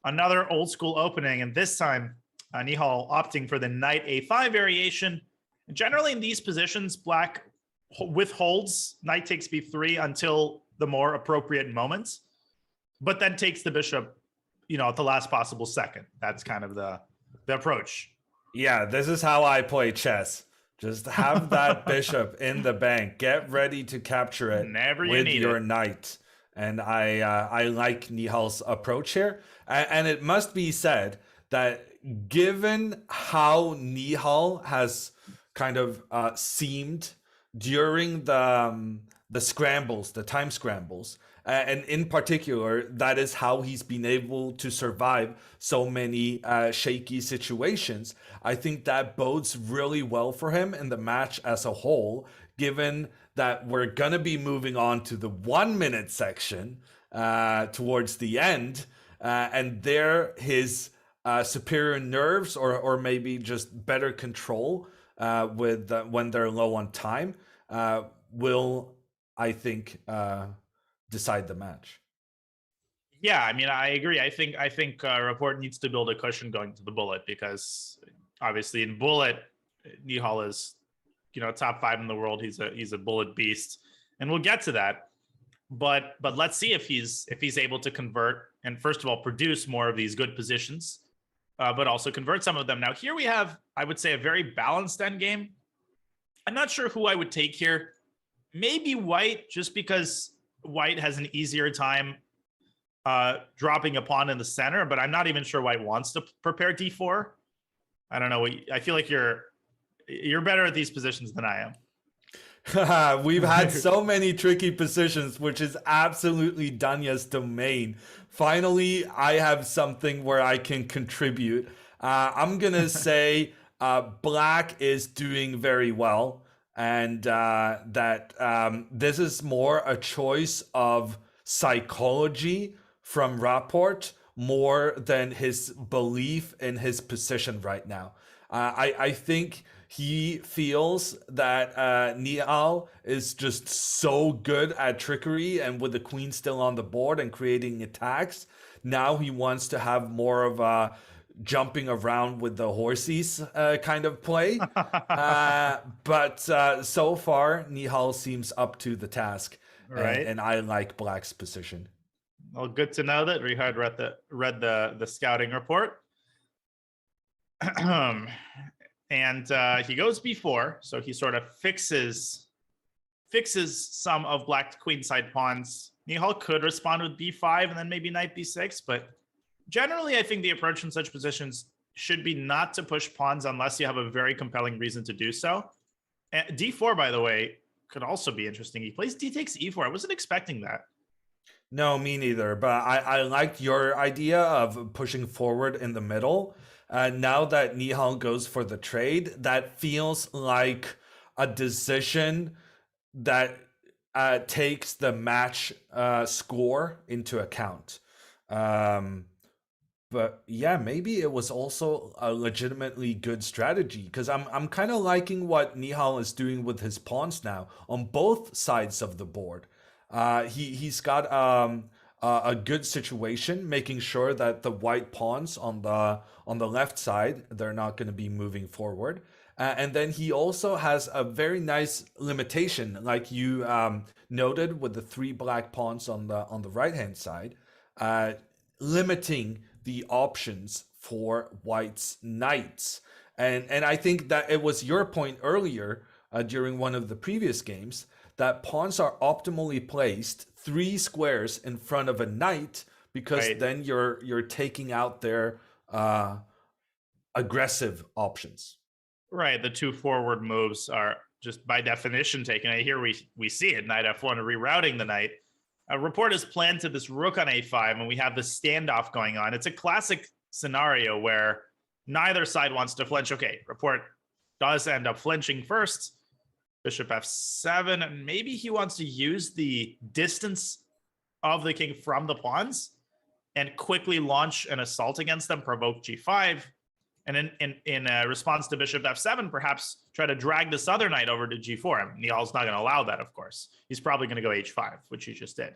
E: another old school opening, and this time Nihal opting for the knight a5 variation. Generally in these positions, black withholds knight takes b3 until the more appropriate moments, but then takes the bishop, at the last possible second. That's kind of the approach.
F: Yeah, this is how I play chess. Just have that bishop in the bank. Get ready to capture it with your knight. And I like Nihal's approach here. And it must be said that given how Nihal has kind of seemed during the scrambles, the time scrambles, and in particular, that is how he's been able to survive so many shaky situations. I think that bodes really well for him in the match as a whole, given that we're going to be moving on to the 1-minute section towards the end. And there, his superior nerves or maybe just better control with when they're low on time will, I think, decide the match.
E: Yeah, I mean, I agree. I think Rapport needs to build a cushion going to the bullet, because obviously in bullet, Nihal is, top 5 in the world. He's a bullet beast, and we'll get to that. But let's see if he's able to convert and, first of all, produce more of these good positions, but also convert some of them. Now here we have, I would say, a very balanced endgame. I'm not sure who I would take here. Maybe White, just because White has an easier time dropping a pawn in the center, but I'm not even sure White wants to prepare d4. I don't know. I feel like you're better at these positions than I am.
F: We've had so many tricky positions, which is absolutely Danya's domain. Finally, I have something where I can contribute. I'm going to say Black is doing very well, and that this is more a choice of psychology from Rapport more than his belief in his position right now. I think he feels that Nihal is just so good at trickery, and with the queen still on the board and creating attacks, now he wants to have more of a jumping around with the horsies kind of play. But so far, Nihal seems up to the task.
E: Right.
F: and I like black's position.
E: Well, good to know that Rihard read the scouting report. And he goes b4, so he sort of fixes some of black queenside pawns. Nihal could respond with b5 and then maybe knight b6, but generally I think the approach in such positions should be not to push pawns unless you have a very compelling reason to do so. And d4, by the way, could also be interesting. He plays d takes e4. I wasn't expecting that.
F: No, me neither. But I liked your idea of pushing forward in the middle. Now that Nihal goes for the trade, that feels like a decision that takes the match score into account. But yeah, maybe it was also a legitimately good strategy, because I'm kind of liking what Nihal is doing with his pawns now on both sides of the board. He's got a good situation, making sure that the white pawns on the left side, they're not going to be moving forward. And then he also has a very nice limitation, like you noted with the 3 black pawns on the right hand side, limiting the options for white's knights. And I think that it was your point earlier during one of the previous games that pawns are optimally placed 3 squares in front of a knight, because then you're taking out their aggressive options.
E: Right. The 2 forward moves are just by definition taken. Here we see it. Knight f1 rerouting the knight. Rapport has planted this rook on a5, and we have this standoff going on. It's a classic scenario where neither side wants to flinch. Okay, Rapport does end up flinching first. Bishop f7, and maybe he wants to use the distance of the king from the pawns and quickly launch an assault against them, provoke g5, and in response to bishop f7, perhaps try to drag this other knight over to g4. Nihal's not going to allow that, of course. He's probably going to go h5, which he just did.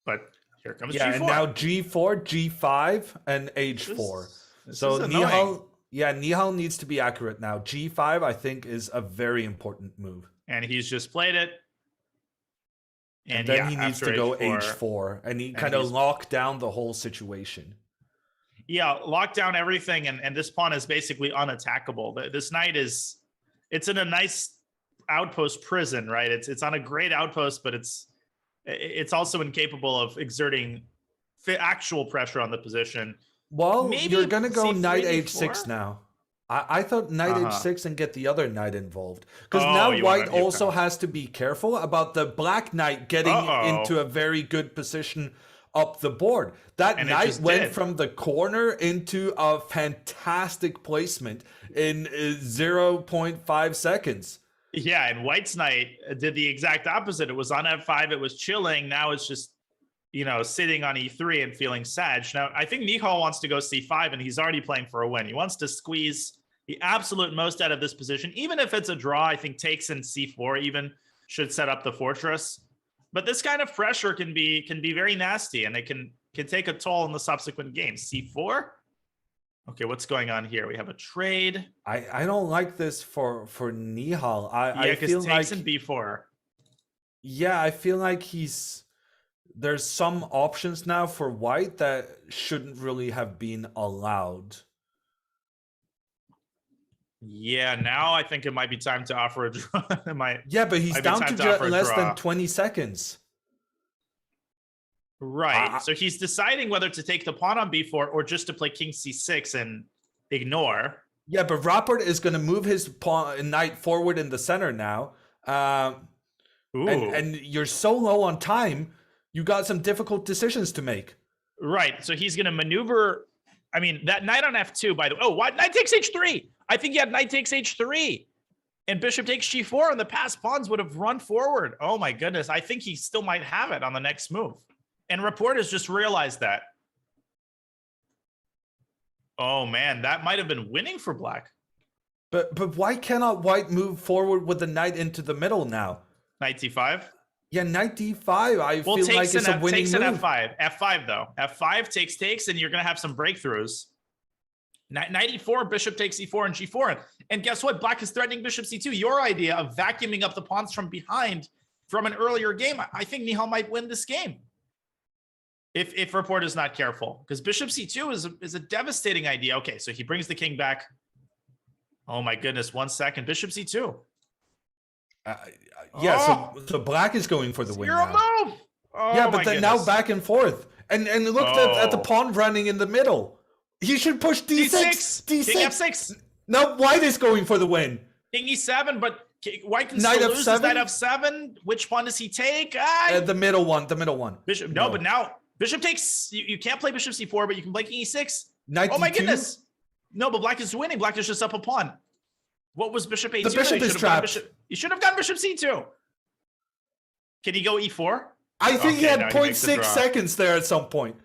E: But here comes g4.
F: And now g4, g5, and h4.
E: This
F: so
E: is annoying.
F: Nihal needs to be accurate now. g5, I think, is a very important move.
E: And he's just played it.
F: And then he needs to go h4, and he kind of lock down the whole situation.
E: Yeah, lock down everything, and this pawn is basically unattackable. This knight it's in a nice outpost prison, right? It's on a great outpost, but it's also incapable of exerting actual pressure on the position.
F: Well,
E: maybe
F: you're gonna go
E: C3,
F: knight
E: D4?
F: h6 now. I thought knight h6 and get the other knight involved, because
E: Oh,
F: now
E: you
F: white
E: wanna-
F: also has to be careful about the black knight getting into a very good position up the board. That
E: And it
F: knight
E: just
F: went
E: did.
F: from the corner into a fantastic placement in 0.5 seconds.
E: Yeah, and white's knight did the exact opposite. It was on f5, it was chilling. Now it's just, sitting on e3 and feeling sad. Now, I think Nihal wants to go c5, and he's already playing for a win. He wants to squeeze the absolute most out of this position. Even if it's a draw, I think takes in c4 even should set up the fortress. But this kind of pressure can be very nasty, and it can take a toll in the subsequent games. c4? Okay, what's going on here? We have a trade.
F: I don't like this for Nihal.
E: Yeah,
F: I
E: because
F: feel
E: takes
F: like
E: in b4.
F: Yeah, I feel like there's some options now for white that shouldn't really have been allowed.
E: Yeah, now I think it might be time to offer a draw.
F: Yeah, but he's
E: might be
F: down
E: time
F: to
E: to offer a
F: less
E: draw.
F: than 20 seconds.
E: Right. So he's deciding whether to take the pawn on b4 or just to play king c6 and ignore.
F: Yeah, but Rapport is going to move his pawn knight forward in the center now. And you're so low on time, you got some difficult decisions to make.
E: Right. So he's going to maneuver. I mean, that knight on f2, by the way. Oh, what? Knight takes h3. I think he had knight takes h3. And bishop takes g4, and the passed pawns would have run forward. Oh, my goodness. I think he still might have it on the next move. And Rapport has just realized that. Oh, man. That might have been winning for black.
F: But why cannot white move forward with the knight into the middle now?
E: Knight c5?
F: Yeah, knight d5. I feel like it's a winning
E: takes
F: move.
E: an f5. F5 though. F5 takes, and you're gonna have some breakthroughs. Knight e4, bishop takes e4 and g4, and guess what? Black is threatening bishop c2. Your idea of vacuuming up the pawns from behind from an earlier game, I think Nihal might win this game. If Rapport is not careful, because bishop c2 is a devastating idea. Okay, so he brings the king back. Oh my goodness, 1 second. Bishop c2.
F: So black is going for the win
E: You're a
F: now.
E: move. Oh,
F: Yeah, but
E: my
F: then
E: goodness.
F: now back and forth. And look at the pawn running in the middle. He should push d6.
E: D6. King f6.
F: No, white is going for the win.
E: King e7, but white can
F: Knight
E: still lose.
F: f7?
E: Knight f7. Which pawn does he take?
F: The middle one.
E: Bishop. No, but now bishop takes. You can't play bishop c4, but you can play king e6.
F: Knight
E: Oh my
F: d2?
E: goodness. No, but black is winning. Black is just up a pawn. What was bishop a2?
F: The bishop is trapped.
E: You should have gone bishop c2. Can he go e4?
F: I think he
E: Okay,
F: had
E: now he makes the
F: 0.6
E: draw.
F: seconds there at some point.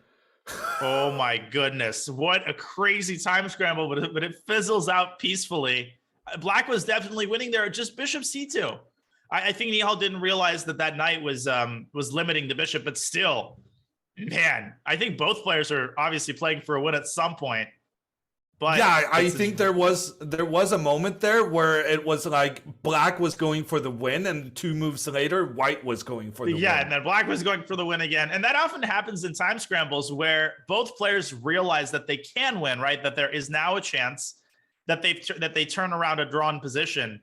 E: Oh my goodness. What a crazy time scramble, but it fizzles out peacefully. Black was definitely winning there, just bishop c2. I think Nihal didn't realize that knight was limiting the bishop, but still, man, I think both players are obviously playing for a win at some point. But
F: yeah, I think there was a moment there where it was like black was going for the win, and 2 moves later, white was going for the win.
E: Yeah, and then black was going for the win again. And that often happens in time scrambles where both players realize that they can win, right? That there is now a chance that they turn around a drawn position.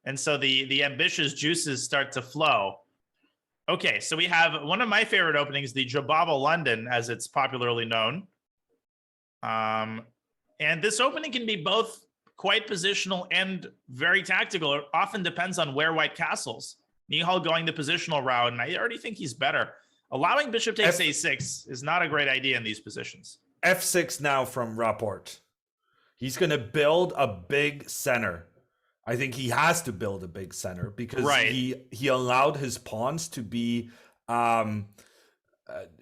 E: And so the ambitious juices start to flow. Okay, so we have one of my favorite openings, the Jababa London, as it's popularly known. And this opening can be both quite positional and very tactical. It often depends on where white castles. Nihal going the positional route, and I already think he's better. Allowing bishop takes a6 is not a great idea in these positions.
F: F6 now from Rapport. He's going to build a big center. I think he has to build a big center because he allowed his pawns to be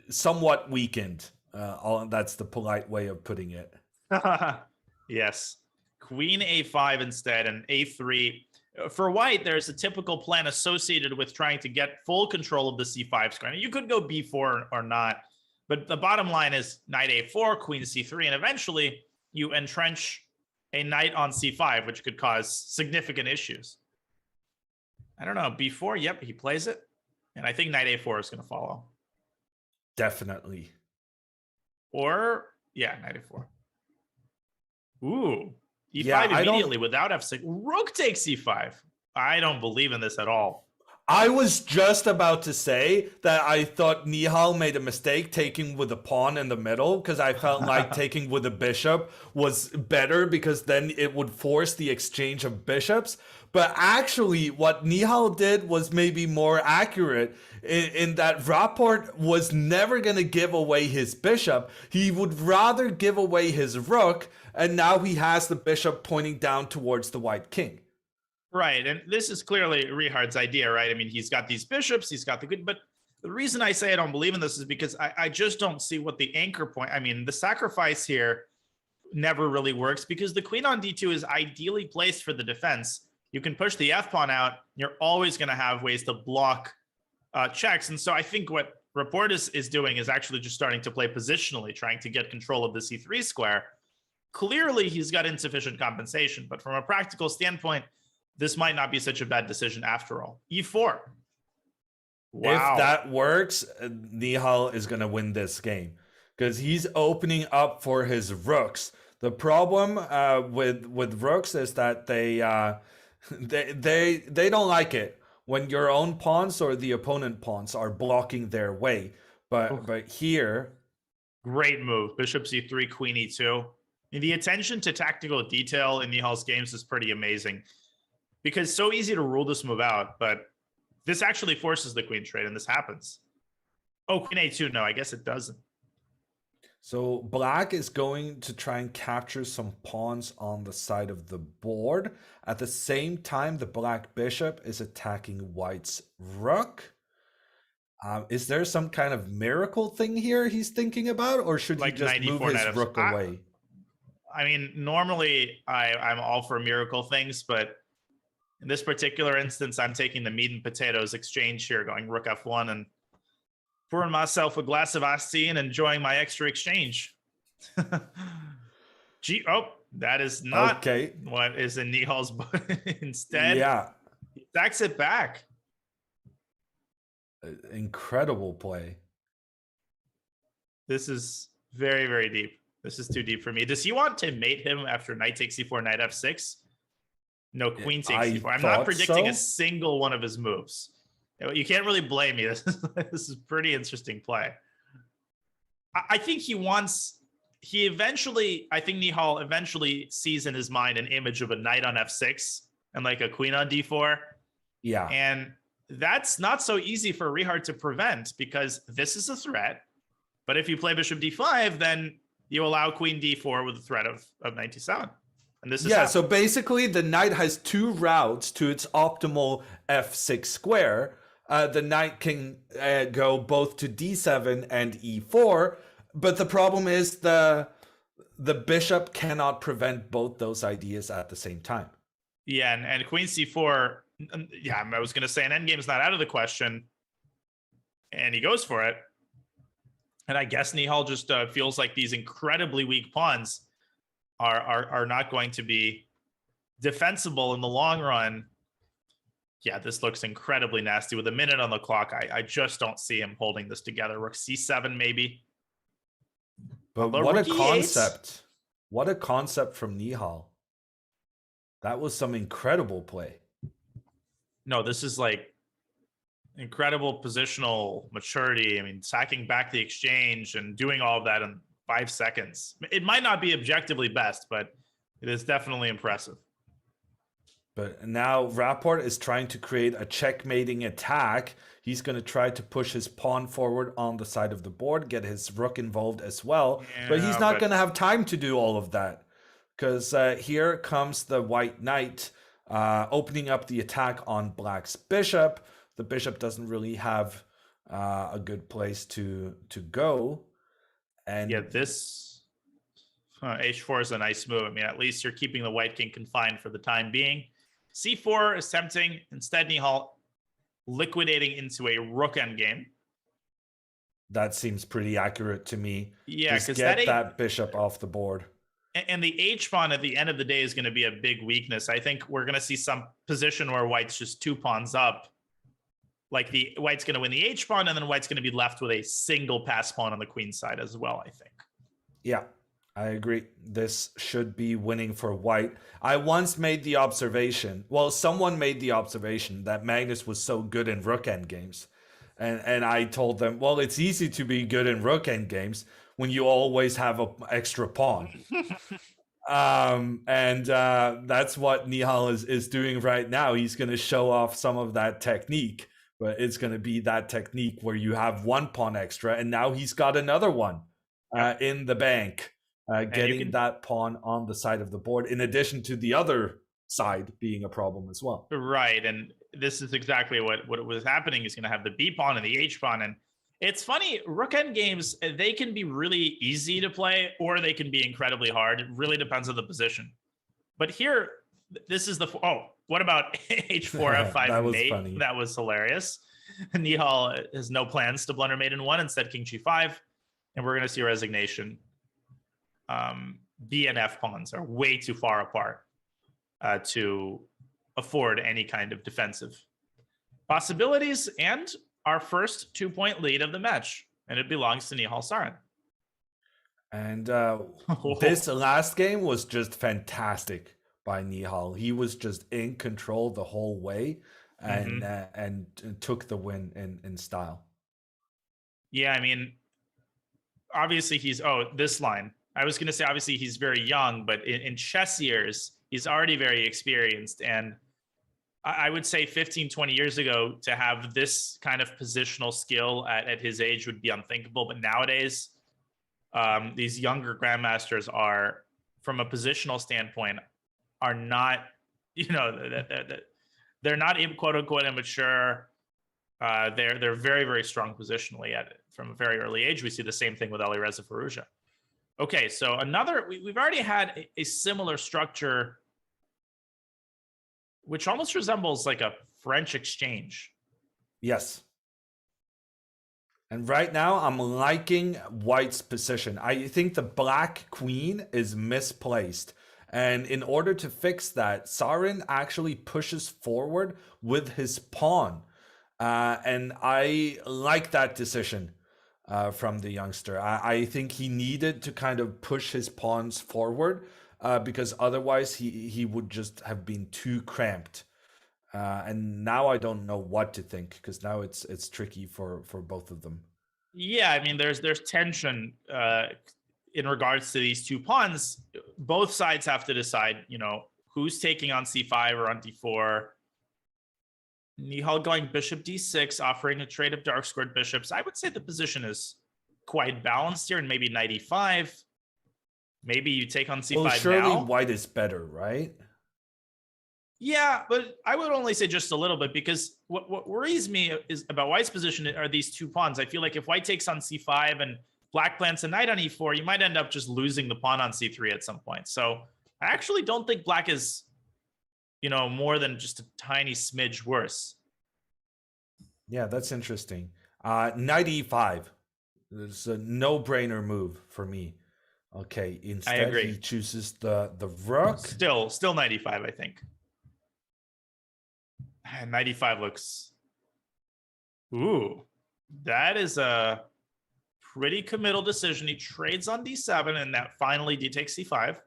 F: somewhat weakened. That's the polite way of putting it.
E: Yes. Queen a5 instead, and a3. For white, there's a typical plan associated with trying to get full control of the c5 square. You could go b4 or not, but the bottom line is knight a4, queen c3, and eventually you entrench a knight on c5, which could cause significant issues. I don't know, b4, yep, he plays it. And I think knight a4 is going to follow.
F: Definitely.
E: Or, yeah, knight a4. Ooh, e5
F: Yeah,
E: immediately without f6. Rook takes c5. I don't believe in this at all.
F: I was just about to say that I thought Nihal made a mistake taking with a pawn in the middle because I felt like taking with a bishop was better because then it would force the exchange of bishops. But actually, what Nihal did was maybe more accurate in that Rapport was never going to give away his bishop. He would rather give away his rook, and now he has the bishop pointing down towards the white king.
E: Right, and this is clearly Richard's idea, right? I mean, he's got these bishops, he's got the good, but the reason I say I don't believe in this is because I just don't see what the anchor point, I mean, the sacrifice here never really works because the queen on d2 is ideally placed for the defense. You can push the f-pawn out, you're always going to have ways to block checks, and so I think what Rapport is doing is actually just starting to play positionally, trying to get control of the c3 square. Clearly, he's got insufficient compensation, but from a practical standpoint, this might not be such a bad decision after all. e4. Wow.
F: If that works, Nihal is going to win this game because he's opening up for his rooks. The problem with rooks is that they don't like it when your own pawns or the opponent pawns are blocking their way. But here,
E: great move. Bishop c3, queen e2. And the attention to tactical detail in Nihal's games is pretty amazing. Because it's so easy to rule this move out, but this actually forces the queen trade, and this happens. Oh, queen a2, no, I guess it doesn't.
F: so black is going to try and capture some pawns on the side of the board. At the same time, the black bishop is attacking white's rook. Is there some kind of miracle thing here he's thinking about, or should he just move his rook away?
E: I mean, normally I'm all for miracle things, but in this particular instance, I'm taking the meat and potatoes exchange here, going rook f1 and pouring myself a glass of iced tea and enjoying my extra exchange. That is not what is in Nihal's book. Instead,
F: yeah,
E: he stacks it back.
F: incredible play.
E: This is very, very deep. This is too deep for me. Does he want to mate him after knight takes c4, knight f6? No, queen takes c4. I'm not predicting a single one of his moves. You can't really blame me. This is pretty interesting play. I think I think Nihal eventually sees in his mind an image of a knight on f6 and like a queen on d4.
F: Yeah.
E: And that's not so easy for Richard to prevent because this is a threat. But if you play bishop d5, then you allow queen d4 with the threat of knight d7. And this is
F: so basically the knight has two routes to its optimal f6 square. The knight can go both to d7 and e4, but the problem is the bishop cannot prevent both those ideas at the same time.
E: Yeah, and queen c4, yeah, I was going to say an endgame is not out of the question, and he goes for it. And I guess Nihal just feels like these incredibly weak pawns are not going to be defensible in the long run. Yeah, this looks incredibly nasty. With a minute on the clock, I just don't see him holding this together. Rook c7 maybe.
F: But what a concept. What a concept from Nihal. That was some incredible play.
E: No, this is like incredible positional maturity. I mean, sacking back the exchange and doing all of that in 5 seconds. It might not be objectively best, but it is definitely impressive.
F: But now Rapport is trying to create a checkmating attack. He's going to try to push his pawn forward on the side of the board, get his rook involved as well. Yeah, but he's not going to have time to do all of that because here comes the white knight opening up the attack on black's bishop. The bishop doesn't really have a good place to go. And
E: yeah, this h4 is a nice move. I mean, at least you're keeping the white king confined for the time being. c4 is tempting. Instead, Nihal liquidating into a rook endgame.
F: That seems pretty accurate to me.
E: Yeah,
F: because get that bishop off the board.
E: And the h-pawn at the end of the day is going to be a big weakness. I think we're going to see some position where white's just 2 pawns up. Like the white's going to win the h-pawn, and then white's going to be left with a single pass pawn on the queen side as well, I think.
F: Yeah, I agree. This should be winning for white. I once made the observation, well, someone made the observation that Magnus was so good in rook endgames. And I told them, well, it's easy to be good in rook endgames when you always have an extra pawn. That's what Nihal is doing right now. He's going to show off some of that technique, but it's going to be that technique where you have 1 pawn extra, and now he's got another one in the bank, getting that pawn on the side of the board, in addition to the other side being a problem as well.
E: Right, and this is exactly what was happening. He's going to have the b pawn and the h pawn, and it's funny, rook end games, they can be really easy to play or they can be incredibly hard. It really depends on the position. But here, this is the what about h4 f5
F: that was
E: mate?
F: Funny.
E: That was hilarious. Nihal has no plans to blunder mate in 1, instead king g5, and we're going to see a resignation. B and f pawns are way too far apart to afford any kind of defensive possibilities, and our first 2-point lead of the match, and it belongs to Nihal Sarin.
F: And this last game was just fantastic by Nihal. He was just in control the whole way, and took the win in style.
E: Yeah, I mean, obviously he's this line. I was going to say obviously he's very young, but in chess years he's already very experienced, and I would say 15, 20 years ago, to have this kind of positional skill at his age would be unthinkable. But nowadays, these younger grandmasters are, from a positional standpoint, are not, they're not quote unquote immature. They're very, very strong positionally from a very early age. We see the same thing with Alireza Firouzja. Okay, so we've already had a similar structure, which almost resembles like a French exchange.
F: Yes. And right now, I'm liking white's position. I think the black queen is misplaced. And in order to fix that, Sarin actually pushes forward with his pawn. And I like that decision from the youngster. I think he needed to kind of push his pawns forward because otherwise he would just have been too cramped. And now I don't know what to think because now it's tricky for both of them.
E: Yeah, I mean, there's tension in regards to these two pawns. Both sides have to decide, who's taking on c5 or on d4. Nihal going bishop d6, offering a trade of dark squared bishops. I would say the position is quite balanced here, and maybe knight e5. Maybe you take on c5
F: well, surely
E: now.
F: white is better, right?
E: Yeah, but I would only say just a little bit, because what worries me is about white's position are these two pawns. I feel like if white takes on c5 and black plants a knight on e4, you might end up just losing the pawn on c3 at some point. So I actually don't think black is, more than just a tiny smidge worse.
F: Yeah, that's interesting. Knight e5. It's a no-brainer move for me. Okay, instead
E: agree.
F: he chooses the rook.
E: Still knight e5, I think. Knight e5 looks... Ooh, that is a pretty committal decision. He trades on d7, and that finally d takes c5.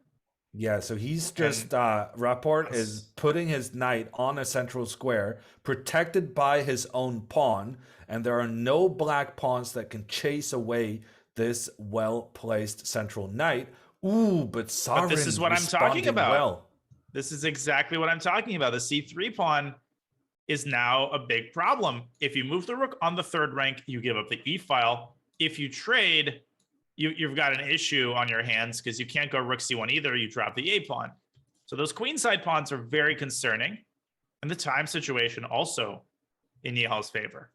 F: Yeah, so he's just Rapport is putting his knight on a central square, protected by his own pawn, and there are no black pawns that can chase away this well-placed central knight. Ooh, but Sovereign
E: this is what I'm talking about.
F: Well.
E: This is exactly what I'm talking about. The c3 pawn is now a big problem. If you move the rook on the third rank, you give up the e file. If you trade, you've got an issue on your hands because you can't go rook c1 either. You drop the a pawn. So those queenside pawns are very concerning. And the time situation also in Nihal's favor.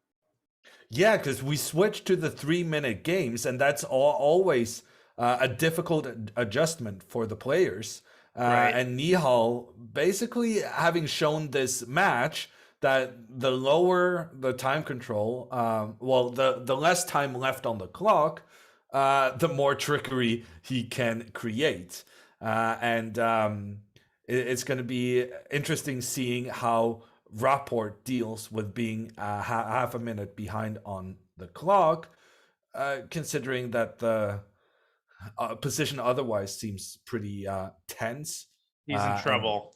F: Yeah, because we switched to the 3-minute games, and that's always a difficult adjustment for the players.
E: Right.
F: And Nihal basically having shown this match that the lower the time control, the less time left on the clock, the more trickery he can create. It's going to be interesting seeing how Rapport deals with being half a minute behind on the clock, considering that the position otherwise seems pretty tense.
E: He's in trouble.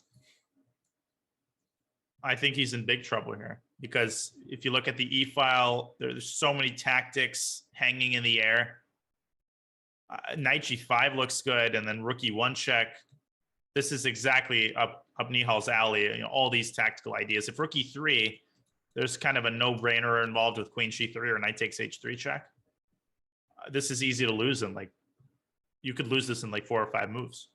E: I think he's in big trouble here, because if you look at the e-file, there's so many tactics hanging in the air. Knight g5 looks good, and then rook e1 check. This is exactly up Nihal's alley. All these tactical ideas. If rook e3, there's kind of a no-brainer involved with queen g3 or knight takes h3 check. This is easy to lose in, you could lose this in 4 or 5 moves.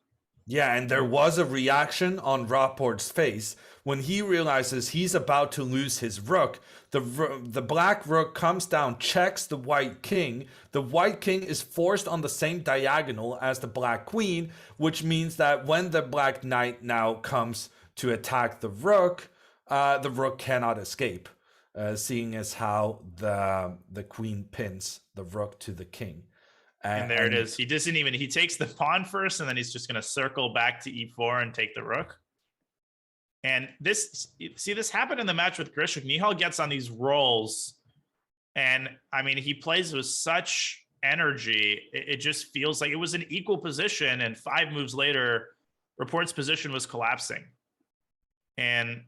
F: Yeah, and there was a reaction on Rapport's face when he realizes he's about to lose his rook. The black rook comes down, checks the white king. The white king is forced on the same diagonal as the black queen, which means that when the black knight now comes to attack the rook cannot escape, seeing as how the queen pins the rook to the king.
E: And there it is. He takes the pawn first, and then he's just going to circle back to e4 and take the rook. And this happened in the match with Grishuk. Nihal gets on these rolls, and he plays with such energy. It just feels like it was an equal position, and 5 moves later, Rapport's position was collapsing. And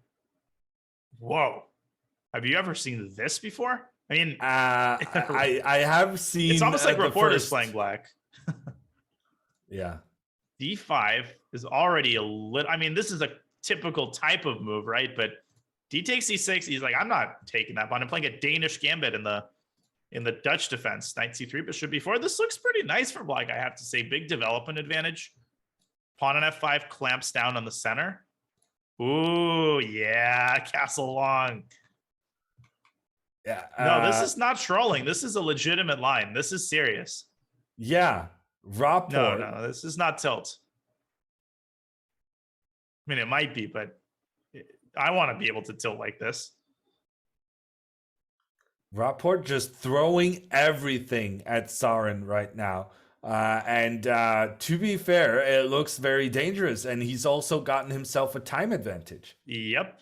E: whoa, have you ever seen this before?
F: I have seen.
E: It's almost like Rapport is playing black.
F: Yeah.
E: D5 is already a little. This is a typical type of move, right? But D takes C6. He's like, I'm not taking that pawn. I'm playing a Danish gambit in the Dutch defense. Knight C3 bishop B4. This looks pretty nice for black, I have to say. Big development advantage. Pawn on F5 clamps down on the center. Ooh, yeah, castle long.
F: Yeah.
E: No, this is not trolling. This is a legitimate line. This is serious.
F: Yeah. Rapport.
E: No, this is not tilt. It might be, but I want to be able to tilt like this.
F: Rapport just throwing everything at Sarin right now. To be fair, it looks very dangerous, and he's also gotten himself a time advantage.
E: Yep.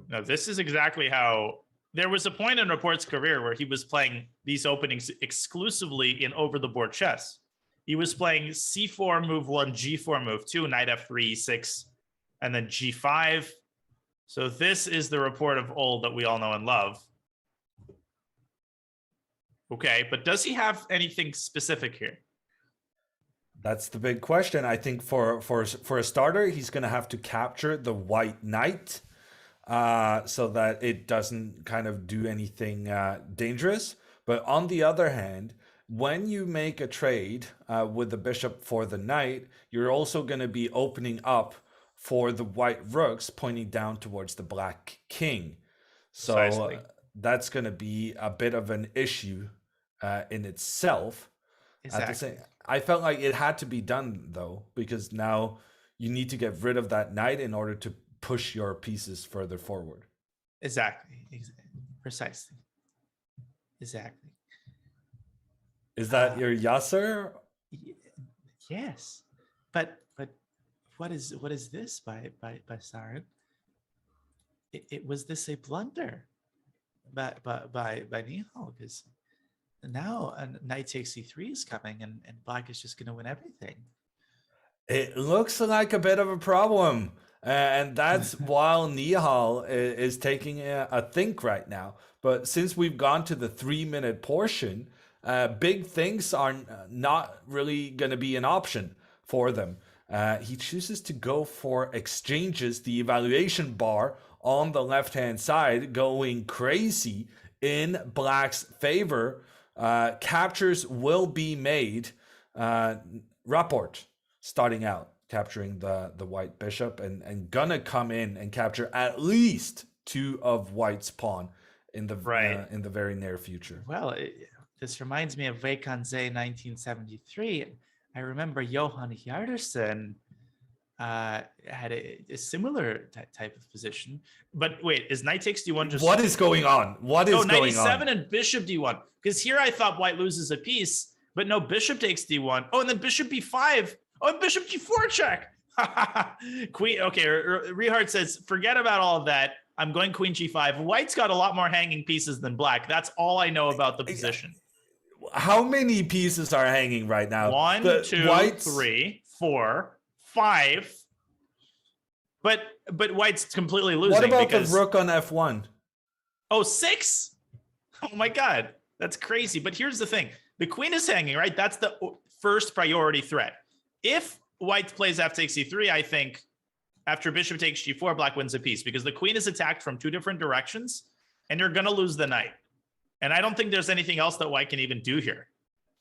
E: No, this is exactly how There was a point in Rapport's career where he was playing these openings exclusively in over-the-board chess. He was playing c4, move 1, g4, move 2, knight f3, e6, and then g5. So this is the Rapport of old that we all know and love. Okay, but does he have anything specific here?
F: That's the big question. I think for a starter, he's going to have to capture the white knight so that it doesn't kind of do anything dangerous. But on the other hand, when you make a trade with the bishop for the knight, you're also going to be opening up for the white rooks pointing down towards the black king. So that's going to be a bit of an issue in itself.
E: Exactly.
F: I felt like it had to be done, though, because now you need to get rid of that knight in order to push your pieces further forward.
E: Exactly. Precisely. Exactly.
F: Is that your Yasser?
E: Yes, but what is this by Sarin? Was this a blunder by Nihal? Because now knight takes c3 is coming, and black is just going to win everything.
F: It looks like a bit of a problem, and that's while Nihal is taking a think right now. But since we've gone to the 3-minute portion, big things are not really going to be an option for them. He chooses to go for exchanges, the evaluation bar on the left-hand side going crazy in black's favor. Captures will be made. Rapport starting out, capturing the white bishop and gonna come in and capture at least 2 of white's pawn in the very near future.
E: Well, this reminds me of Weikanze 1973. I remember Johan Hjartarson had a similar type of position. But wait, is knight takes d1 just...
F: What is going on? What is going on?
E: Knight e7 and bishop d1. Because here I thought white loses a piece, but no, bishop takes d1. Oh, and then bishop b5. Oh, and bishop g4 check. Queen. Okay, Rehard says, forget about all of that. I'm going queen g5. White's got a lot more hanging pieces than black. That's all I know about the position.
F: How many pieces are hanging right now?
E: 1, 2, 3, 4, 5. But white's completely losing.
F: What about the rook on f1?
E: Oh, 6? Oh my god, that's crazy. But here's the thing: the queen is hanging, right? That's the first priority threat. If white plays f takes c3, I think after bishop takes g4, black wins a piece because the queen is attacked from 2 different directions, and you're gonna lose the knight. And I don't think there's anything else that white can even do here.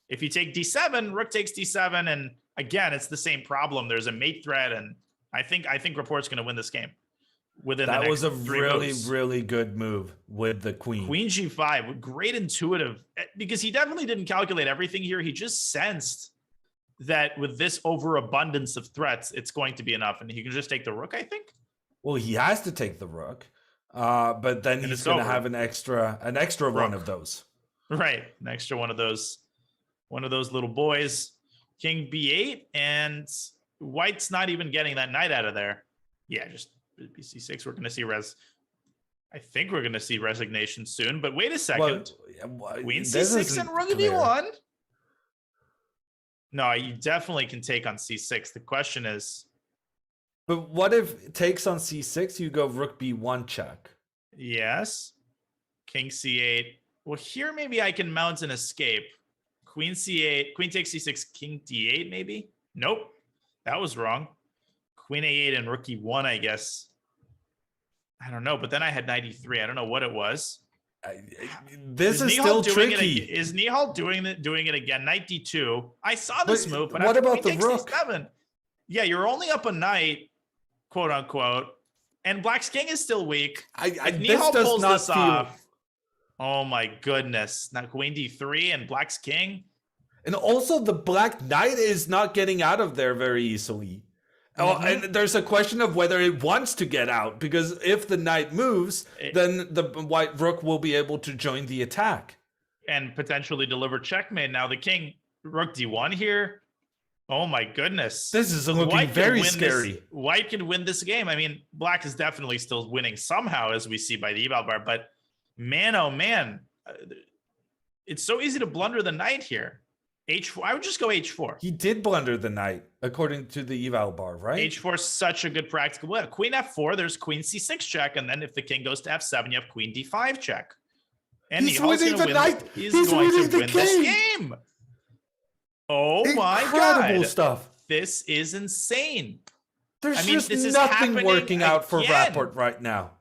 E: If you take d7, rook takes d7, and again, it's the same problem. There's a mate threat, and I think Rapport's going to win this game.
F: That was a really good move with the queen.
E: Queen g5, great intuitive, because he definitely didn't calculate everything here. He just sensed that with this overabundance of threats, it's going to be enough, and he can just take the rook, I think.
F: Well, he has to take the rook. But then he's going to have an extra one of those.
E: Right, an extra one of those little boys. King b8, and white's not even getting that knight out of there. Yeah, just c6. We're going to see I think we're going to see resignation soon. But wait a second. Queen c6 and rook d1. No, you definitely can take on c6. The question is,
F: but what if it takes on c6, you go rook b1 check?
E: Yes. King c8. Well, here maybe I can mount an escape. Queen c8, queen takes c6, king d8 maybe? Nope. That was wrong. Queen a8 and rook e1, I guess. I don't know, but then I had knight e3. I don't know what it was.
F: This is still tricky.
E: Is Nihal doing it again? Knight d2. I saw this move, but
F: what about the rook?
E: D7, yeah, you're only up a knight, quote unquote, and black's king is still weak. Nihal pulls this off. Oh my goodness! Now queen d3 and black's king,
F: and also the black knight is not getting out of there very easily. Oh, and there's a question of whether it wants to get out, because if the knight moves, then the white rook will be able to join the attack
E: and potentially deliver checkmate. Now the king rook d1 here. Oh my goodness.
F: This is looking very scary.
E: White can win this game. I mean, black is definitely still winning somehow, as we see by the eval bar, but Man, oh man. It's so easy to blunder the knight here. H4. I would just go H4.
F: He did blunder the knight, according to the eval bar, right?
E: H4 is such a good practical play. Queen F4, there's Queen C6 check, and then if the king goes to F7, you have Queen D5 check. And
F: He's
E: Nihal's
F: winning
E: gonna
F: the knight.
E: He's
F: He's
E: going
F: winning
E: to
F: the
E: win this
F: game.
E: game. Oh my
F: Incredible
E: God.
F: stuff.
E: This is insane.
F: There's
E: I mean,
F: just
E: this is
F: nothing
E: happening
F: working out for
E: again.
F: Rapport right now.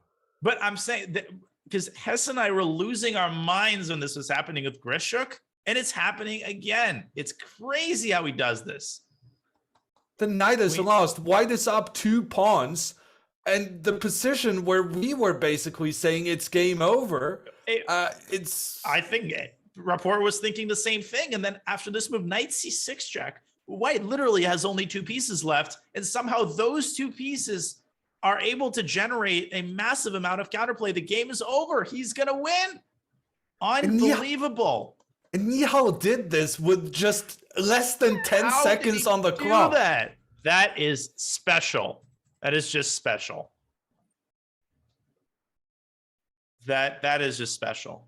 E: But I'm saying that because Hess and I were losing our minds when this was happening with Grishuk, and it's happening again. It's crazy how he does this.
F: The knight is lost. White is up 2 pawns. And the position where we were basically saying it's game over,
E: I think Rapport was thinking the same thing. And then after this move, knight C6 check, White literally has only 2 pieces left. And somehow those 2 pieces are able to generate a massive amount of counterplay. The game is over. He's going to win. Unbelievable.
F: And Nihal did this with just less than 10 seconds on the clock.
E: That is special. That is just special. That is just special.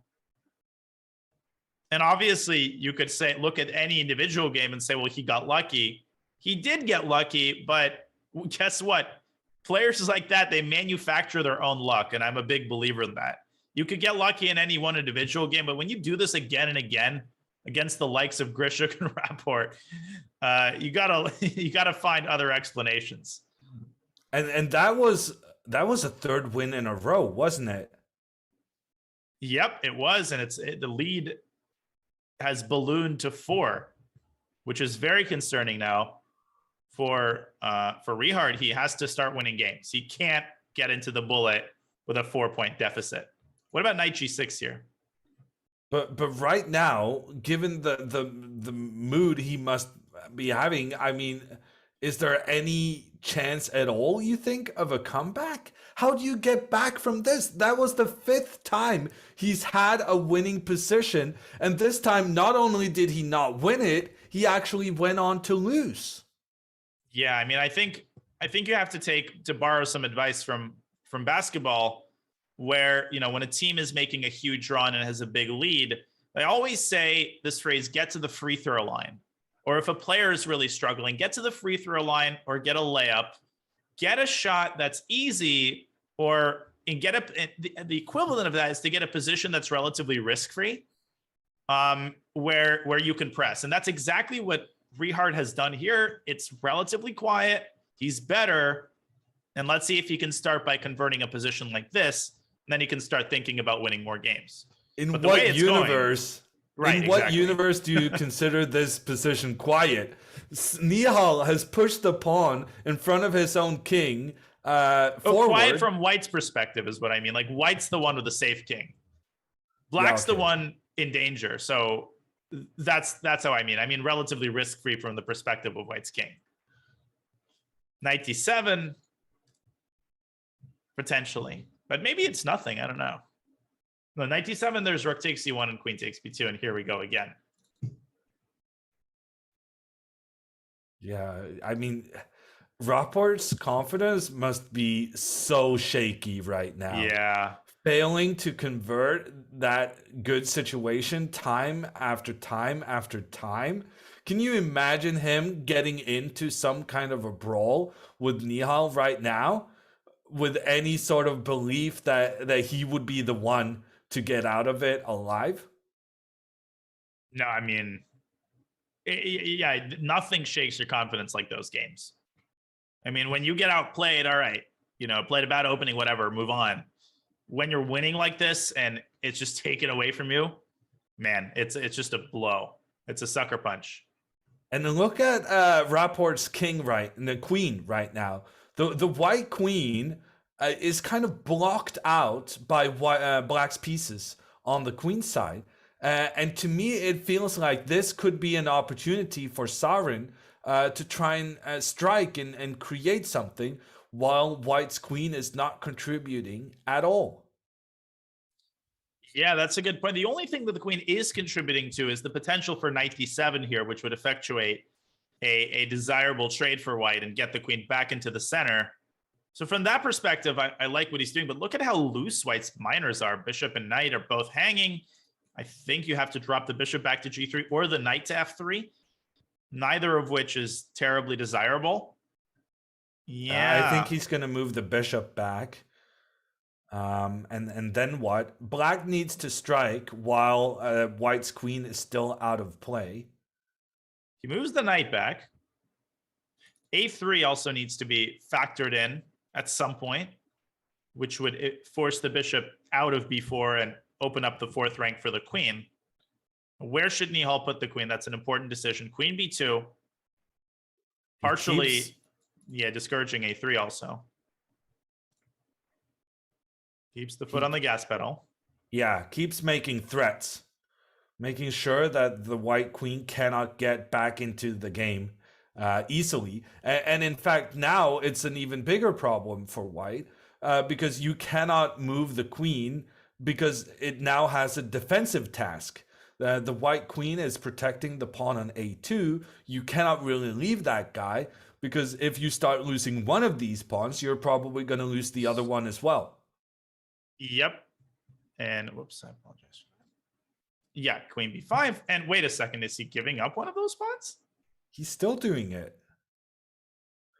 E: And obviously, you could say, look at any individual game and say, well, he got lucky. He did get lucky, but guess what? Players like that, they manufacture their own luck, and I'm a big believer in that. You could get lucky in any one individual game, but when you do this again and again against the likes of Grishuk and Rapport, you gotta find other explanations.
F: And that was a 3rd win in a row, wasn't it?
E: Yep, it was, and the lead has ballooned to 4, which is very concerning now for Richard. He has to start winning games. He can't get into the bullet with a 4-point deficit. What about knight G6 here?
F: But right now, given the mood he must be having, I mean, is there any chance at all, you think, of a comeback? How do you get back from this? That was the 5th time he's had a winning position, and this time not only did he not win it, he actually went on to lose.
E: Yeah, I mean, I think you have to borrow some advice from basketball, where, you know, when a team is making a huge run and has a big lead, they always say this phrase, get to the free throw line. Or if a player is really struggling, get to the free throw line or get a layup, get a shot that's easy, and get the equivalent of that is to get a position that's relatively risk-free, where you can press. And that's exactly what Richard has done here. It's relatively quiet. He's better. And let's see if he can start by converting a position like this. And then he can start thinking about winning more games.
F: In what universe?
E: Right,
F: in what
E: exactly.
F: universe do you consider this position quiet? Nihal has pushed the pawn in front of his own king forward.
E: Quiet from White's perspective is what I mean. Like, White's the one with the safe king. Black's the one in danger. So that's how I mean. I mean, relatively risk-free from the perspective of White's king. Knight D7, potentially. But maybe it's nothing. I don't know. No, knight D7, there's rook takes C1 and queen takes B2, and here we go again.
F: Yeah, I mean, Rapport's confidence must be so shaky right now.
E: Yeah.
F: Failing to convert that good situation time after time after time. Can you imagine him getting into some kind of a brawl with Nihal right now with any sort of belief that he would be the one to get out of it alive?
E: No, I mean, yeah, nothing shakes your confidence like those games. I mean, when you get outplayed, all right, you know, played a bad opening, whatever, move on. When you're winning like this and it's just taken away from you, man, it's just a blow. It's a sucker punch.
F: And then look at Rapport's king and the queen right now. The white queen is kind of blocked out by black's pieces on the queen side. And to me, it feels like this could be an opportunity for Sarin to try and strike and create something while white's queen is not contributing at all.
E: Yeah, that's a good point. The only thing that the queen is contributing to is the potential for knight d7 here, which would effectuate a desirable trade for white and get the queen back into the center. So from that perspective, I like what he's doing, but look at how loose White's minors are. Bishop and knight are both hanging. I think you have to drop the bishop back to g3 or the knight to f3, neither of which is terribly desirable. Yeah.
F: I think he's going to move the bishop back. And then what? Black needs to strike while White's queen is still out of play.
E: He moves the knight back. A3 also needs to be factored in at some point, which would force the bishop out of b4 and open up the fourth rank for the queen. Where should Nihal put the queen? That's an important decision. Queen b2. Partially, discouraging a3 also. Keeps the foot on the gas pedal.
F: Yeah, keeps making threats. Making sure that the white queen cannot get back into the game easily. And in fact, now it's an even bigger problem for white because you cannot move the queen because it now has a defensive task. The white queen is protecting the pawn on a2. You cannot really leave that guy because if you start losing one of these pawns, you're probably going to lose the other one as well.
E: Yep. And whoops, I apologize. Yeah, queen b5. And wait a second, is he giving up one of those pawns?
F: He's still doing it.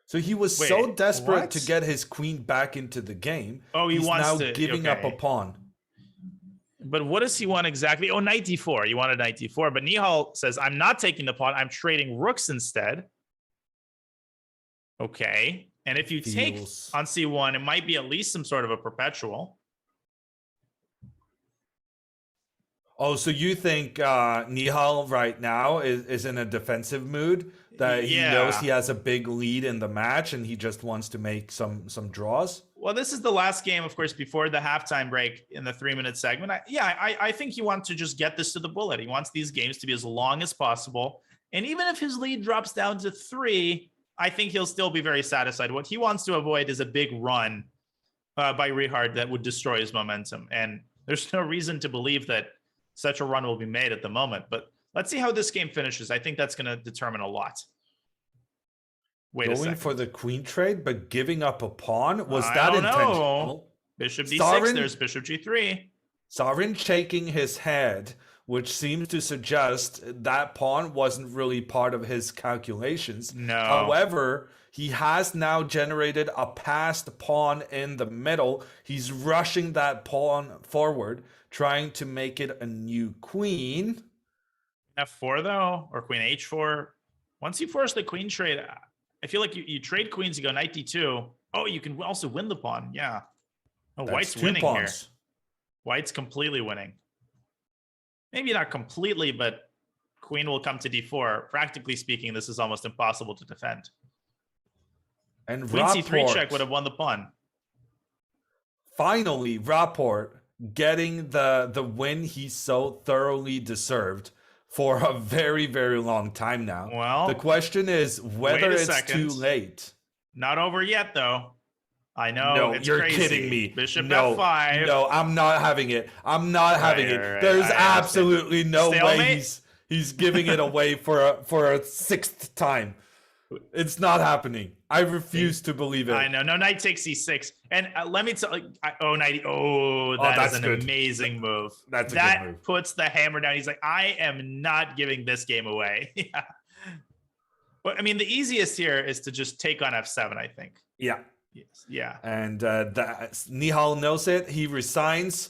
F: So he was so desperate to get his queen back into the game.
E: Oh,
F: he's now giving up a pawn.
E: But what does he want exactly? Oh, knight d4. You wanted knight d4. But Nihal says, I'm not taking the pawn. I'm trading rooks instead. Okay. And if you take on c1, it might be at least some sort of a perpetual.
F: Oh, so you think Nihal right now is in a defensive mood? That he knows he has a big lead in the match and he just wants to make some draws?
E: Well, this is the last game, of course, before the halftime break in the 3-minute segment. I think he wants to just get this to the bullet. He wants these games to be as long as possible. And even if his lead drops down to 3, I think he'll still be very satisfied. What he wants to avoid is a big run by Richard that would destroy his momentum. And there's no reason to believe that such a run will be made at the moment. But let's see how this game finishes. I think that's going to determine a lot.
F: Going for the queen trade, but giving up a pawn? Was that intentional?
E: Bishop d6, there's bishop g3.
F: Sarin shaking his head, which seems to suggest that pawn wasn't really part of his calculations.
E: No.
F: However, he has now generated a passed pawn in the middle. He's rushing that pawn forward, trying to make it a new queen.
E: F4 though, or queen h4. Once you force the queen trade, I feel like you trade queens, you go knight d2. Oh, you can also win the pawn. Yeah. Oh,
F: That's
E: White's winning here. White's completely winning. Maybe not completely, but queen will come to d4. Practically speaking, this is almost impossible to defend.
F: And
E: queen
F: Rapport,
E: c3 check would have won the pawn.
F: Finally, Rapport getting the win he so thoroughly deserved for a very, very long time now.
E: Well,
F: the question is whether it's too late.
E: Not over yet, though. I know.
F: No,
E: it's
F: you're
E: crazy.
F: kidding me.
E: Bishop
F: no,
E: f5.
F: No, I'm not having it. I'm not having it.
E: Right.
F: There's absolutely no way he's giving it away for a sixth time. It's not happening. I refuse to believe it.
E: I know. No, knight takes c6. And let me tell you, knight. Oh, that's an amazing move.
F: That's a good move.
E: Puts the hammer down. He's like, I am not giving this game away. Yeah. But I mean, the easiest here is to just take on f7, I think.
F: Yeah.
E: Yes. Yeah.
F: And Nihal knows it. He resigns.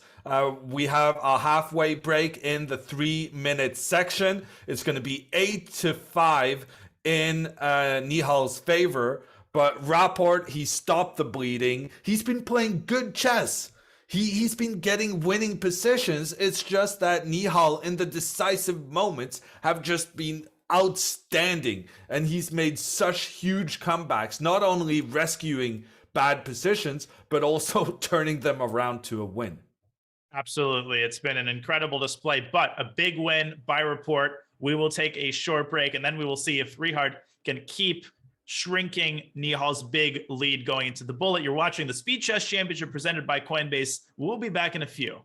F: We have a halfway break in the 3-minute section. It's going to be 8-5 in Nihal's favor. But Rapport, he stopped the bleeding. He's been playing good chess. He's been getting winning positions. It's just that Nihal, in the decisive moments, have just been outstanding. And he's made such huge comebacks, not only rescuing bad positions, but also turning them around to a win.
E: Absolutely. It's been an incredible display, but a big win by Rapport. We will take a short break, and then we will see if Richard can keep shrinking Nihal's big lead going into the bullet. You're watching the Speed Chess Championship presented by Coinbase. We'll be back in a few.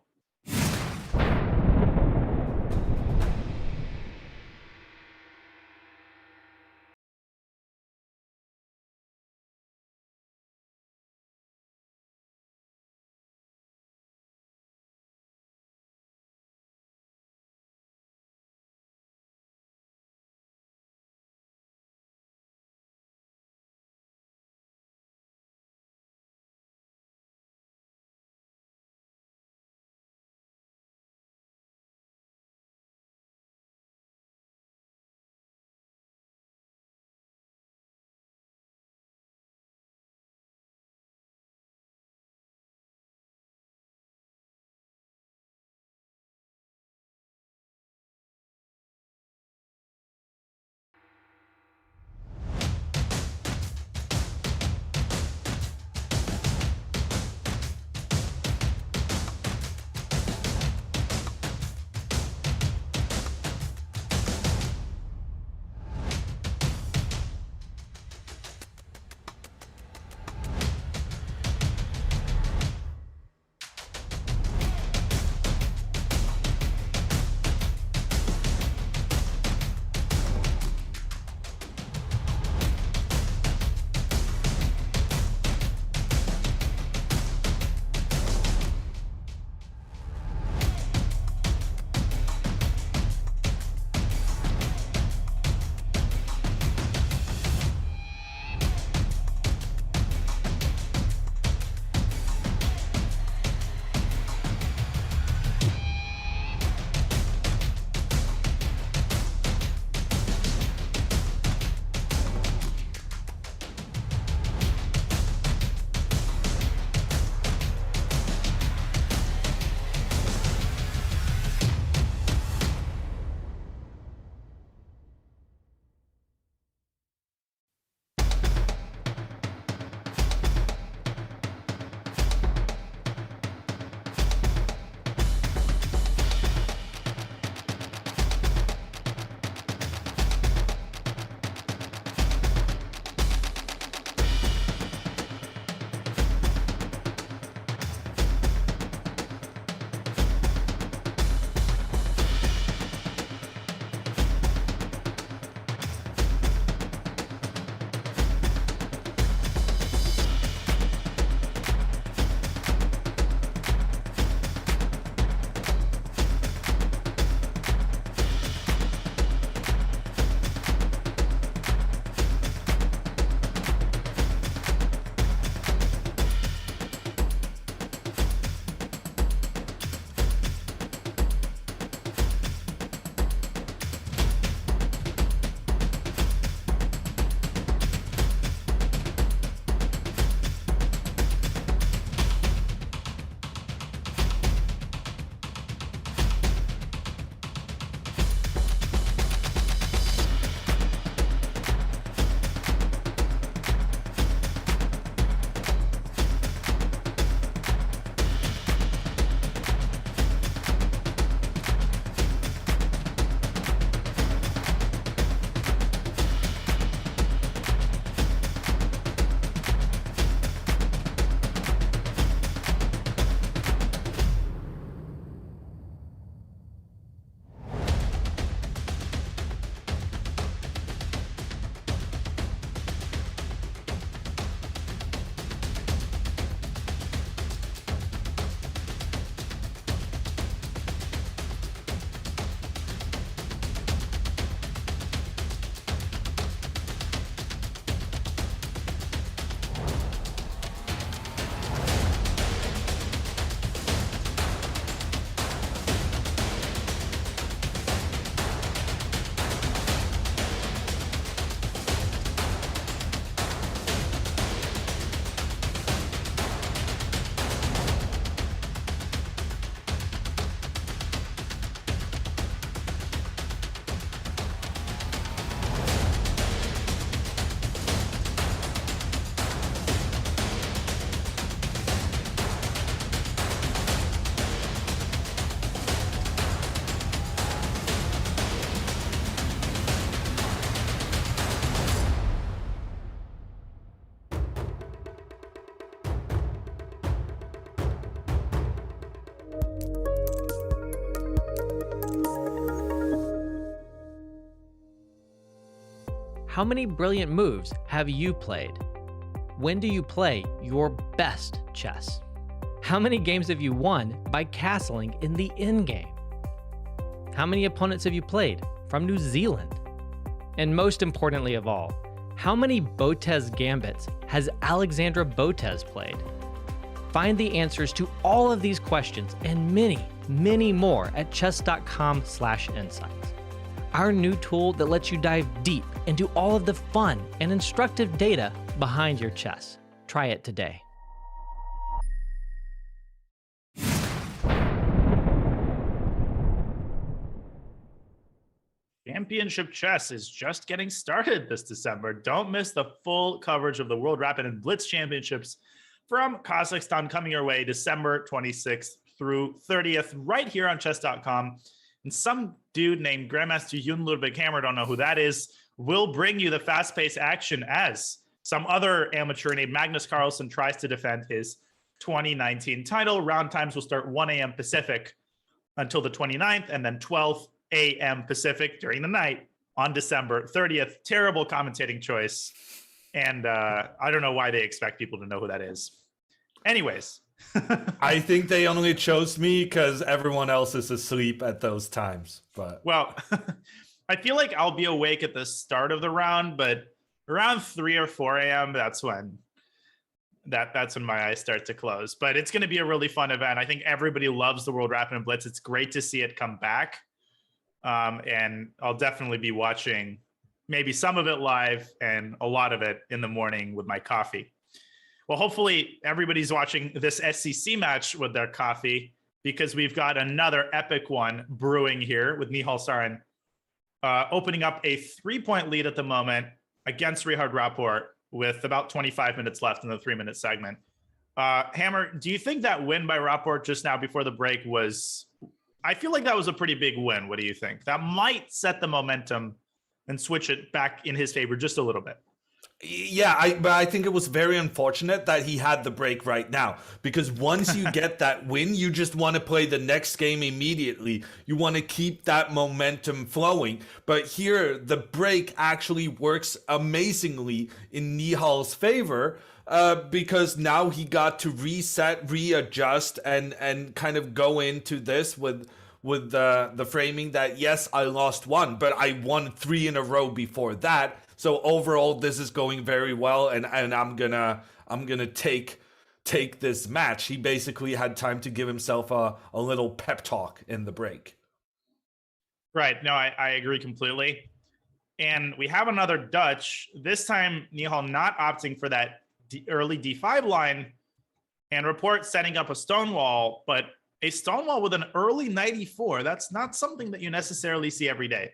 G: how many brilliant moves have you played? When do you play your best chess? How many games have you won by castling in the endgame? How many opponents have you played from New Zealand? And most importantly of all, how many Botez gambits has Alexandra Botez played? Find the answers to all of these questions and many, many more at chess.com/insights. Our new tool that lets you dive deep into all of the fun and instructive data behind your chess. Try it today.
E: Championship Chess is just getting started this December. Don't miss the full coverage of the World Rapid and Blitz Championships from Kazakhstan coming your way December 26th through 30th right here on chess.com. And some dude named Grandmaster Yun Ludwig Hammer, don't know who that is, will bring you the fast-paced action as some other amateur named Magnus Carlsen tries to defend his 2019 title. Round times will start 1 a.m. Pacific until the 29th, and then 12 a.m. Pacific during the night on December 30th. Terrible commentating choice. And I don't know why they expect people to know who that is. Anyways.
F: I think they only chose me because everyone else is asleep at those times. But
E: well, I feel like I'll be awake at the start of the round, but around 3 or 4 a.m., that's when my eyes start to close. But it's going to be a really fun event. I think everybody loves the World Rapid and Blitz. It's great to see it come back. And I'll definitely be watching maybe some of it live and a lot of it in the morning with my coffee. Well, hopefully everybody's watching this SEC match with their coffee, because we've got another epic one brewing here with Nihal Sarin opening up a 3-point lead at the moment against Richard Rapport with about 25 minutes left in the 3-minute segment. Hammer, do you think that win by Rapport just now before the break was... I feel like that was a pretty big win. What do you think? That might set the momentum and switch it back in his favor just a little bit.
F: Yeah, but I think it was very unfortunate that he had the break right now, because once you get that win, you just want to play the next game immediately. You want to keep that momentum flowing. But here, the break actually works amazingly in Nihal's favor, because now he got to reset, readjust, and kind of go into this with the framing that, yes, I lost one, but I won 3 in a row before that. So overall, this is going very well, and I'm gonna take this match. He basically had time to give himself a little pep talk in the break.
E: Right. No, I agree completely. And we have another Dutch. This time, Nihal not opting for that early D5 line, and Rapport setting up a stonewall, but a stonewall with an early knight e4. That's not something that you necessarily see every day.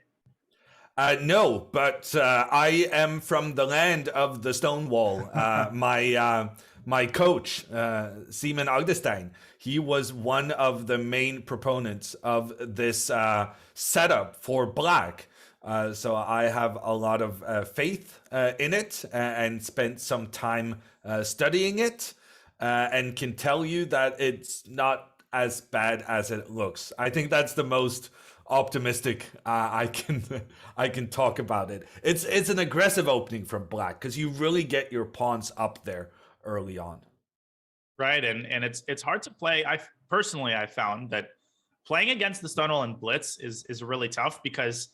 F: No, but I am from the land of the Stonewall. My coach, Simon Agdestein, he was one of the main proponents of this setup for Black. So I have a lot of faith in it, and spent some time studying it, and can tell you that it's not as bad as it looks. I think that's the most optimistic I can talk about it. It's an aggressive opening from Black, because you really get your pawns up there early on.
E: Right, and it's hard to play. I found that playing against the Stonewall and Blitz is really tough, because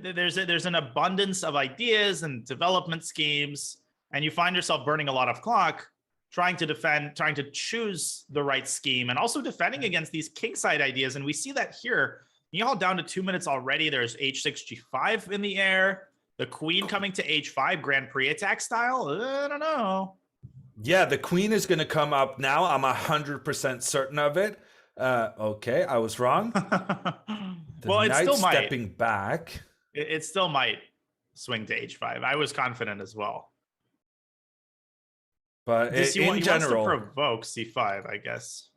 E: there's an abundance of ideas and development schemes, and you find yourself burning a lot of clock trying to defend, trying to choose the right scheme, and also defending against these kingside ideas. And we see that here. Nihal down to 2 minutes already. There's h6, g5 in the air. The queen coming to h5, Grand Prix attack style. I don't know.
F: Yeah, the queen is going to come up now. I'm 100% certain of it. Okay, I was wrong.
E: Well, it still might.
F: Stepping back.
E: It still might swing to h5. I was confident as well.
F: But
E: he
F: in general,
E: wants to provoke c5, I guess.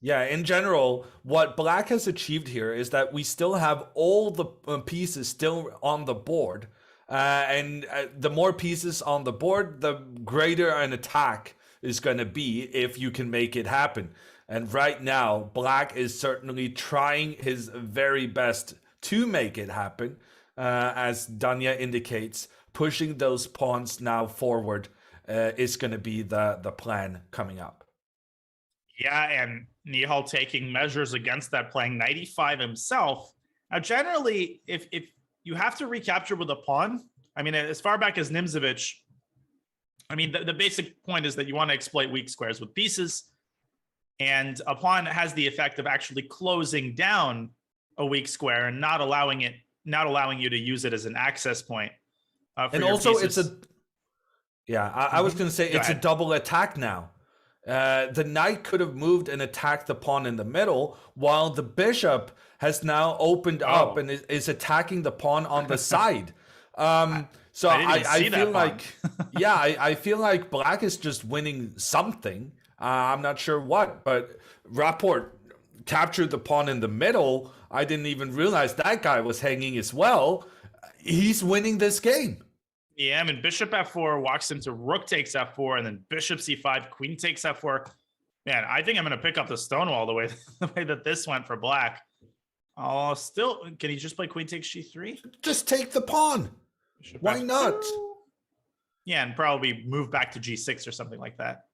F: Yeah, in general, what Black has achieved here is that we still have all the pieces still on the board. And the more pieces on the board, the greater an attack is going to be if you can make it happen. And right now, Black is certainly trying his very best to make it happen, as Danya indicates. pushing those pawns now forward is going to be the plan coming up.
E: Yeah, and Nihal taking measures against that, playing knight e5 himself. Now, generally, if you have to recapture with a pawn, I mean, as far back as Nimzovich, I mean, the basic point is that you want to exploit weak squares with pieces, and a pawn has the effect of actually closing down a weak square and not allowing you to use it as an access point.
F: And also,
E: pieces.
F: I was going to say, it's a double attack now. The knight could have moved and attacked the pawn in the middle, while the bishop has now opened up and is attacking the pawn on the side. So I feel like, I feel like black is just winning something. I'm not sure what, but Rapport captured the pawn in the middle. I didn't even realize that guy was hanging as well. He's winning this game.
E: Yeah, I mean, bishop f4 walks into rook takes f4, and then bishop c5, queen takes f4. Man, I think I'm going to pick up the Stonewall the way that this went for black. Still, can he just play queen takes g3?
F: Just take the pawn.
E: Bishop
F: Why
E: f2.
F: not?
E: Yeah, and probably move back to g6 or something like that.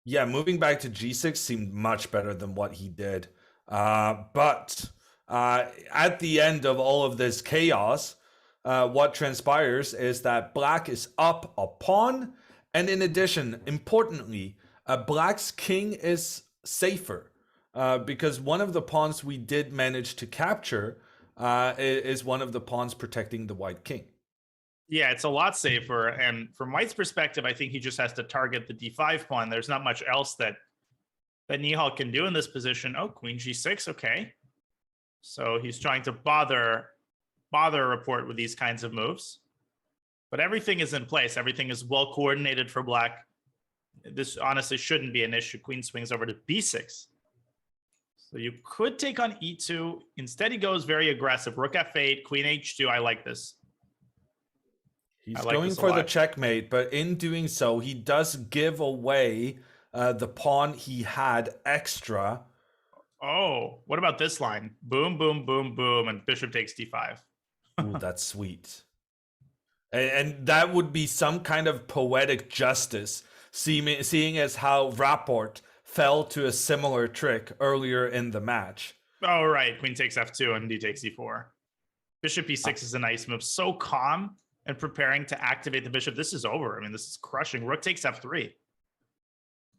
F: Yeah, moving back to g6 seemed much better than what he did. But at the end of all of this chaos, what transpires is that black is up a pawn, and in addition, importantly, black's king is safer because one of the pawns we did manage to capture is one of the pawns protecting the white king.
E: Yeah, it's a lot safer, and from white's perspective, I think he just has to target the d5 pawn. There's not much else that Nihal can do in this position. Oh, queen g6, okay. So he's trying to bother Rapport with these kinds of moves, but everything is in place. Everything is well coordinated for black. This honestly shouldn't be an issue. Queen swings over to b6. So you could take on e2. Instead, he goes very aggressive. Rook f8, queen h2. I like this.
F: He's going for the checkmate, but in doing so, he does give away the pawn he had extra.
E: Oh, what about this line? Boom, boom, boom, boom, and bishop takes d5.
F: Ooh, that's sweet. And that would be some kind of poetic justice, seeing as how Rapport fell to a similar trick earlier in the match.
E: Oh, right. Queen takes f2 and d takes e4. Bishop e6 is a nice move. So calm and preparing to activate the bishop. This is over. I mean, this is crushing. Rook takes f3.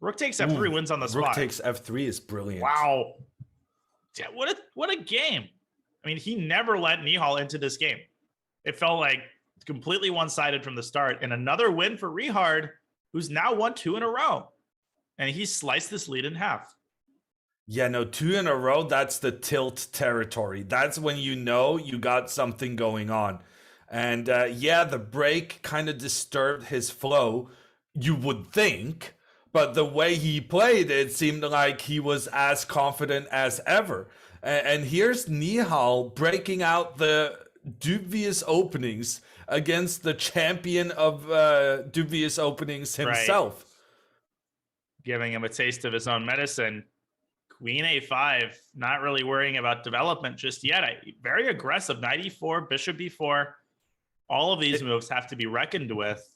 E: Rook takes f3 wins on the spot.
F: Rook takes f3 is brilliant.
E: Wow. Yeah, what a game. I mean, he never let Nihal into this game. It felt like completely one-sided from the start. And another win for Richard, who's now won 2 in a row. And he sliced this lead in half.
F: Yeah, no, 2 in a row, that's the tilt territory. That's when you know you got something going on. And the break kind of disturbed his flow, you would think. But the way he played, it seemed like he was as confident as ever. And here's Nihal breaking out the dubious openings against the champion of dubious openings himself.
E: Right. Giving him a taste of his own medicine. Queen a5, not really worrying about development just yet. Very aggressive, knight e4, bishop e4. All of these moves have to be reckoned with.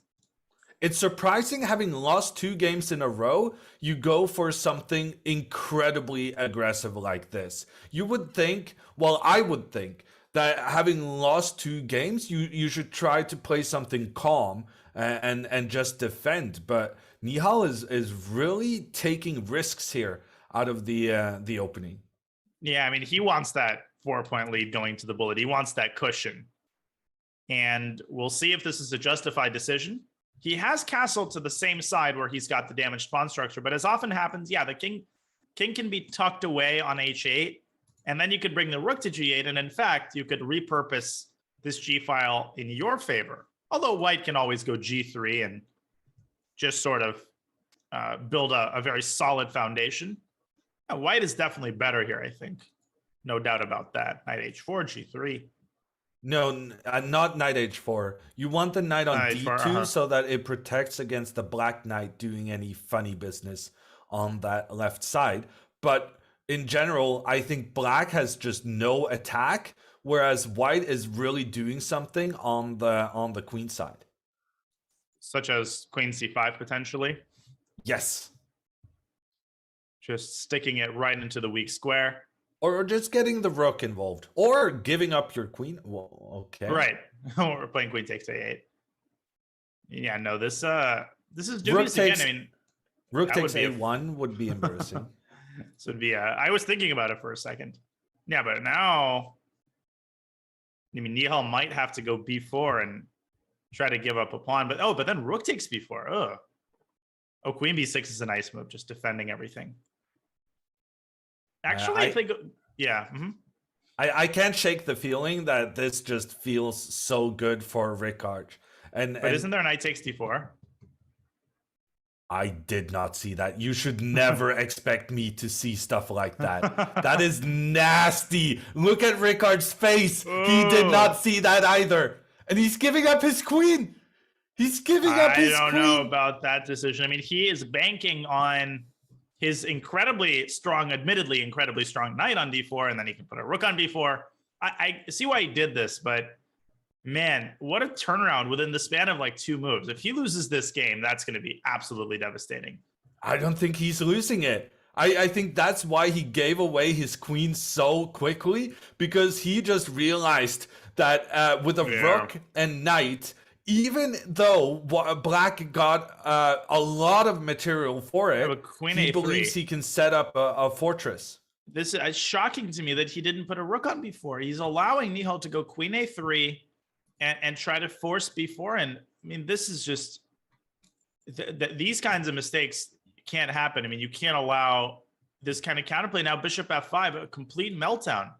F: It's surprising, having lost 2 games in a row, you go for something incredibly aggressive like this. You would think, well, I would think, that having lost 2 games, you should try to play something calm and just defend. But Nihal is really taking risks here out of the opening.
E: Yeah, I mean, he wants that 4-point lead going to the bullet. He wants that cushion. And we'll see if this is a justified decision. He has castled to the same side where he's got the damaged pawn structure, but as often happens, the king can be tucked away on h8, and then you could bring the rook to g8, and in fact, you could repurpose this g file in your favor. Although white can always go g3 and just sort of build a very solid foundation. White is definitely better here, I think. No doubt about that. Knight h4, g3.
F: No, not knight h4. You want the knight on d2 so that it protects against the black knight doing any funny business on that left side. But in general, I think black has just no attack, whereas white is really doing something on the queen side.
E: such as queen c5 potentially.
F: Yes.
E: Just sticking it right into the weak square.
F: Or just getting the rook involved. Or giving up your queen. Well, okay.
E: Right. We're playing queen takes a8. Yeah, no, this is
F: Rook
E: dubious again.
F: takes,
E: I mean,
F: rook
E: that
F: takes
E: would be
F: a1 would be embarrassing.
E: this would be I was thinking about it for a second. Yeah, but now, I mean, Nihal might have to go b4 and try to give up a pawn. But then rook takes b4. Ugh. Oh, queen b6 is a nice move, just defending everything. Actually, I think, yeah. Mm-hmm.
F: I can't shake the feeling that this just feels so good for Ricard.
E: But isn't there knight takes d4?
F: I did not see that. You should never expect me to see stuff like that. That is nasty. Look at Ricard's face. He did not see that either. And he's giving up his queen. He's giving up his queen.
E: I don't know about that decision. I mean, he is banking on his admittedly incredibly strong knight on d4, and then he can put a rook on b4. I see why he did this, but man, what a turnaround within the span of like 2 moves. If he loses this game, that's going to be absolutely devastating.
F: I don't think he's losing it. I think that's why he gave away his queen so quickly, because he just realized that with a rook and knight, even though Black got a lot of material for it, he believes he can set up a fortress.
E: This is shocking to me that he didn't put a rook on b4. He's allowing Nihal to go queen a3 and try to force b4. And I mean, this is just these kinds of mistakes can't happen. I mean, you can't allow this kind of counterplay. Now bishop f5, a complete meltdown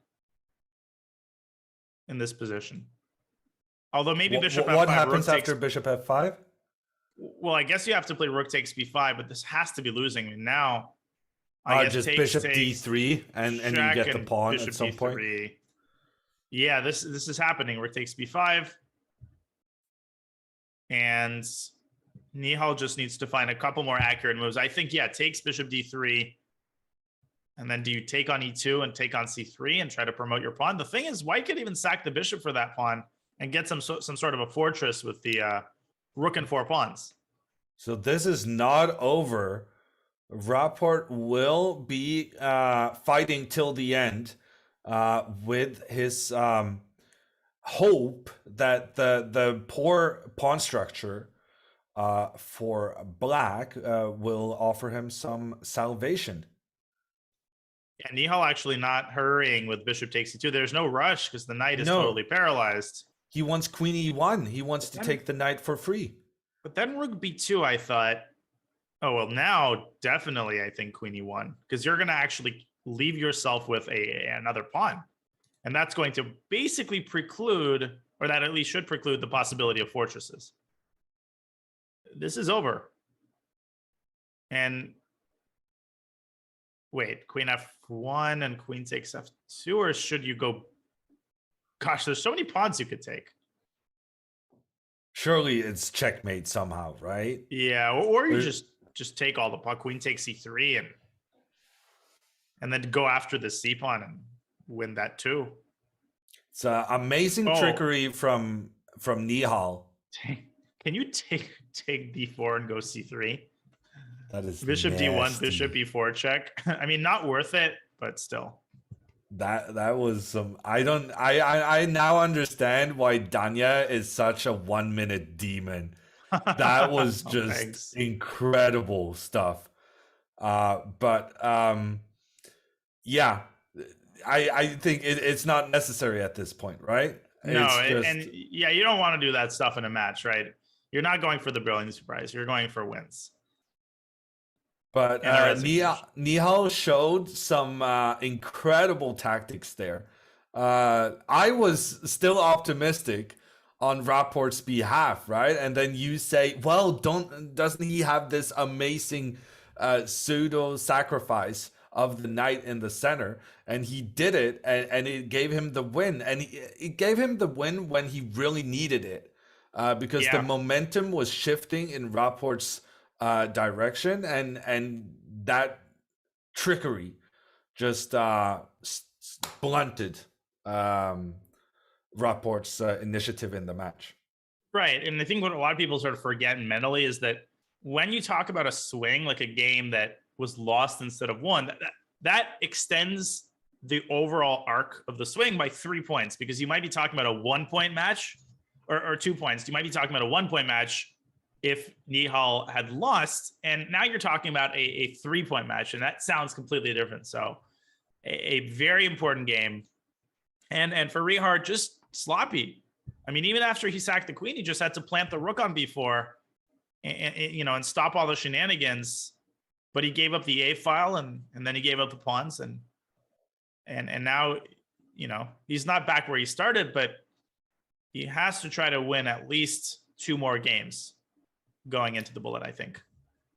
E: in this position. Although maybe bishop f5.
F: What happens after bishop f5?
E: Well, I guess you have to play rook takes b5, but this has to be losing. I mean, now I guess
F: just bishop d3 and you get the pawn at some
E: d3.
F: point.
E: Yeah, this is happening. Rook takes b5. And Nihal just needs to find a couple more accurate moves. I think, yeah, takes bishop d3. And then do you take on e2 and take on c3 and try to promote your pawn? The thing is, white could even sack the bishop for that pawn and get some sort of a fortress with the rook and 4 pawns.
F: So this is not over. Rapport will be fighting till the end with his hope that the poor pawn structure for Black will offer him some salvation.
E: Yeah, Nihal actually not hurrying with bishop takes e2. There's no rush because the knight is totally paralyzed.
F: He wants queen e1. He wants to take the knight for free.
E: But then rook b2, I thought, oh, well, now definitely I think queen e1, because you're going to actually leave yourself with another pawn. And that's going to basically preclude, or that at least should preclude, the possibility of fortresses. This is over. And wait, queen f1 and queen takes f2, or should you go? Gosh, there's so many pawns you could take.
F: Surely it's checkmate somehow, right?
E: Yeah, or you just take all the pawn. Queen takes c3 and then go after the c pawn and win that too.
F: It's amazing trickery from Nihal.
E: Can you take d4 and go c3?
F: That is
E: bishop
F: nasty.
E: d1, bishop e4 check. I mean, not worth it, but still.
F: That was some. I now understand why Danya is such a 1-minute demon. That was just incredible stuff. But yeah, I think it's not necessary at this point, right?
E: No, and yeah, you don't want to do that stuff in a match, right? You're not going for the brilliant surprise. You're going for wins.
F: But Nihal showed some incredible tactics there. I was still optimistic on Rapport's behalf, right? And then you say, well, doesn't he have this amazing pseudo sacrifice of the knight in the center? And he did it, and it gave him the win. And it gave him the win when he really needed it, because the momentum was shifting in Rapport's direction, and that trickery just blunted Rapport's initiative in the match.
E: Right. And I think what a lot of people sort of forget mentally is that when you talk about a swing, like a game that was lost instead of won, that extends the overall arc of the swing by 3 points, because you might be talking about a 1 point match or 2 points. You might be talking about a 1 point match if Nihal had lost. And now you're talking about a 3 point match. And that sounds completely different. So a very important game. And for Richard, just sloppy. I mean, even after he sacked the queen, he just had to plant the rook on b4 and stop all the shenanigans. But he gave up the a file and then he gave up the pawns and now, he's not back where he started, but he has to try to win at least 2 more games going into the bullet, I think.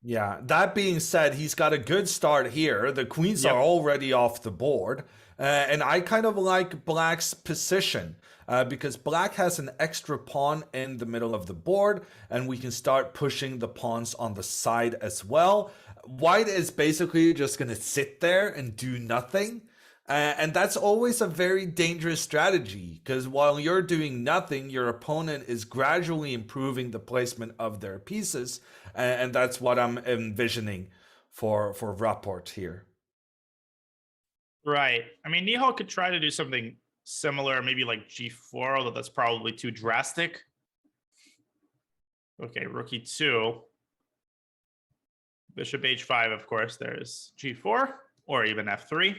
F: Yeah, that being said, he's got a good start here. The queens are already off the board. And I kind of like Black's position because Black has an extra pawn in the middle of the board, and we can start pushing the pawns on the side as well. White is basically just going to sit there and do nothing. And that's always a very dangerous strategy, because while you're doing nothing, your opponent is gradually improving the placement of their pieces. And that's what I'm envisioning for Rapport here.
E: Right. I mean, Nihal could try to do something similar, maybe like g4, although that's probably too drastic. Okay, rook e2. Bishop h5, of course, there's g4, or even f3.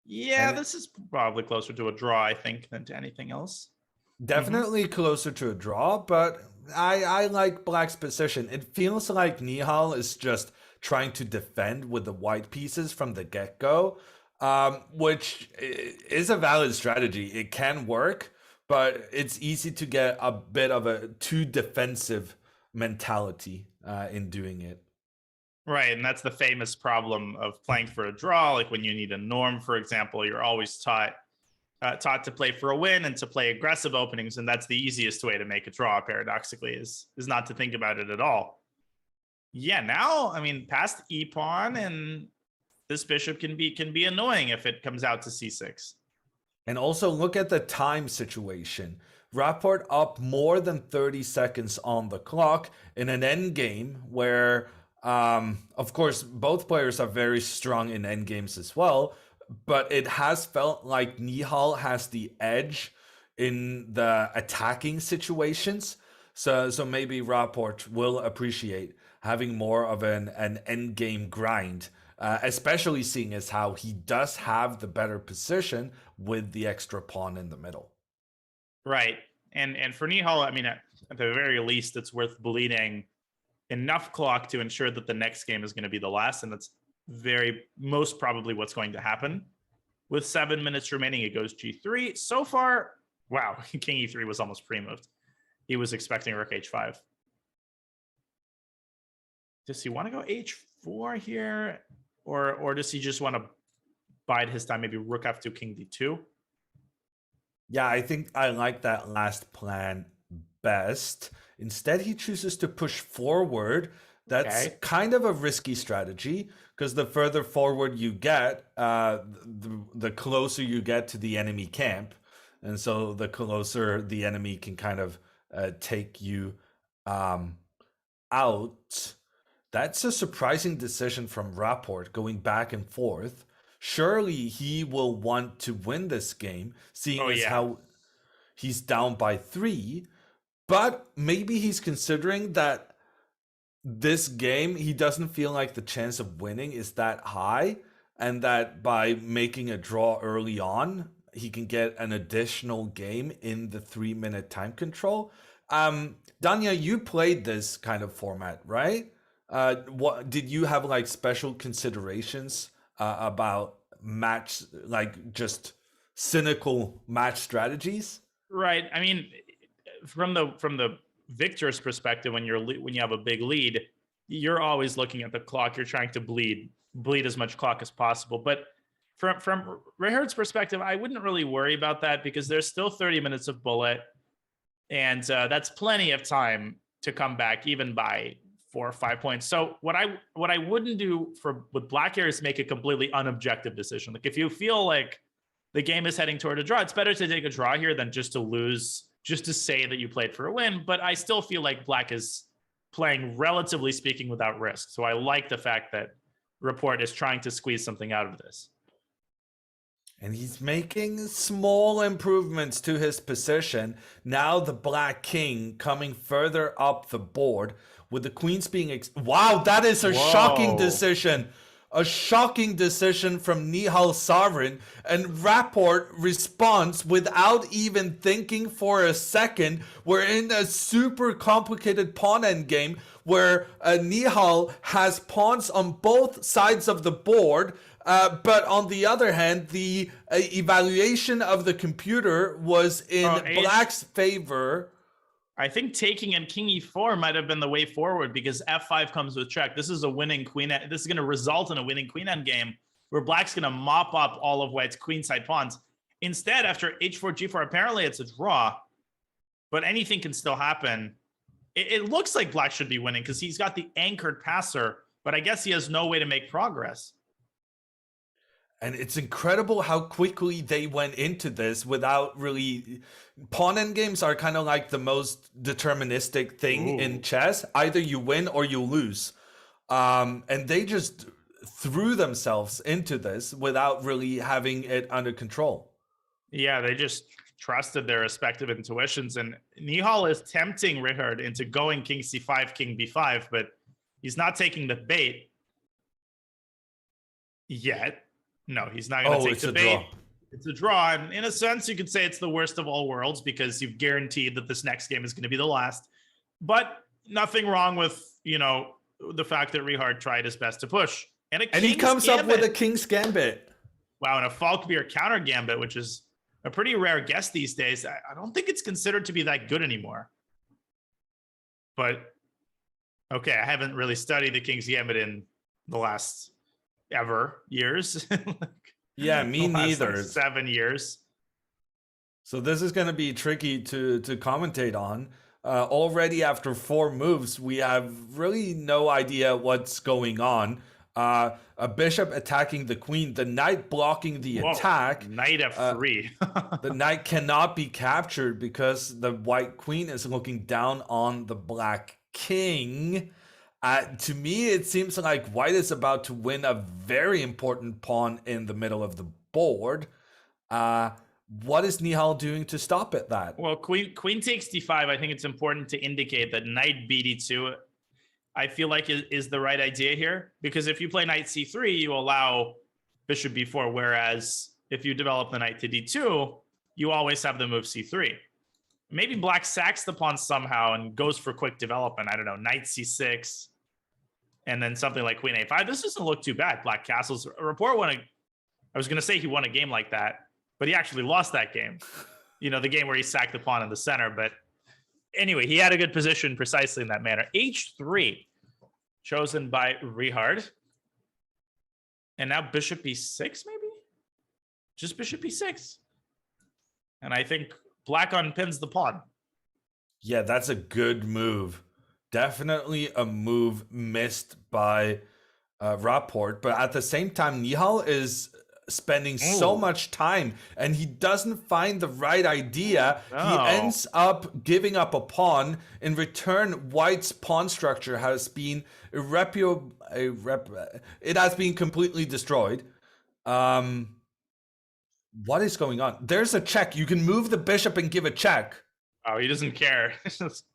E: Yeah, this is probably closer to a draw, I think, than to anything else.
F: Definitely closer to a draw, but I like Black's position. It feels like Nihal is just trying to defend with the white pieces from the get-go, which is a valid strategy. It can work, but it's easy to get a bit of a too defensive mentality in doing it.
E: Right, and that's the famous problem of playing for a draw. Like when you need a norm, for example, you're always taught to play for a win and to play aggressive openings, and that's the easiest way to make a draw, paradoxically, is not to think about it at all. Yeah, now, I mean, past e-pawn, and this bishop can be annoying if it comes out to c6.
F: And also look at the time situation. Rapport up more than 30 seconds on the clock in an endgame where, of course, both players are very strong in endgames as well, but it has felt like Nihal has the edge in the attacking situations. So maybe Rapport will appreciate having more of an endgame grind, especially seeing as how he does have the better position with the extra pawn in the middle.
E: Right. And for Nihal, I mean, at the very least, it's worth bleeding enough clock to ensure that the next game is going to be the last. And that's most probably what's going to happen. With 7 minutes remaining, it goes g3. So far, wow, king e3 was almost pre-moved. He was expecting rook h5. Does he want to go h4 here? Or does he just want to bide his time, maybe rook f2, king d2?
F: Yeah, I think I like that last plan best. Instead, he chooses to push forward. That's kind of a risky strategy, because the further forward you get, the closer you get to the enemy camp. And so the closer the enemy can kind of take you out. That's a surprising decision from Rapport, going back and forth. Surely he will want to win this game, seeing as how he's down by 3. But maybe he's considering that this game, he doesn't feel like the chance of winning is that high, and that by making a draw early on, he can get an additional game in the 3-minute time control. Danya, you played this kind of format, right? What did you have like special considerations about match, like just cynical match strategies?
E: Right. I mean, from the victor's perspective, when you have a big lead, you're always looking at the clock. You're trying to bleed as much clock as possible. But from Richard's perspective, I wouldn't really worry about that, because there's still 30 minutes of bullet, and that's plenty of time to come back, even by 4 or 5 points. So what I wouldn't do with Black here is make a completely unobjective decision. Like if you feel like the game is heading toward a draw, it's better to take a draw here than just to lose just to say that you played for a win. But I still feel like Black is playing, relatively speaking, without risk. So I like the fact that Rapport is trying to squeeze something out of this.
F: And he's making small improvements to his position. Now the Black King coming further up the board with the Queens being... Wow, that is a shocking decision. A shocking decision from Nihal Sovereign. And Rapport responds without even thinking for a second. We're in a super complicated pawn endgame where Nihal has pawns on both sides of the board. But on the other hand, the evaluation of the computer was in Black's favor.
E: I think taking and king e4 might have been the way forward because f5 comes with check. This is a winning queen. This is going to result in a winning queen endgame where Black's going to mop up all of White's queenside pawns. Instead, after h4, g4, apparently it's a draw, but anything can still happen. It looks like Black should be winning because he's got the anchored passer, but I guess he has no way to make progress.
F: And it's incredible how quickly they went into this without really... Pawn endgames are kind of like the most deterministic thing in chess. Either you win or you lose. And they just threw themselves into this without really having it under control.
E: Yeah, they just trusted their respective intuitions. And Nihal is tempting Richard into going king c5, king b5, but he's not taking the bait yet. No, he's not going to take the bait. It's a draw. And in a sense, you could say it's the worst of all worlds because you've guaranteed that this next game is going to be the last. But nothing wrong with, you know, the fact that Richard tried his best to push. And
F: he comes up with a king's gambit.
E: Wow, and a Falkbeer counter gambit, which is a pretty rare guess these days. I don't think it's considered to be that good anymore. But, okay, I haven't really studied the king's gambit in the last... years.
F: Yeah, me neither.
E: Like 7 years.
F: So this is going to be tricky to commentate on. Already after 4 moves, we have really no idea what's going on. A bishop attacking the queen, the knight blocking the attack.
E: Knight f3.
F: The knight cannot be captured because the white queen is looking down on the black king. To me, it seems like White is about to win a very important pawn in the middle of the board. What is Nihal doing to stop it that?
E: Well, queen takes d5. I think it's important to indicate that knight bd2, I feel like is the right idea here. Because if you play knight c3, you allow bishop b4. Whereas if you develop the knight to d2, you always have the move c3. Maybe Black sacks the pawn somehow and goes for quick development. I don't know, knight c6. And then something like queen a5. This doesn't look too bad. Black castles. Rapport won I was going to say he won a game like that, but he actually lost that game. You know, the game where he sacked the pawn in the center. But anyway, he had a good position precisely in that manner. h3, chosen by Richard. And now bishop e6, maybe? Just bishop e6. And I think Black unpins the pawn.
F: Yeah, that's a good move. Definitely a move missed by Rapport, but at the same time, Nihal is spending so much time and he doesn't find the right idea. He ends up giving up a pawn. In return, White's pawn structure has been it has been completely destroyed. What is going on? There's a check. You can move the bishop and give a check.
E: Oh, he doesn't care.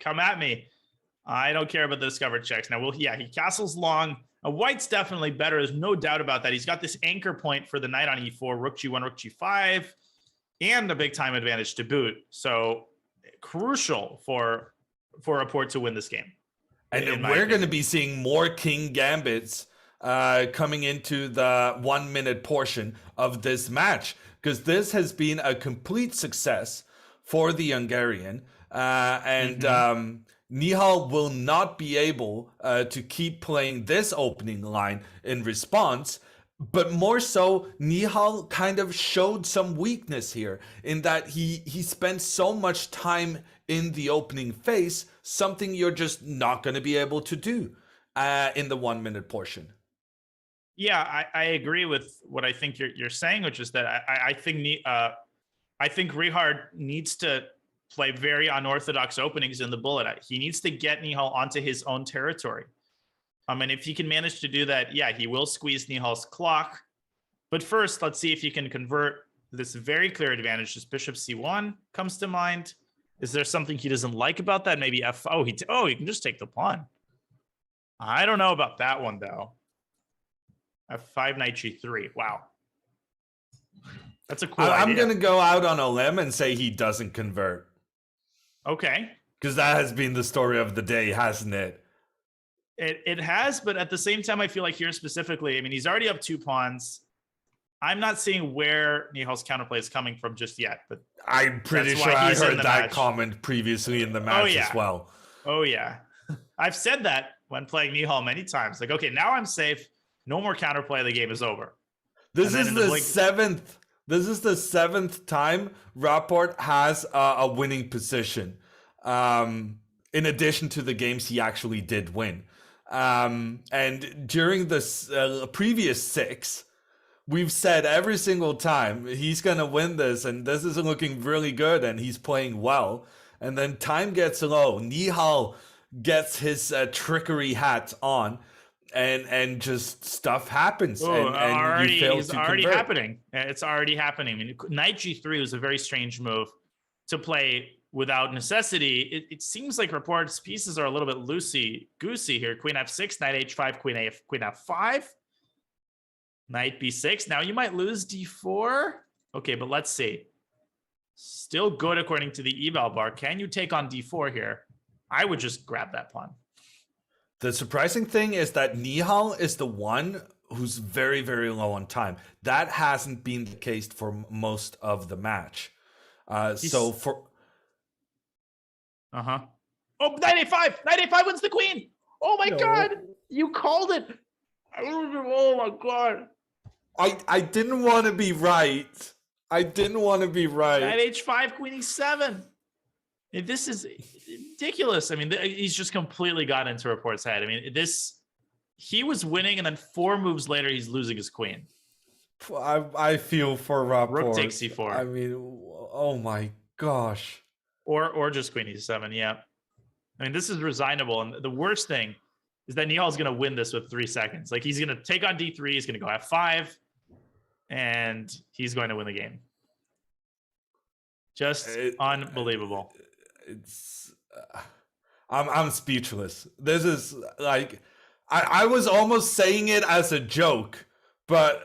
E: Come at me. I don't care about the discovered checks. Now, he castles long. White's definitely better. There's no doubt about that. He's got this anchor point for the knight on e4, rook g1, rook g5, and a big time advantage to boot. So crucial for Rapport to win this game.
F: And we're going to be seeing more king gambits coming into the 1 minute portion of this match, because this has been a complete success for the Hungarian. Nihal will not be able to keep playing this opening line in response, but more so, Nihal kind of showed some weakness here in that he spent so much time in the opening phase, something you're just not going to be able to do in the 1 minute portion.
E: Yeah, I agree with what I think you're saying, which is that I think Richard needs to play very unorthodox openings in the bullet. He needs to get Nihal onto his own territory. And if he can manage to do that, yeah, he will squeeze Nihal's clock. But first, let's see if he can convert this very clear advantage. Just bishop c1 comes to mind. Is there something he doesn't like about that? Maybe he can just take the pawn. I don't know about that one, though. f5, knight g3. Wow. That's a cool idea.
F: I'm going to go out on a limb and say he doesn't convert.
E: Okay.
F: Because that has been the story of the day, hasn't it?
E: It has, but at the same time, I feel like here specifically, I mean, he's already up 2 pawns. I'm not seeing where Nihal's counterplay is coming from just yet, but
F: I'm pretty sure I heard that comment previously in the match as well.
E: Oh, yeah. I've said that when playing Nihal many times. Like, okay, now I'm safe. No more counterplay. The game is over.
F: This is the seventh. This is the 7th time Rapport has a winning position. In addition to the games he actually did win. And during the previous 6, we've said every single time he's going to win this, and this is looking really good, and he's playing well. And then time gets low. Nihal gets his trickery hat on, and just stuff happens.
E: Ooh,
F: and
E: it's already happening. It's already happening. I mean, knight g3 was a very strange move to play without necessity. It seems like Rapport's pieces are a little bit loosey-goosey here. Queen f6, knight h5, queen f5. Knight b6. Now you might lose d4. Okay, but let's see. Still good according to the eval bar. Can you take on d4 here? I would just grab that pawn.
F: The surprising thing is that Nihal is the one who's very, very low on time. That hasn't been the case for most of the match. So for...
E: Uh-huh. Oh, knight a5! Knight a5 wins the queen! Oh my God! You called it! Oh my God!
F: I didn't want to be right. I didn't want to be right.
E: Knight h5, queen e7. This is ridiculous. I mean, he's just completely got into Rapport's head. I mean, he was winning, and then 4 moves later, he's losing his queen.
F: I feel for Rapport.
E: Rook takes c4.
F: I mean, oh my gosh.
E: Or just queen e7, yeah. I mean, this is resignable. And the worst thing is that Nihal's going to win this with 3 seconds. Like, he's going to take on d3, he's going to go f5, and he's going to win the game. Just unbelievable.
F: I'm speechless. This is like, I was almost saying it as a joke, but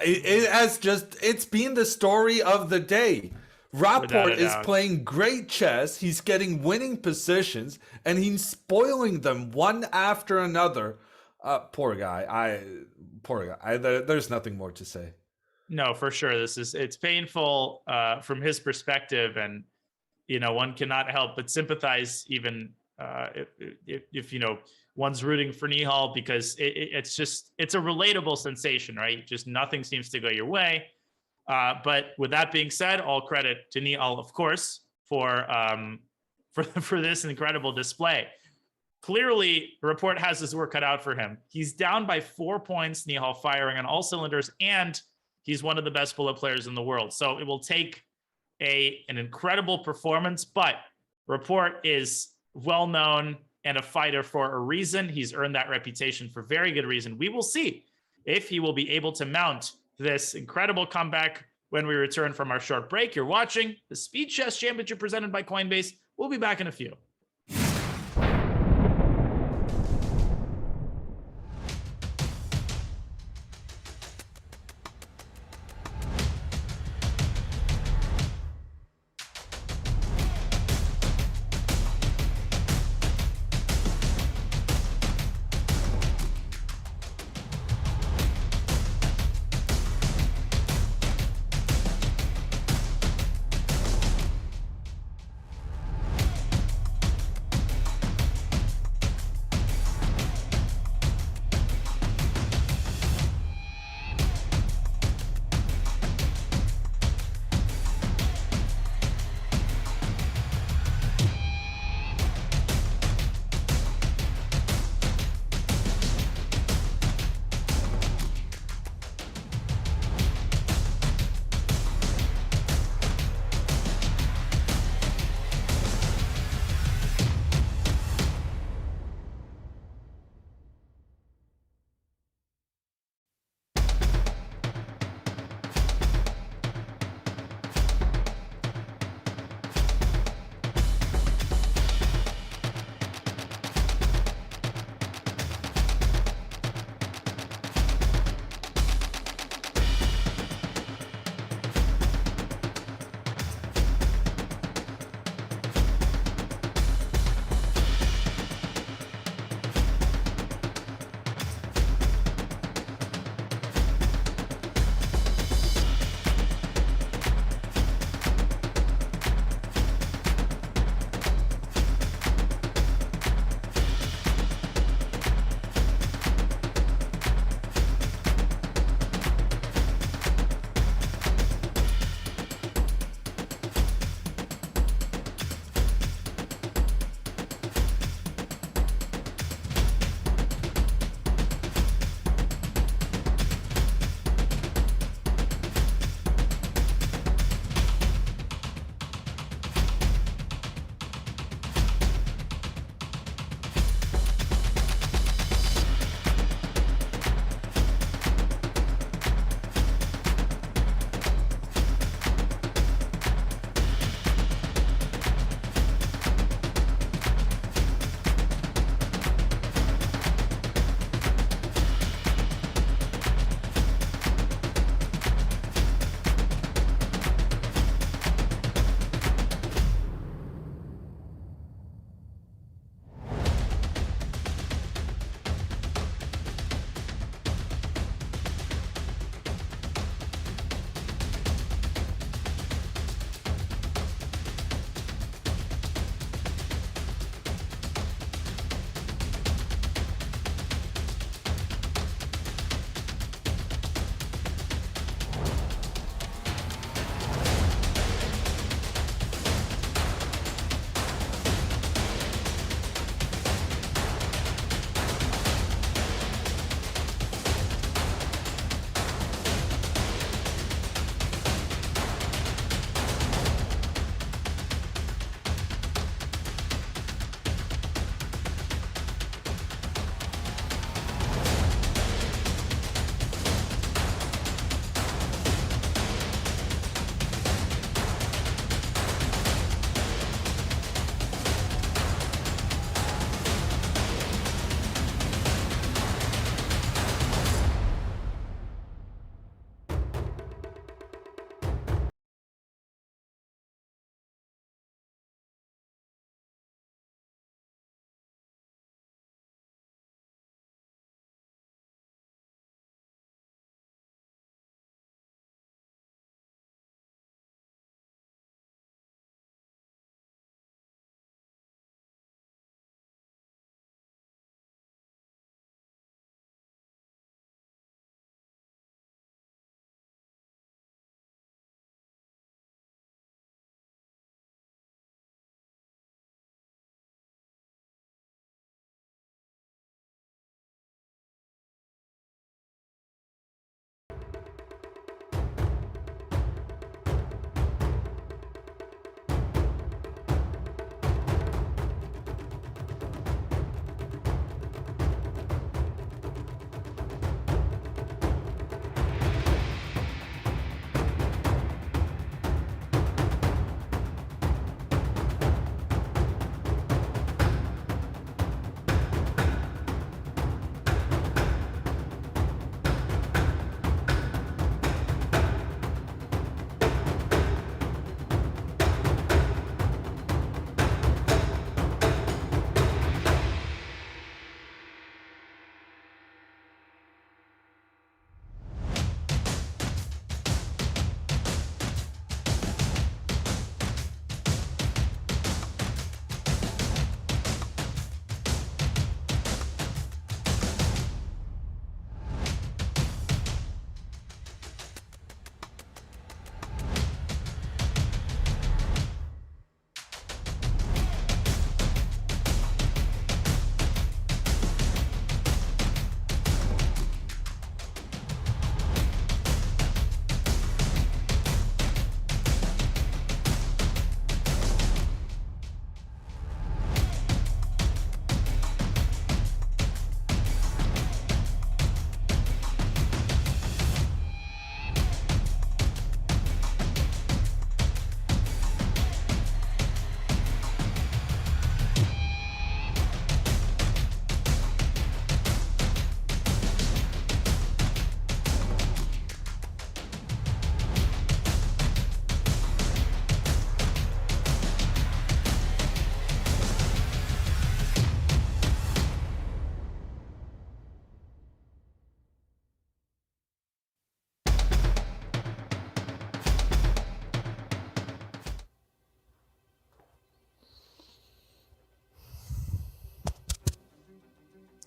F: it's been the story of the day. Rapport is playing great chess. He's getting winning positions, and he's spoiling them one after another. Poor guy. There's nothing more to say.
E: No, for sure. It's painful from his perspective, and one cannot help but sympathize, even if one's rooting for Nihal, because it's a relatable sensation, right? Just nothing seems to go your way. But with that being said, all credit to Nihal, of course, for this incredible display. Clearly, Rapport has his work cut out for him. He's down by 4 points, Nihal firing on all cylinders, and he's one of the best bullet players in the world. So it will take an incredible performance, but Rapport is well-known and a fighter for a reason. He's earned that reputation for very good reason. We will see if he will be able to mount this incredible comeback when we return from our short break. You're watching the Speed Chess Championship presented by Coinbase. We'll be back in a few.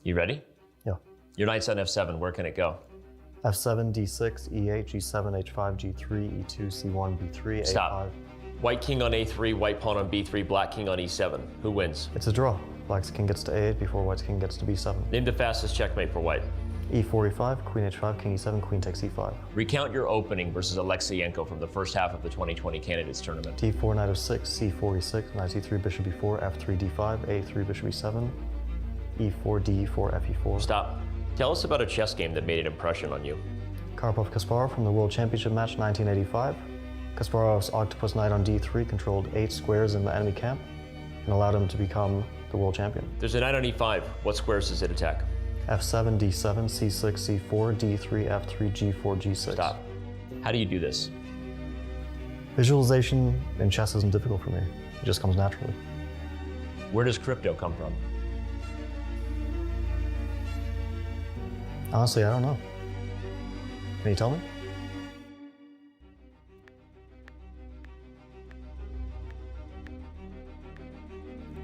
B: You ready?
H: Yeah.
B: Your knight's on f7. Where can it go?
H: F7, D6, E8, G7, H5, G3, E2, C1, B3,
B: Stop.
H: A5.
B: White king on a3, white pawn on b3, black king on e7. Who wins?
H: It's a draw. Black's king gets to A8 before white's king gets to B7.
B: Name the fastest checkmate for white.
H: E4, E5, Queen H5, King E7, Queen takes E5.
B: Recount your opening versus Alexeyenko from the first half of the 2020 Candidates Tournament.
H: D4, Knight of 6, C4, E6, Knight C3, Bishop E4, F3, D5, A3, Bishop E7, E4, D4, FE4.
B: Stop. Tell us about a chess game that made an impression on you.
H: Karpov-Kasparov from the World Championship match 1985. Kasparov's octopus knight on D3 controlled 8 squares in the enemy camp and allowed him to become the world champion.
B: There's a knight on e5. What squares does it attack?
H: F7, D7, C6, C4, D3, F3, G4, G6.
B: Stop. How do you do this?
H: Visualization in chess isn't difficult for me. It just comes naturally.
B: Where does crypto come from?
H: Honestly, I don't know. Can you tell me?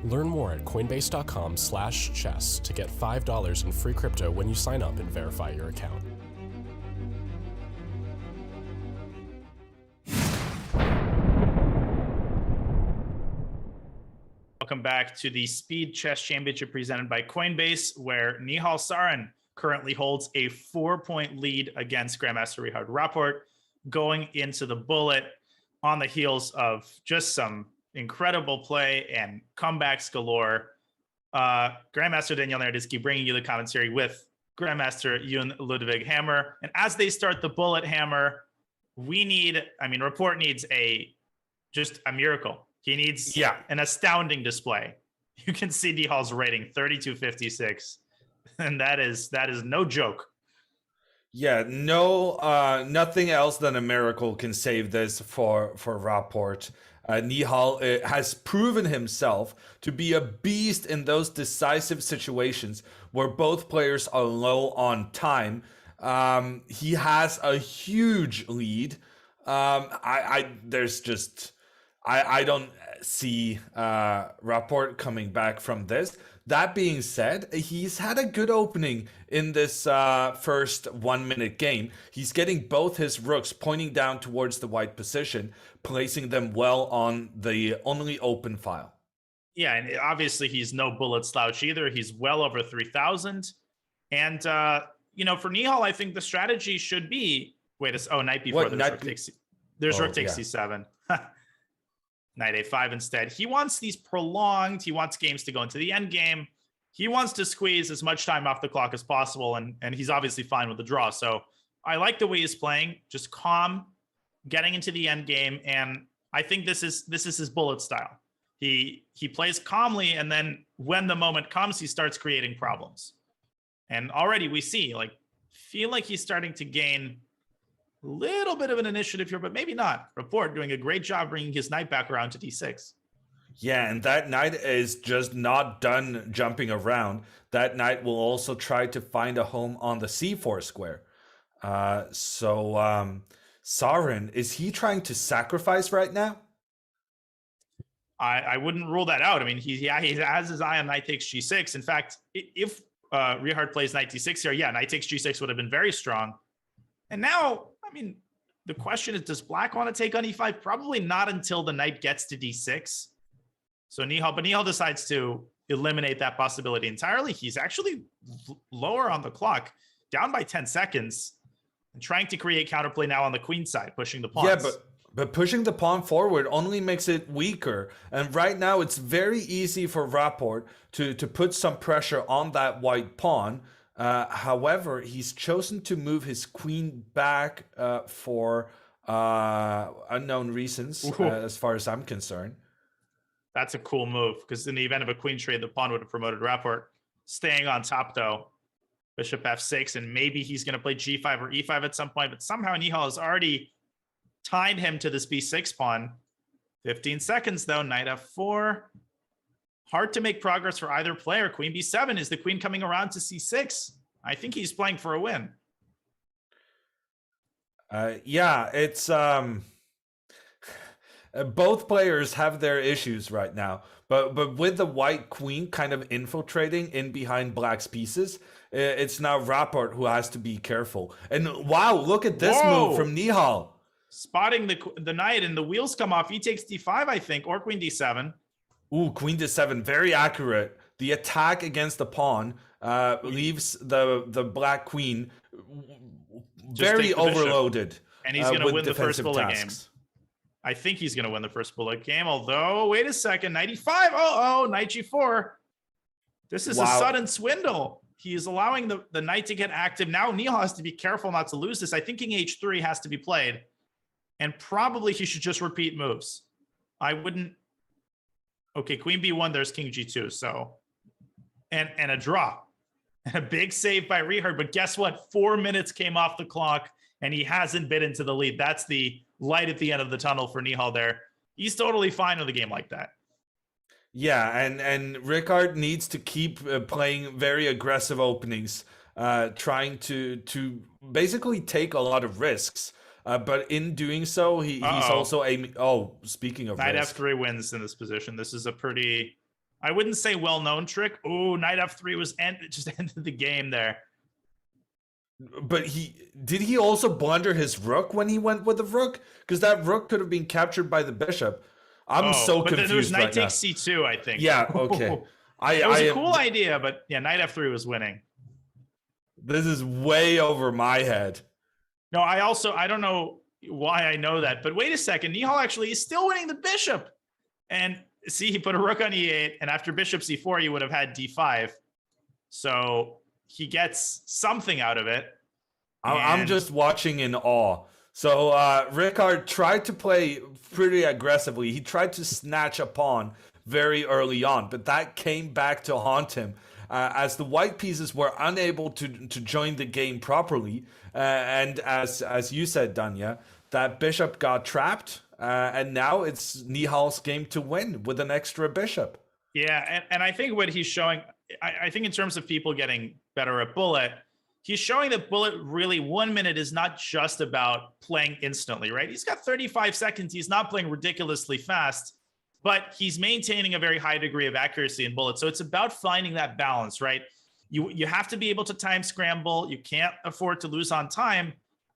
J: Learn more at coinbase.com/chess to get $5 in free crypto when you sign up and verify your account.
E: Welcome back to the Speed Chess Championship presented by Coinbase, where Nihal Sarin currently holds a 4-point lead against Grandmaster Richard Rapport going into the bullet on the heels of just some incredible play and comebacks galore. Grandmaster Daniel Naroditsky bringing you the commentary with Grandmaster Yun Ludwig Hammer. And as they start the bullet, Hammer, Rapport needs just a miracle. He needs an astounding display. You can see Nihal's rating 3256, and that is no joke.
F: Yeah, no, nothing else than a miracle can save this for Rapport. Nihal has proven himself to be a beast in those decisive situations where both players are low on time. He has a huge lead. I don't see Rapport coming back from this. That being said, he's had a good opening in this first 1-minute game. He's getting both his rooks pointing down towards the white position, placing them well on the only open file.
E: Yeah, and obviously he's no bullet slouch either. He's well over 3,000. And, for Nihal, I think the strategy should be, knight before rook takes c7. Knight a5 instead. He wants these prolonged. He wants games to go into the end game. He wants to squeeze as much time off the clock as possible, and he's obviously fine with the draw. So I like the way he's playing, just calm, getting into the end game, and I think this is his bullet style. He plays calmly, and then when the moment comes, he starts creating problems. And already we feel like he's starting to gain a little bit of an initiative here, but maybe not. Rapport doing a great job bringing his knight back around to d6.
F: Yeah, and that knight is just not done jumping around. That knight will also try to find a home on the c4 square. Sarin, is he trying to sacrifice right now?
E: I wouldn't rule that out. I mean, he has his eye on knight takes g6. In fact, if Richard plays knight d6 here, knight takes g6 would have been very strong. And now, the question is, does black want to take on e5? Probably not until the knight gets to d6. So Nihal decides to eliminate that possibility entirely. He's actually lower on the clock, down by 10 seconds, and trying to create counterplay now on the queen side, pushing the pawns.
F: Yeah, but pushing the pawn forward only makes it weaker. And right now, it's very easy for Rapport to put some pressure on that white pawn. However, he's chosen to move his queen back for unknown reasons, as far as I'm concerned.
E: That's a cool move, because in the event of a queen trade, the pawn would have promoted Rapport. Staying on top, though, bishop f6, and maybe he's going to play g5 or e5 at some point, but somehow Nihal has already tied him to this b6 pawn. 15 seconds, though, knight f4. Hard to make progress for either player. Queen b7. Is the queen coming around to c6? I think he's playing for a win.
F: Both players have their issues right now, but with the white queen kind of infiltrating in behind black's pieces, it's now Rapport who has to be careful. And wow, look at this
E: Whoa!
F: move from Nihal.
E: Spotting the knight, and the wheels come off. He takes d5, I think, or queen d7.
F: Ooh, queen d7, very accurate. The attack against the pawn leaves the black queen very overloaded.
E: And he's going to win the first bullet game.
F: tasks.
E: I think he's going to win the first bullet game, although, wait a second, 95. Oh, knight g4. This is a sudden swindle. He is allowing the knight to get active. Now Nihal has to be careful not to lose this. I think king h3 has to be played. And probably he should just repeat moves. I wouldn't. Okay, queen b1, there's king g2. So, and a draw. And a big save by Richard. But guess what? 4 minutes came off the clock, and he hasn't bit into the lead. That's the light at the end of the tunnel for Nihal there. He's totally fine with a game like that.
F: Yeah, and Richard needs to keep playing very aggressive openings, trying to basically take a lot of risks. But in doing so, he's also aiming. Oh, speaking of
E: knight
F: risk.
E: f3 wins in this position. This is a pretty, I wouldn't say well-known trick. Oh, knight f3 was just ended the game there.
F: But did he also blunder his rook when he went with the rook? Because that rook could have been captured by the bishop. I'm so confused.
E: But there was knight
F: right
E: takes c2, I think.
F: Yeah, okay.
E: It was a cool idea, but yeah, knight f3 was winning.
F: This is way over my head.
E: No, I don't know why I know that, but wait a second. Nihal actually is still winning the bishop. And see, he put a rook on e8, and after bishop c4, you would have had d5. So he gets something out of it.
F: I'm just watching in awe. So Richard tried to play pretty aggressively. He tried to snatch a pawn very early on, but that came back to haunt him as the white pieces were unable to join the game properly. And as you said, Danya, that bishop got trapped, and now it's Nihal's game to win with an extra bishop.
E: Yeah, and I think what he's showing, I think in terms of people getting better at bullet, he's showing that bullet really 1 minute is not just about playing instantly, right? He's got 35 seconds. He's not playing ridiculously fast, but he's maintaining a very high degree of accuracy in bullet. So it's about finding that balance, right? You have to be able to time scramble. You can't afford to lose on time.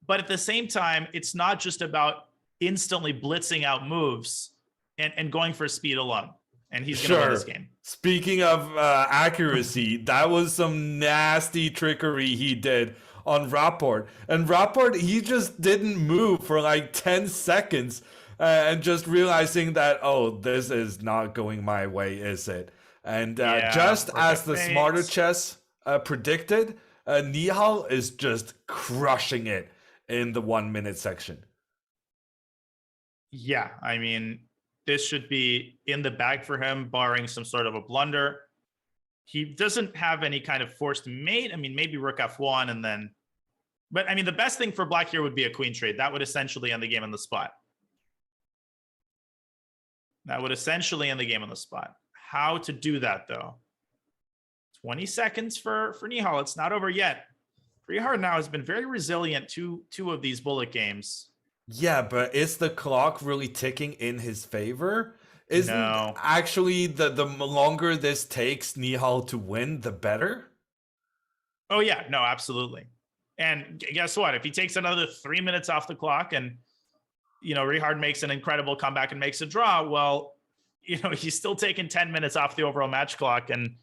E: But at the same time, it's not just about instantly blitzing out moves and going for speed alone. And he's going to win this game.
F: Speaking of accuracy, that was some nasty trickery he did on Rapport. And Rapport, he just didn't move for like 10 seconds and just realizing that, oh, this is not going my way, is it? And just as the smarter chess predicted, Nihal is just crushing it in the 1 minute section.
E: Yeah, I mean, this should be in the bag for him, barring some sort of a blunder. He doesn't have any kind of forced mate. I mean, maybe rook f1 and then... But, I mean, the best thing for black here would be a queen trade. That would essentially end the game on the spot. That would essentially end the game on the spot. How to do that, though? 20 seconds for Nihal. It's not over yet. Richard now has been very resilient to two of these bullet games.
F: Yeah, but is the clock really ticking in his favor? Isn't actually the longer this takes Nihal to win, the better?
E: Oh, yeah. No, absolutely. And guess what? If he takes another 3 minutes off the clock and, Richard makes an incredible comeback and makes a draw, well, he's still taking 10 minutes off the overall match clock and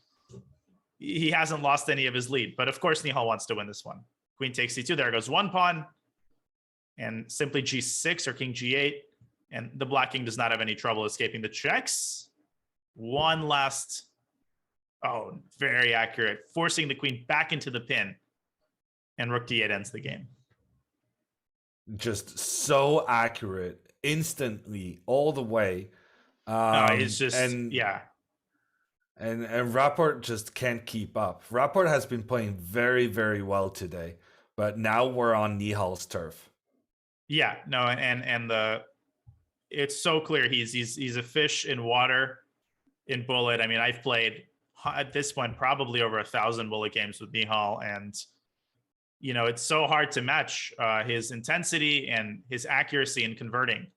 E: he hasn't lost any of his lead. But of course, Nihal wants to win this one. Queen takes c2. There goes one pawn. And simply g6 or king g8. And the black king does not have any trouble escaping the checks. One last, very accurate. Forcing the queen back into the pin. And rook d8 ends the game.
F: Just so accurate. Instantly, all the way.
E: It's just,
F: And Rapport just can't keep up. Rapport has been playing very, very well today. But now we're on Nihal's turf.
E: Yeah, no, and it's so clear he's a fish in water in bullet. I mean, I've played at this point probably over 1,000 bullet games with Nihal, and it's so hard to match his intensity and his accuracy in converting.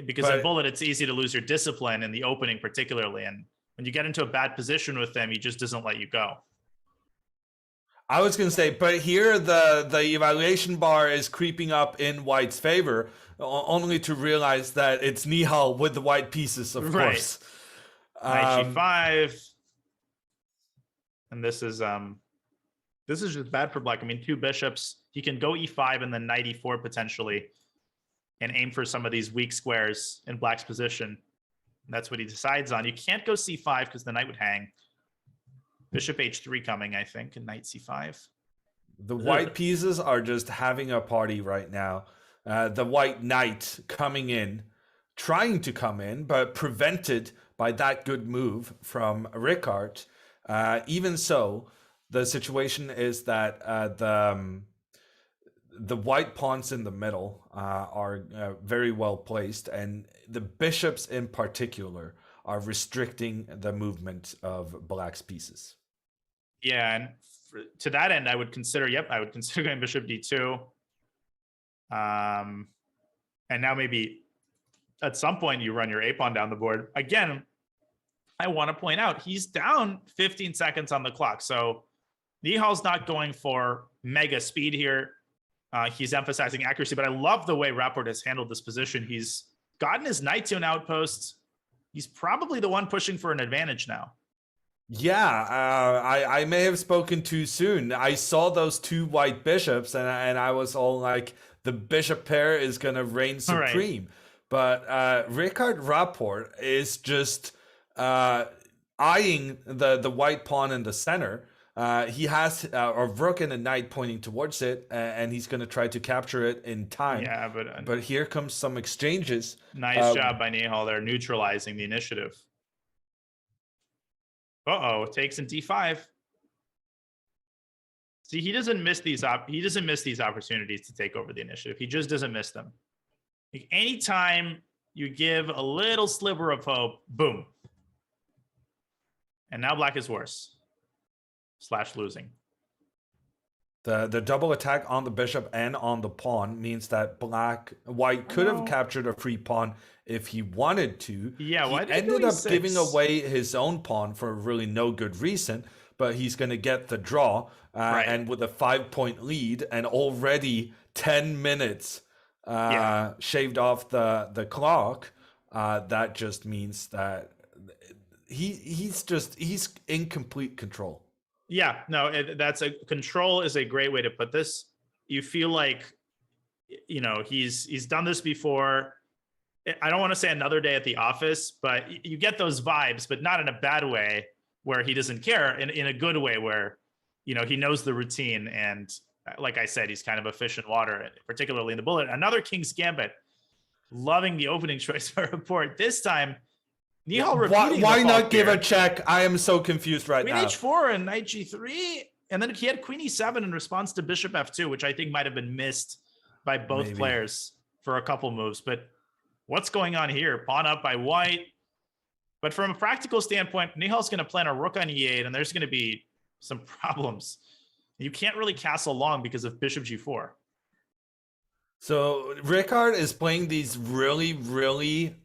E: Because in Bullet, it's easy to lose your discipline in the opening, particularly. And when you get into a bad position with him, he just doesn't let you go.
F: I was going to say, but here the evaluation bar is creeping up in White's favor, only to realize that it's Nihal with the white pieces, of course.
E: Knight G5. And this is just bad for Black. I mean, 2 bishops. He can go E5 and then Knight E4 potentially, and aim for some of these weak squares in Black's position. And that's what he decides on. You can't go C5 because the knight would hang. Bishop H3 coming, I think, and Knight C5.
F: The white pieces are just having a party right now. The white knight coming in, trying to come in, but prevented by that good move from Rickard. Even so, the situation is that the white pawns in the middle are very well placed, and the bishops in particular are restricting the movement of Black's pieces.
E: Yeah, and to that end, I would consider going bishop D2. And now maybe at some point you run your A pawn down the board. Again, I want to point out he's down 15 seconds on the clock. So Nihal's not going for mega speed here. He's emphasizing accuracy, but I love the way Rapport has handled this position. He's gotten his knight to an outpost. He's probably the one pushing for an advantage now.
F: Yeah, I may have spoken too soon. I saw those 2 white bishops, and I was all like, the bishop pair is going to reign supreme. Right. But Rickard Rapport is just eyeing the white pawn in the center. He has a rook and a knight pointing towards it, and he's going to try to capture it in time.
E: Yeah,
F: but here comes some exchanges.
E: Nice job by Nihal there, neutralizing the initiative. Takes in D5. See, he doesn't miss these opportunities to take over the initiative. He just doesn't miss them. Like, anytime you give a little sliver of hope, boom. And now Black is worse. / losing.
F: The double attack on the bishop and on the pawn means that White could have captured a free pawn if he wanted to.
E: Yeah,
F: he ended up giving away his own pawn for really no good reason, but he's going to get the draw. And with a 5-point lead and already 10 minutes shaved off the clock, that just means that he's in complete control.
E: Yeah, no, control is a great way to put this. You feel like, he's done this before. I don't want to say another day at the office, but you get those vibes, but not in a bad way where he doesn't care, in a good way where, he knows the routine. And like I said, he's kind of a fish in water, particularly in the bullet. Another King's Gambit, loving the opening choice for Rapport. This time, Nihal repeating
F: why not give a check? I am so confused right now.
E: Queen H4 and Knight G3, and then he had Queen E7 in response to Bishop F2, which I think might have been missed by both players for a couple moves. But what's going on here? Pawn up by White. But from a practical standpoint, Nihal's going to plan a rook on E8, and there's going to be some problems. You can't really castle long because of Bishop G4.
F: So Rickard is playing these really, really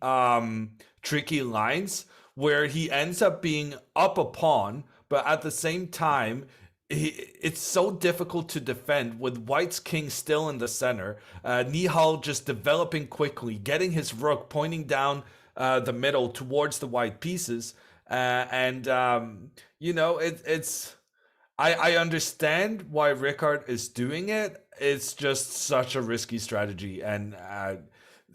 F: tricky lines where he ends up being up a pawn, but at the same time, it's so difficult to defend with White's king still in the center. Nihal just developing quickly, getting his rook pointing down the middle towards the white pieces. I understand why Rickard is doing it. It's just such a risky strategy, and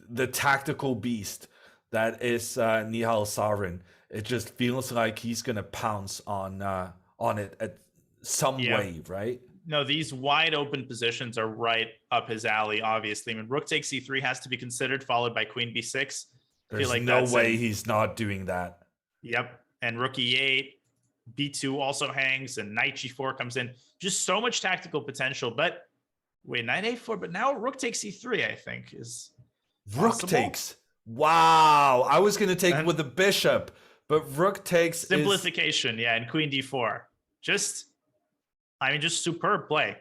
F: the tactical beast that is Nihal Sarin. It just feels like he's gonna pounce on it at some way, right?
E: No, these wide open positions are right up his alley. Obviously, I mean, rook takes c3 has to be considered, followed by queen b6.
F: There's no way he's not doing that.
E: Yep, and rook e8, b2 also hangs, and knight g4 comes in. Just so much tactical potential. But wait, knight a4, but now rook takes c3, I think, is
F: rook
E: possible.
F: Takes. Wow, I was gonna take with the bishop, but rook takes
E: simplification. Yeah, and queen d4. Just superb play.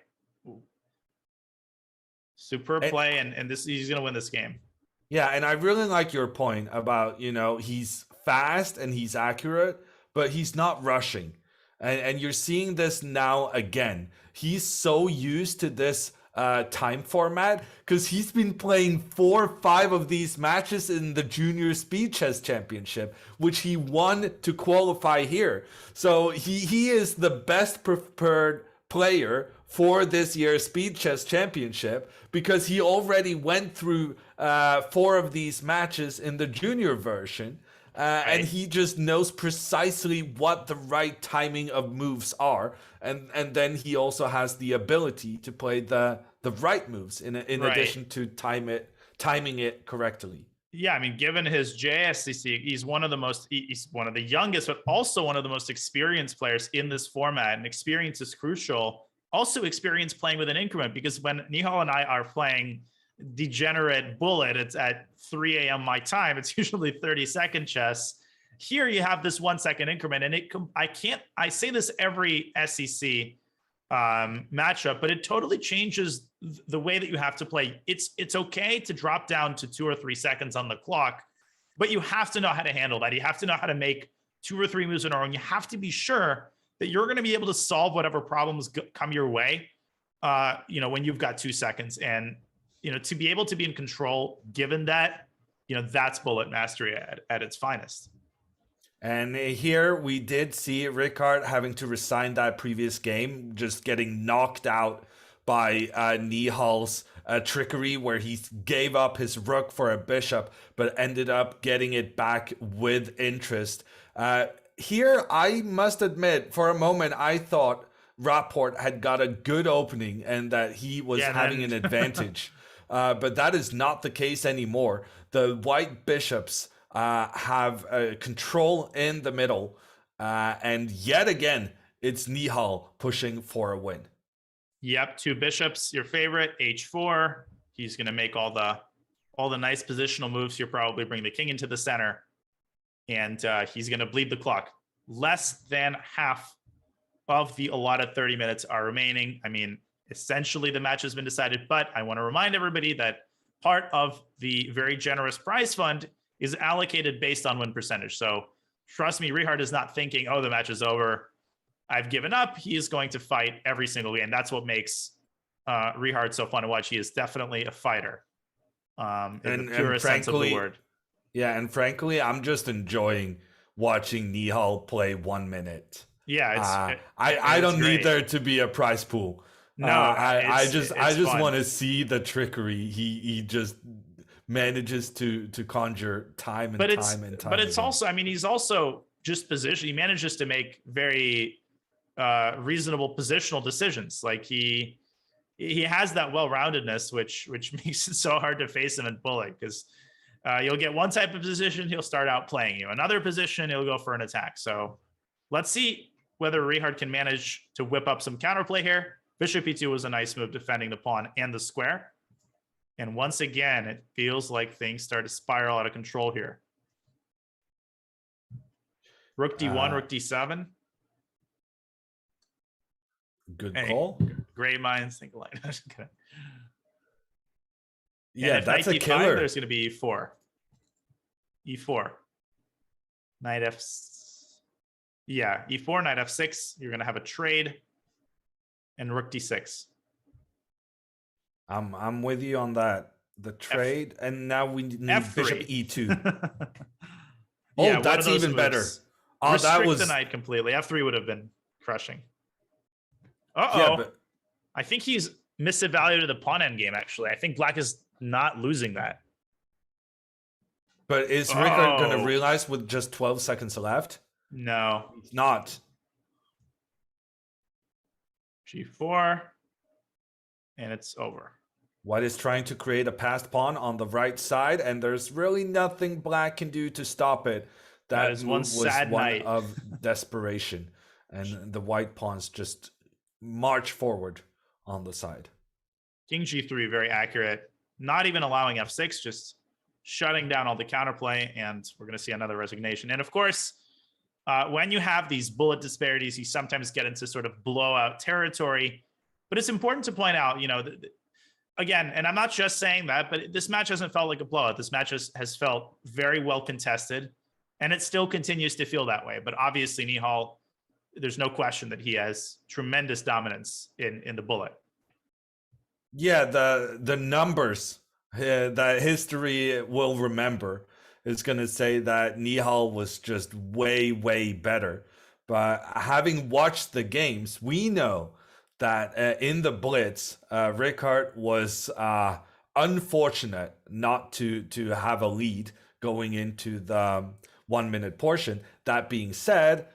E: Superb play, and this he's gonna win this game.
F: Yeah, and I really like your point about, he's fast and he's accurate, but he's not rushing. And you're seeing this now again. He's so used to this time format because he's been playing 4 or 5 of these matches in the Junior Speed Chess Championship, which he won to qualify here. So he is the best prepared player for this year's Speed Chess Championship because he already went through 4 of these matches in the junior version. And he just knows precisely what the right timing of moves are, and then he also has the ability to play the right moves in addition to timing it correctly.
E: Yeah, I mean, given his JSCC, he's one of the youngest, but also one of the most experienced players in this format. And experience is crucial. Also, experience playing with an increment, because when Nihal and I are playing degenerate bullet, it's at 3 a.m. my time. It's usually 30-second chess. Here you have this 1 second increment, and I say this every SEC matchup, but it totally changes the way that you have to play. It's okay to drop down to 2 or 3 seconds on the clock, but you have to know how to handle that. You have to know how to make 2 or 3 moves in a row, and you have to be sure that you're going to be able to solve whatever problems come your way, when you've got 2 seconds. And to be able to be in control, given that, that's bullet mastery at its finest.
F: And here we did see Ricard having to resign that previous game, just getting knocked out by Nihal's trickery, where he gave up his rook for a bishop, but ended up getting it back with interest. Here, I must admit, for a moment, I thought Rapport had got a good opening and that he was having an advantage. But that is not the case anymore. The white bishops have control in the middle. And yet again, it's Nihal pushing for a win.
E: Yep, 2 bishops, your favorite, h4. He's going to make all the nice positional moves here, probably bring the king into the center. And he's going to bleed the clock. Less than half of the allotted 30 minutes are remaining. I mean, essentially the match has been decided, but I want to remind everybody that part of the very generous prize fund is allocated based on win percentage. So trust me, Rihard is not thinking, oh, the match is over, I've given up. He is going to fight every single game. That's what makes Rihard so fun to watch. He is definitely a fighter in the purest sense of the word.
F: Yeah, and frankly, I'm just enjoying watching Nihal play 1 minute.
E: Yeah,
F: I don't need there to be a prize pool.
E: No,
F: I just
E: fun.
F: want to see the trickery. He just manages to conjure time and time and time.
E: But it's also, I mean, he's also just position. He manages to make very reasonable positional decisions. Like he has that well-roundedness, which makes it so hard to face him in bullet, because you'll get one type of position, he'll start out playing you. Another position, he'll go for an attack. So let's see whether Rihard can manage to whip up some counterplay here. Bishop e2 was a nice move, defending the pawn and the square. And once again, it feels like things start to spiral out of control here. Rook d1, rook d7.
F: Good call.
E: Great minds think alike.
F: Yeah, that's a killer.
E: There's going to be e4. E4. Knight f. Yeah, e4, knight f6. You're going to have a trade. And rook d6.
F: I'm with you on that. The trade, and now we need
E: F3.
F: bishop e2.
E: Yeah,
F: that's even better. Oh,
E: Restrict
F: that was
E: the knight completely. F3 would have been crushing.
F: Yeah, but
E: I think he's misevaluated the pawn endgame, actually. I think black is not losing that.
F: But is Ricard going to realize with just 12 seconds left?
E: No.
F: He's not.
E: G4. And it's over.
F: White is trying to create a passed pawn on the right side, and there's really nothing black can do to stop it. That
E: is
F: move
E: one
F: was
E: sad
F: one
E: night.
F: of desperation. And the white pawns just march forward on the side.
E: King G3, very accurate. Not even allowing F6, just shutting down all the counterplay, and we're going to see another resignation. And of course, when you have these bullet disparities, you sometimes get into sort of blowout territory. But it's important to point out, again, and I'm not just saying that, but this match hasn't felt like a blowout. This match has felt very well contested, and it still continues to feel that way. But obviously, Nihal, there's no question that he has tremendous dominance in the bullet.
F: Yeah, the numbers that history will remember is going to say that Nihal was just way, way better. But having watched the games, we know that in the Blitz, Rickard was unfortunate not to have a lead going into the 1 minute portion. That being said,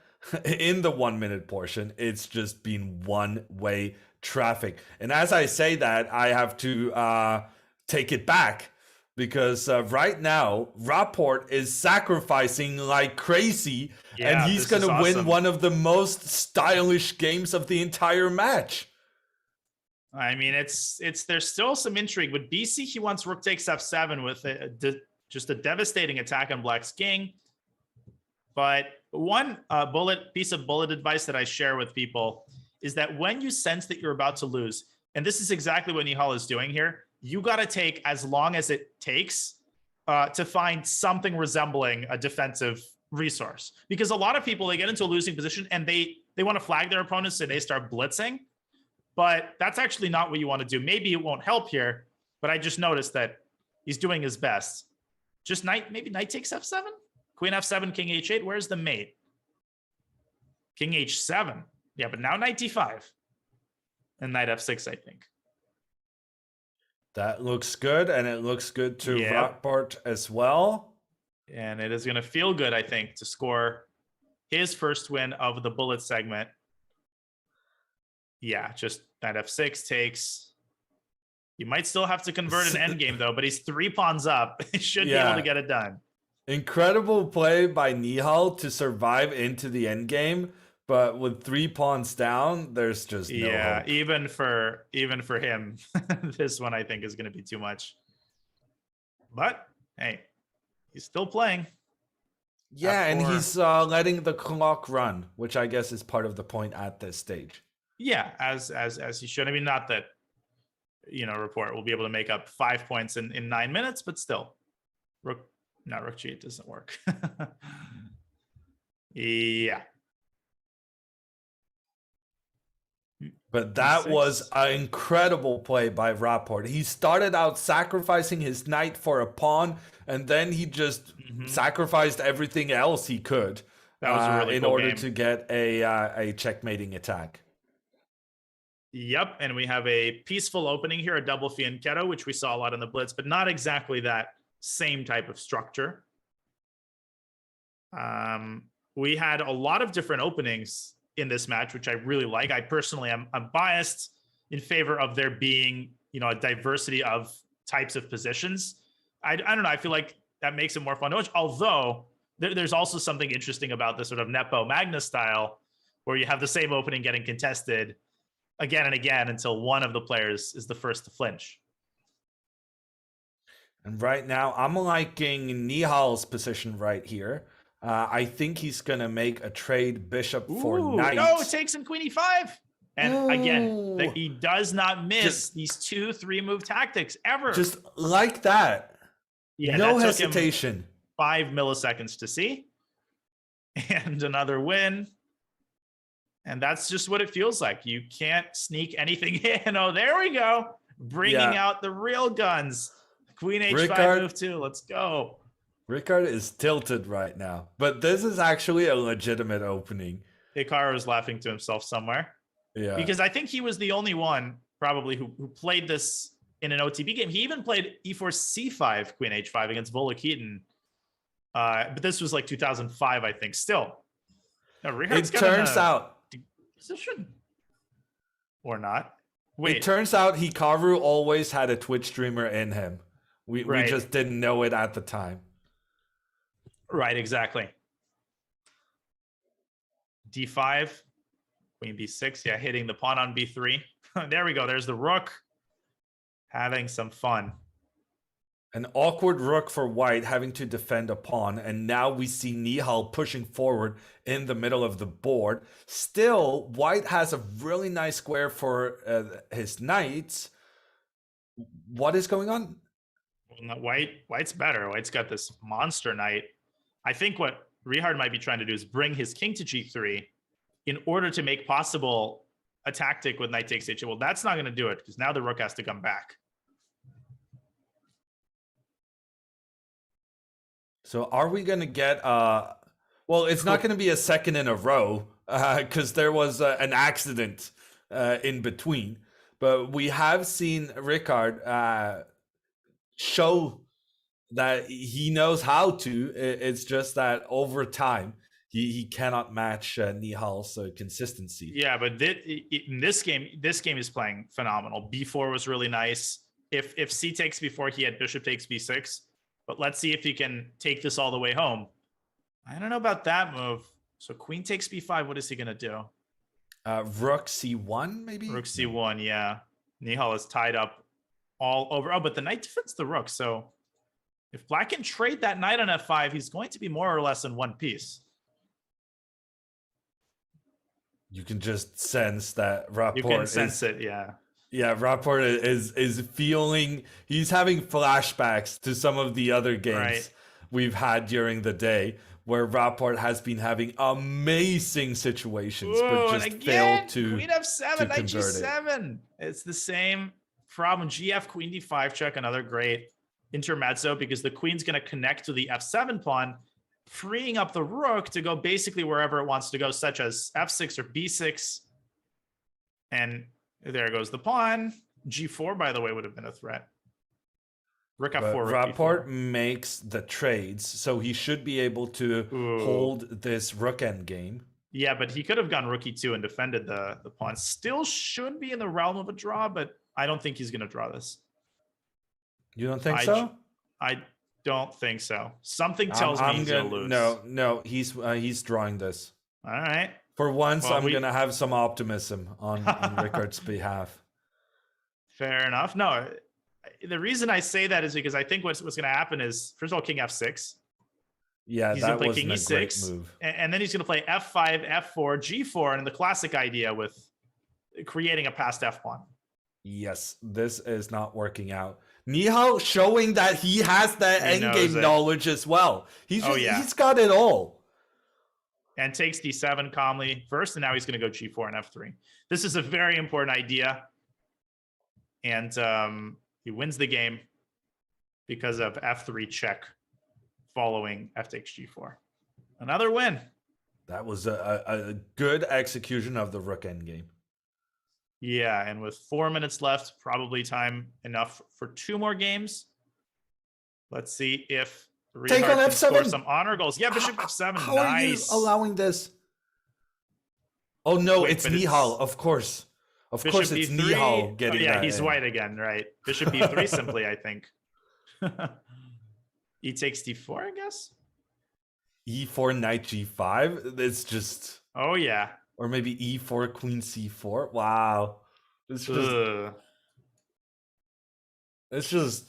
F: in the 1 minute portion, it's just been one way traffic. And as I say that, I have to take it back because right now, Rapport is sacrificing like crazy, and he's going to win one of the most stylish games of the entire match.
E: I mean, there's still some intrigue. With BC, he wants rook takes f7 with just a devastating attack on Black's king. But one piece of bullet advice that I share with people is that when you sense that you're about to lose, and this is exactly what Nihal is doing here, you got to take as long as it takes to find something resembling a defensive resource. Because a lot of people, they get into a losing position and they want to flag their opponents and they start blitzing. But that's actually not what you want to do. Maybe it won't help here, but I just noticed that he's doing his best. Just maybe knight takes f7? Queen f7, king h8. Where's the mate? King h7. Yeah, but now knight d5. And knight f6, I think.
F: That looks good, and it looks good to Rapport as well.
E: And it is going to feel good, I think, to score his first win of the bullet segment. Yeah, just knight f6 takes. You might still have to convert an endgame, though, but he's 3 pawns up. He should be able to get it done.
F: Incredible play by Nihal to survive into the endgame, but with 3 pawns down, there's just no hope.
E: even for him, this one I think is going to be too much. But hey, he's still playing.
F: Yeah, and he's letting the clock run, which I guess is part of the point at this stage.
E: Yeah, as he should. I mean, not that Rapport will be able to make up 5 points in 9 minutes, but still, rook g8 doesn't work. Yeah.
F: But that was an incredible play by Rapport. He started out sacrificing his knight for a pawn, and then he just sacrificed everything else he could
E: that was a really
F: in
E: cool
F: order
E: game.
F: to get a checkmating attack.
E: Yep, and we have a peaceful opening here, a double fianchetto, which we saw a lot in the Blitz, but not exactly that same type of structure. We had a lot of different openings in this match, which I really like. I personally am biased in favor of there being, a diversity of types of positions. I don't know. I feel like that makes it more fun to watch. Although there's also something interesting about this sort of Nepo Magna style, where you have the same opening getting contested again and again until one of the players is the first to flinch.
F: And right now, I'm liking Nihal's position right here. I think he's going to make a trade bishop for knight.
E: No, it takes him queen e5. And again, he does not miss these 2-3 move tactics ever.
F: Just like that.
E: Yeah,
F: no
E: that
F: hesitation.
E: 5 milliseconds to see. And another win. And that's just what it feels like. You can't sneak anything in. Oh, there we go. Bringing out the real guns. Queen h5 move 2. Let's go.
F: Rickard is tilted right now, but this is actually a legitimate opening.
E: Hikaru is laughing to himself somewhere.
F: Yeah.
E: Because I think he was the only one probably who played this in an OTB game. He even played e4 c5 queen h5 against Volokhitin. But this was like 2005, I think. Still. No,
F: it turns out
E: position or not. Wait.
F: It turns out Hikaru always had a Twitch streamer in him. We just didn't know it at the time.
E: Right, exactly. d5, queen b6. Yeah, hitting the pawn on b3. There we go. There's the rook. Having some fun.
F: An awkward rook for white having to defend a pawn. And now we see Nihal pushing forward in the middle of the board. Still, white has a really nice square for his knights. What is going on?
E: Well, no, White's better. White's got this monster knight. I think what Rihard might be trying to do is bring his king to g3 in order to make possible a tactic with knight takes h8. Well, that's not going to do it because now the rook has to come back.
F: So are we going to get well, it's not going to be a second in a row because there was an accident in between. But we have seen Ricard show that he knows how to. It's just that over time, he cannot match Nihal's consistency.
E: Yeah, but in this game is playing phenomenal. B4 was really nice. If c takes b4, he had bishop takes b6. But let's see if he can take this all the way home. I don't know about that move. So queen takes b5. What is he going to do?
F: Rook c1, maybe?
E: Rook c1, yeah. Nihal is tied up all over. Oh, but the knight defends the rook. So if black can trade that knight on f5, he's going to be more or less in one piece.
F: You can just sense that Rapport.
E: You can sense it, yeah.
F: Yeah, Rapport is feeling, he's having flashbacks to some of the other games we've had during the day where Rapport has been having amazing situations, but just failed to
E: Queen f7, knight
F: g7.
E: It's the same problem. GF, queen d5 check, another great intermezzo because the queen's going to connect to the f7 pawn, freeing up the rook to go basically wherever it wants to go, such as f6 or b6. And there goes the pawn. G4, by the way, would have been a threat. Rook f4.
F: Rapport makes the trades, so he should be able to hold this rook end game.
E: Yeah, but he could have gone rook e2 and defended the pawn. Still should be in the realm of a draw, but I don't think he's going to draw this.
F: You don't think so?
E: I don't think so. Something tells me he's going to lose.
F: No, he's drawing this.
E: All right.
F: For once, I'm going to have some optimism on Ricard's behalf.
E: Fair enough. No, the reason I say that is because I think what's going to happen is, first of all, king f6.
F: Yeah,
E: he's
F: that
E: going to play
F: wasn't
E: king
F: a
E: e6,
F: great move.
E: and then he's going to play f5, f4, g4, and the classic idea with creating a passed f pawn.
F: Yes, this is not working out. Nihal showing that he has that endgame knowledge as well. He's got it all.
E: And takes d7 calmly first, and now he's going to go g4 and f3. This is a very important idea. And he wins the game because of f3 check following f takes g4. Another win.
F: That was a good execution of the rook endgame.
E: Yeah, and with 4 minutes left, probably time enough for 2 more games. Let's see if
F: Take on
E: can score
F: f7.
E: some honor goals. Yeah, bishop f7.
F: How
E: nice.
F: are you allowing this? Oh no,
E: Wait,
F: it's Nihal, of course. Of
E: bishop
F: course, it's
E: b3.
F: Nihal getting that.
E: He's white again, right? Bishop b3 simply, I think. E takes d4, I guess.
F: E4 knight g5. It's just.
E: Oh yeah.
F: Or maybe e4 queen c4. Wow. It's just.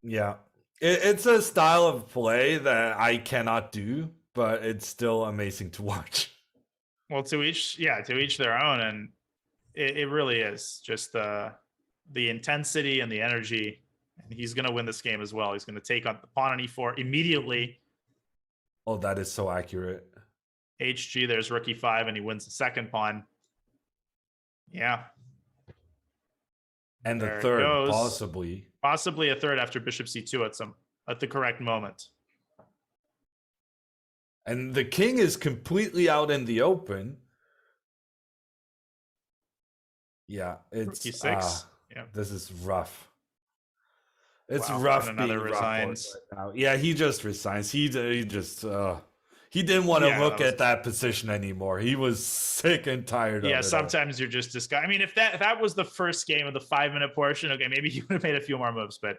F: Yeah. It's a style of play that I cannot do, but it's still amazing to watch.
E: Well, to each their own, and it really is just the intensity and the energy. And he's going to win this game as well. He's going to take on the pawn on e4 immediately.
F: Oh, that is so accurate.
E: HG, there's rook e5, and he wins the second pawn. Yeah.
F: And
E: there
F: the third, possibly.
E: Possibly a third after bishop c2 at the correct moment.
F: And the king is completely out in the open. Yeah, it's
E: rook e6. Yeah.
F: This is rough. It's
E: Wow,
F: rough.
E: and another
F: being
E: resigns.
F: Right now. Yeah, he just resigns. He just he didn't want to look at that position anymore. He was sick and tired of it.
E: Yeah, sometimes you're just disgusted. I mean, if that was the first game of the 5-minute portion, okay, maybe he would have made a few more moves, but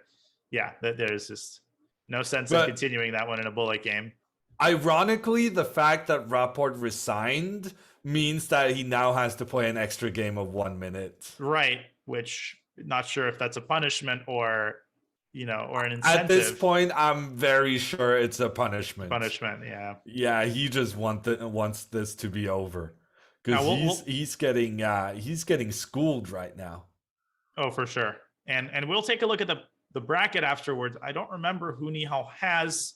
E: yeah, there's just no sense in continuing that one in a bullet game.
F: Ironically, the fact that Rapport resigned means that he now has to play an extra game of 1 minute.
E: Right, which not sure if that's a punishment or or an incentive.
F: At this point, I'm very sure it's a punishment.
E: Punishment, yeah.
F: Yeah, he just wants this to be over because he's getting schooled right now.
E: Oh, for sure. And we'll take a look at the bracket afterwards. I don't remember who Nihal has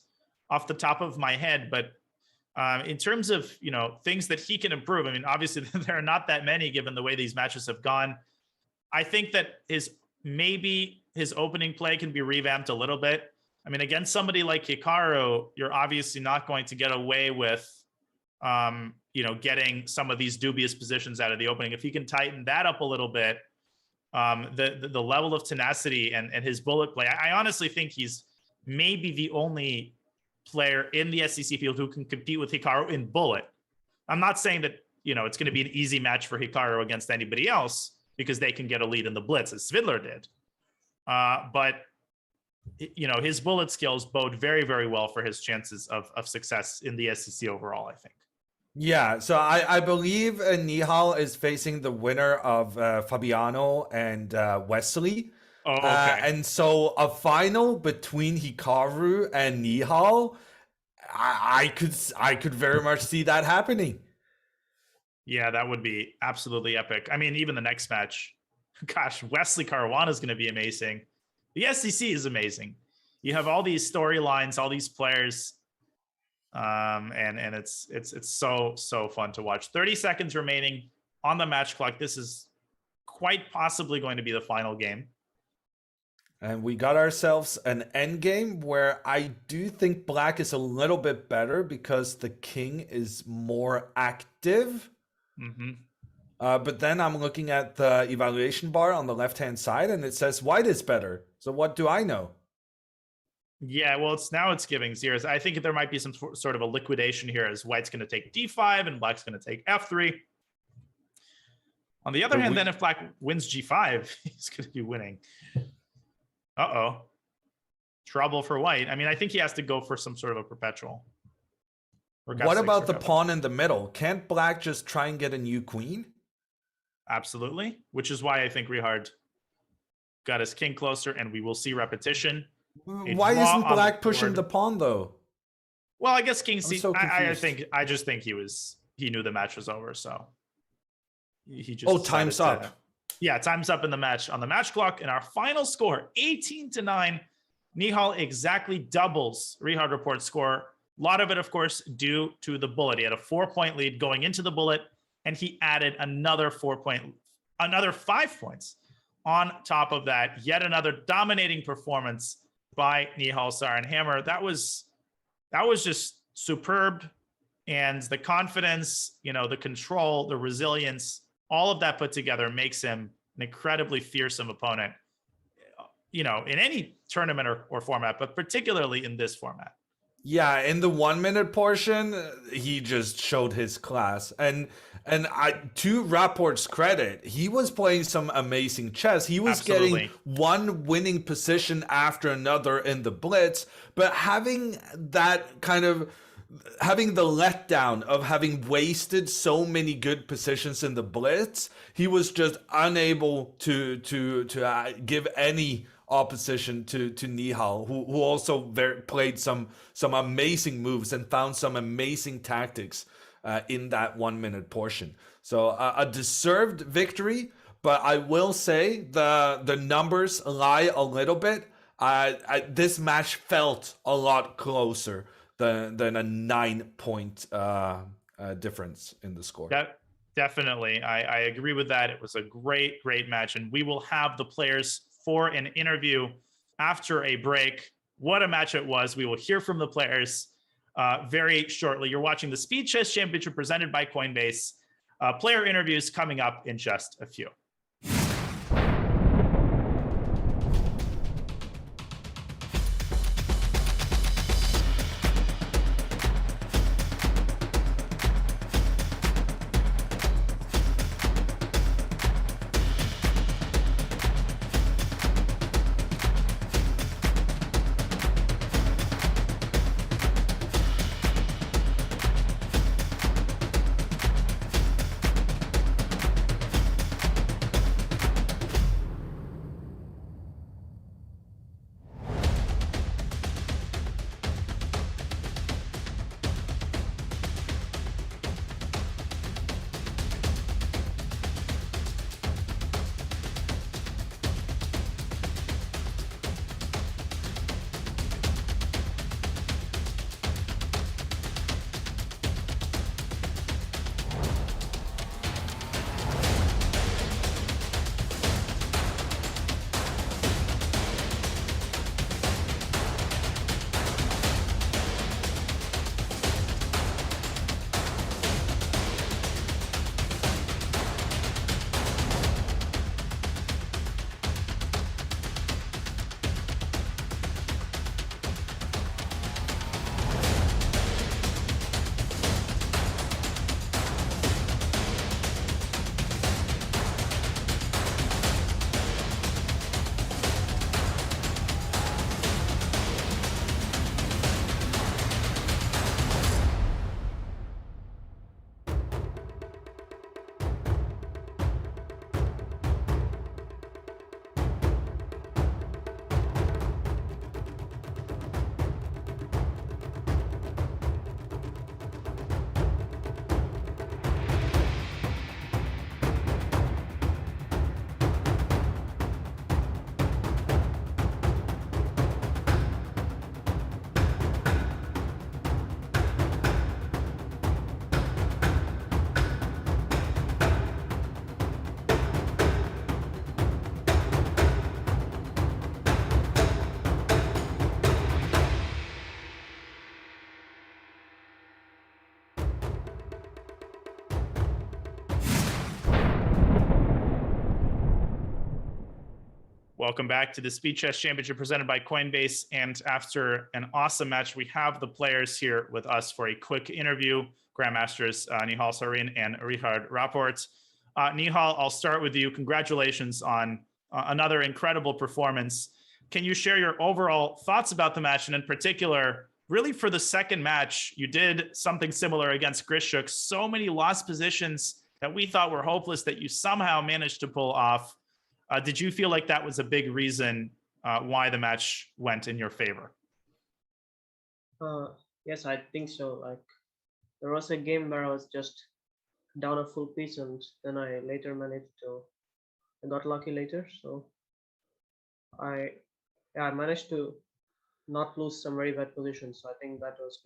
E: off the top of my head, but in terms of, things that he can improve, I mean, obviously there are not that many given the way these matches have gone. I think that maybe his opening play can be revamped a little bit. I mean, against somebody like Hikaru, you're obviously not going to get away with, getting some of these dubious positions out of the opening. If he can tighten that up a little bit, the level of tenacity and his bullet play, I honestly think he's maybe the only player in the SEC field who can compete with Hikaru in bullet. I'm not saying that, it's going to be an easy match for Hikaru against anybody else because they can get a lead in the blitz as Svidler did. But his bullet skills bode very, very well for his chances of success in the SEC overall, I think.
F: Yeah, so I believe Nihal is facing the winner of Fabiano and Wesley.
E: Oh, okay.
F: And so a final between Hikaru and Nihal, I could very much see that happening.
E: Yeah, that would be absolutely epic. I mean, even the next match, gosh, Wesley Caruana is going to be amazing. The SEC is amazing. You have all these storylines, all these players, and it's so fun to watch. 30 seconds remaining on the match clock. This is quite possibly going to be the final game.
F: And we got ourselves an end game where I do think black is a little bit better because the king is more active.
E: Mm-hmm.
F: But then I'm looking at the evaluation bar on the left-hand side and it says white is better. So what do I know?
E: Yeah, well, it's giving zeros. I think there might be some sort of a liquidation here as white's going to take d5 and black's going to take f3. On the other hand, then if black wins g5, he's going to be winning. Uh-oh. Trouble for white. I mean, I think he has to go for some sort of a perpetual.
F: What about the pawn in the middle? Can't black just try and get a new queen?
E: Absolutely. Which is why I think Richard got his king closer, and we will see repetition.
F: Why isn't black pushing the pawn, though?
E: Well, I guess king c.
F: So
E: I just think he knew the match was over, so he just.
F: Time's up.
E: Yeah, time's up in the match on the match clock, and our final score 18-9. Nihal exactly doubles Richard Rapport's score. A lot of it, of course, due to the bullet. He had a 4-point lead going into the bullet, and he added another 5 points on top of that. Yet another dominating performance by Nihal Sarenhammer. That was just superb, and the confidence, the control, the resilience, all of that put together makes him an incredibly fearsome opponent, in any tournament or format, but particularly in this format.
F: Yeah, in the 1 minute portion, he just showed his class. And to Rapport's credit, he was playing some amazing chess. He was getting one winning position after another in the blitz, but having the letdown of having wasted so many good positions in the blitz, he was just unable to give any opposition to Nihal, who also played some amazing moves and found some amazing tactics in that 1 minute portion. So a deserved victory, but I will say the numbers lie a little bit. This match felt a lot closer than a 9-point difference in the score.
E: Definitely. I agree with that. It was a great match, and we will have the players for an interview after a break. What a match it was. We will hear from the players very shortly. You're watching the Speed Chess Championship presented by Coinbase. Player interviews coming up in just a few. Welcome back to the Speed Chess Championship presented by Coinbase. And after an awesome match, we have the players here with us for a quick interview. Grandmasters Nihal Sarin and Richard Rapport. Nihal, I'll start with you. Congratulations on another incredible performance. Can you share your overall thoughts about the match? And in particular, really for the second match, you did something similar against Grishuk. So many lost positions that we thought were hopeless that you somehow managed to pull off. Did you feel like that was a big reason why the match went in your favor?
K: Yes, I think so. Like, there was a game where I was just down a full piece, and then I later managed to. I got lucky later, so I managed to not lose some very bad positions. So I think that was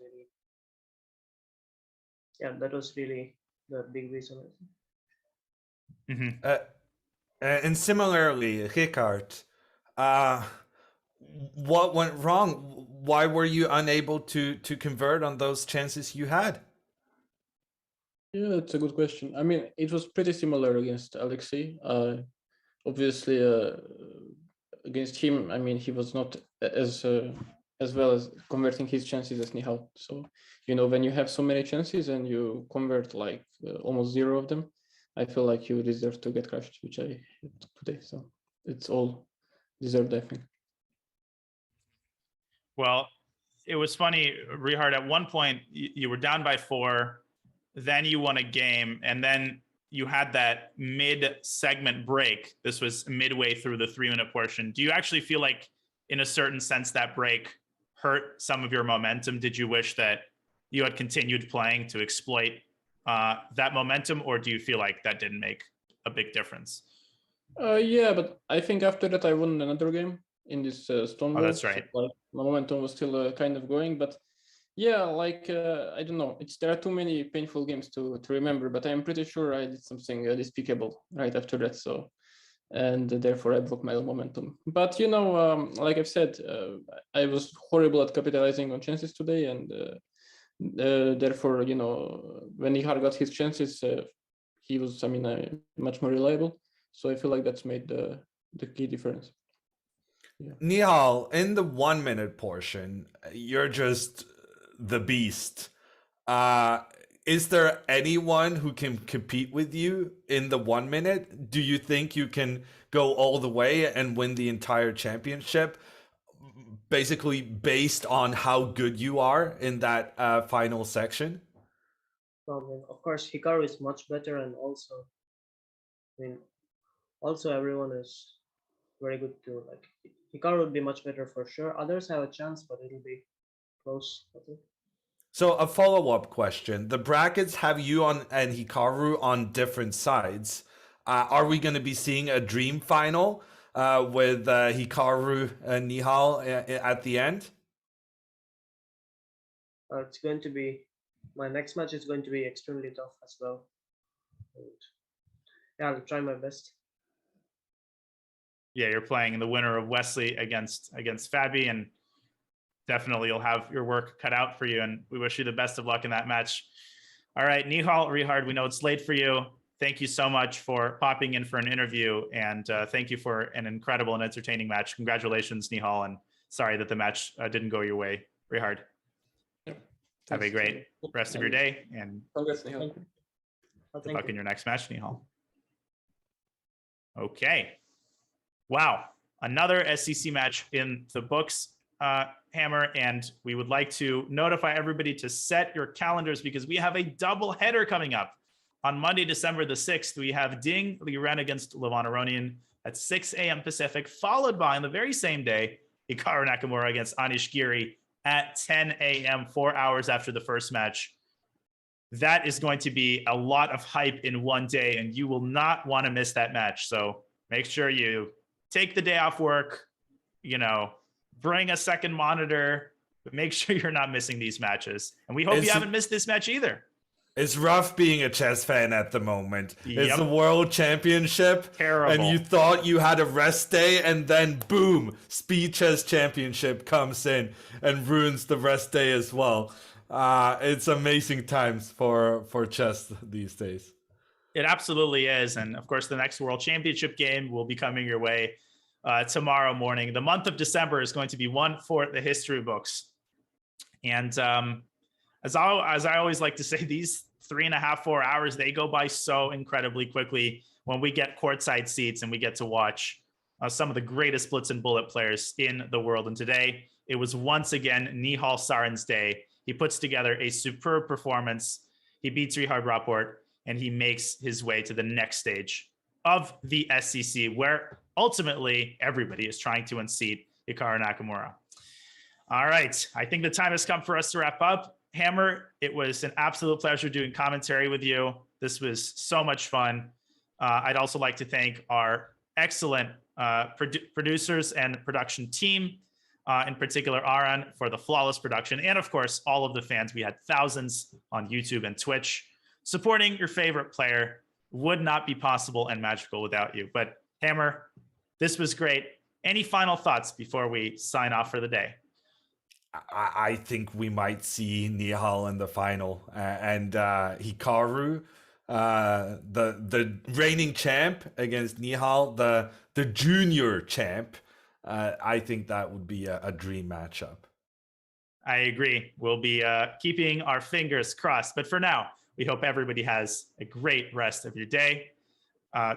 K: really the big reason.
E: Mm-hmm.
F: And similarly, Richard, what went wrong? Why were you unable to convert on those chances you had?
L: Yeah, that's a good question. I mean, it was pretty similar against Alexei. Obviously, against him, I mean, he was not as well as converting his chances as Nihal. So, when you have so many chances and you convert like almost zero of them, I feel like you deserve to get crushed, which I had today. So it's all deserved, I think.
E: Well, it was funny, Richard, at one point you were down by 4, then you won a game, and then you had that mid-segment break. This was midway through the 3-minute portion. Do you actually feel like, in a certain sense, that break hurt some of your momentum? Did you wish that you had continued playing to exploit that momentum, or do you feel like that didn't make a big difference?
L: Yeah, but I think after that I won another game in this stone wall.
E: Oh, that's right.
L: So, like, my momentum was still kind of going, but yeah, like I don't know. There are too many painful games to remember, but I'm pretty sure I did something despicable right after that. So, and therefore I broke my momentum. But like I've said, I was horrible at capitalizing on chances today, and therefore, when Nihal got his chances, he was, much more reliable. So I feel like that's made the key difference. Yeah.
F: Nihal, in the 1-minute portion, you're just the beast. Is there anyone who can compete with you in the 1 minute? Do you think you can go all the way and win the entire championship, basically based on how good you are in that final section?
K: Of course, Hikaru is much better, and also everyone is very good too. Like, Hikaru would be much better for sure. Others have a chance, but it'll be close, I think.
F: So a follow-up question. The brackets have you and Hikaru on different sides. Are we going to be seeing a dream final with Hikaru and Nihal at the end?
K: It's going to be, my next match is going to be extremely tough as well. And yeah, I'll try my best.
E: Yeah, you're playing the winner of Wesley against Fabi, and definitely you'll have your work cut out for you, and we wish you the best of luck in that match. All right, Nihal, Richard, we know it's late for you. Thank you so much for popping in for an interview, and thank you for an incredible and entertaining match. Congratulations, Nihal, and sorry that the match didn't go your way. Richard, have a great rest of your day, and
L: Congrats, Nihal.
E: good luck in your next match, Nihal. Okay. Wow, another SEC match in the books, Hammer, and we would like to notify everybody to set your calendars because we have a double header coming up. On Monday, December the 6th, we have Ding Liren against Levon Aronian at 6 a.m. Pacific, followed by, on the very same day, Hikaru Nakamura against Anish Giri at 10 a.m., 4 hours after the first match. That is going to be a lot of hype in one day, and you will not want to miss that match. So make sure you take the day off work, bring a second monitor, but make sure you're not missing these matches. And we hope you haven't missed this match either.
F: It's rough being a chess fan at the moment.
E: Yep.
F: It's the World Championship.
E: Terrible.
F: And you thought you had a rest day, and then boom, Speed Chess Championship comes in and ruins the rest day as well. It's amazing times for chess these days.
E: It absolutely is. And of course, the next World Championship game will be coming your way tomorrow morning. The month of December is going to be one for the history books. And as I always like to say, these 3.5, 4 hours, they go by so incredibly quickly when we get courtside seats and we get to watch some of the greatest blitz and bullet players in the world. And today, it was once again Nihal Sarin's day. He puts together a superb performance. He beats Rapport, and he makes his way to the next stage of the SEC, where ultimately everybody is trying to unseat Hikaru Nakamura. All right, I think the time has come for us to wrap up. Hammer, it was an absolute pleasure doing commentary with you. This was so much fun. I'd also like to thank our excellent producers and production team, in particular Aran for the flawless production, and of course, all of the fans. We had thousands on YouTube and Twitch. Supporting your favorite player would not be possible and magical without you. But Hammer, this was great. Any final thoughts before we sign off for the day?
F: I think we might see Nihal in the final, and Hikaru, the reigning champ, against Nihal, the junior champ. I think that would be a dream matchup.
E: I agree. We'll be keeping our fingers crossed. But for now, we hope everybody has a great rest of your day.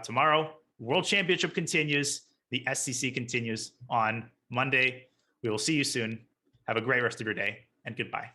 E: Tomorrow, World Championship continues. The SEC continues on Monday. We will see you soon. Have a great rest of your day, and goodbye.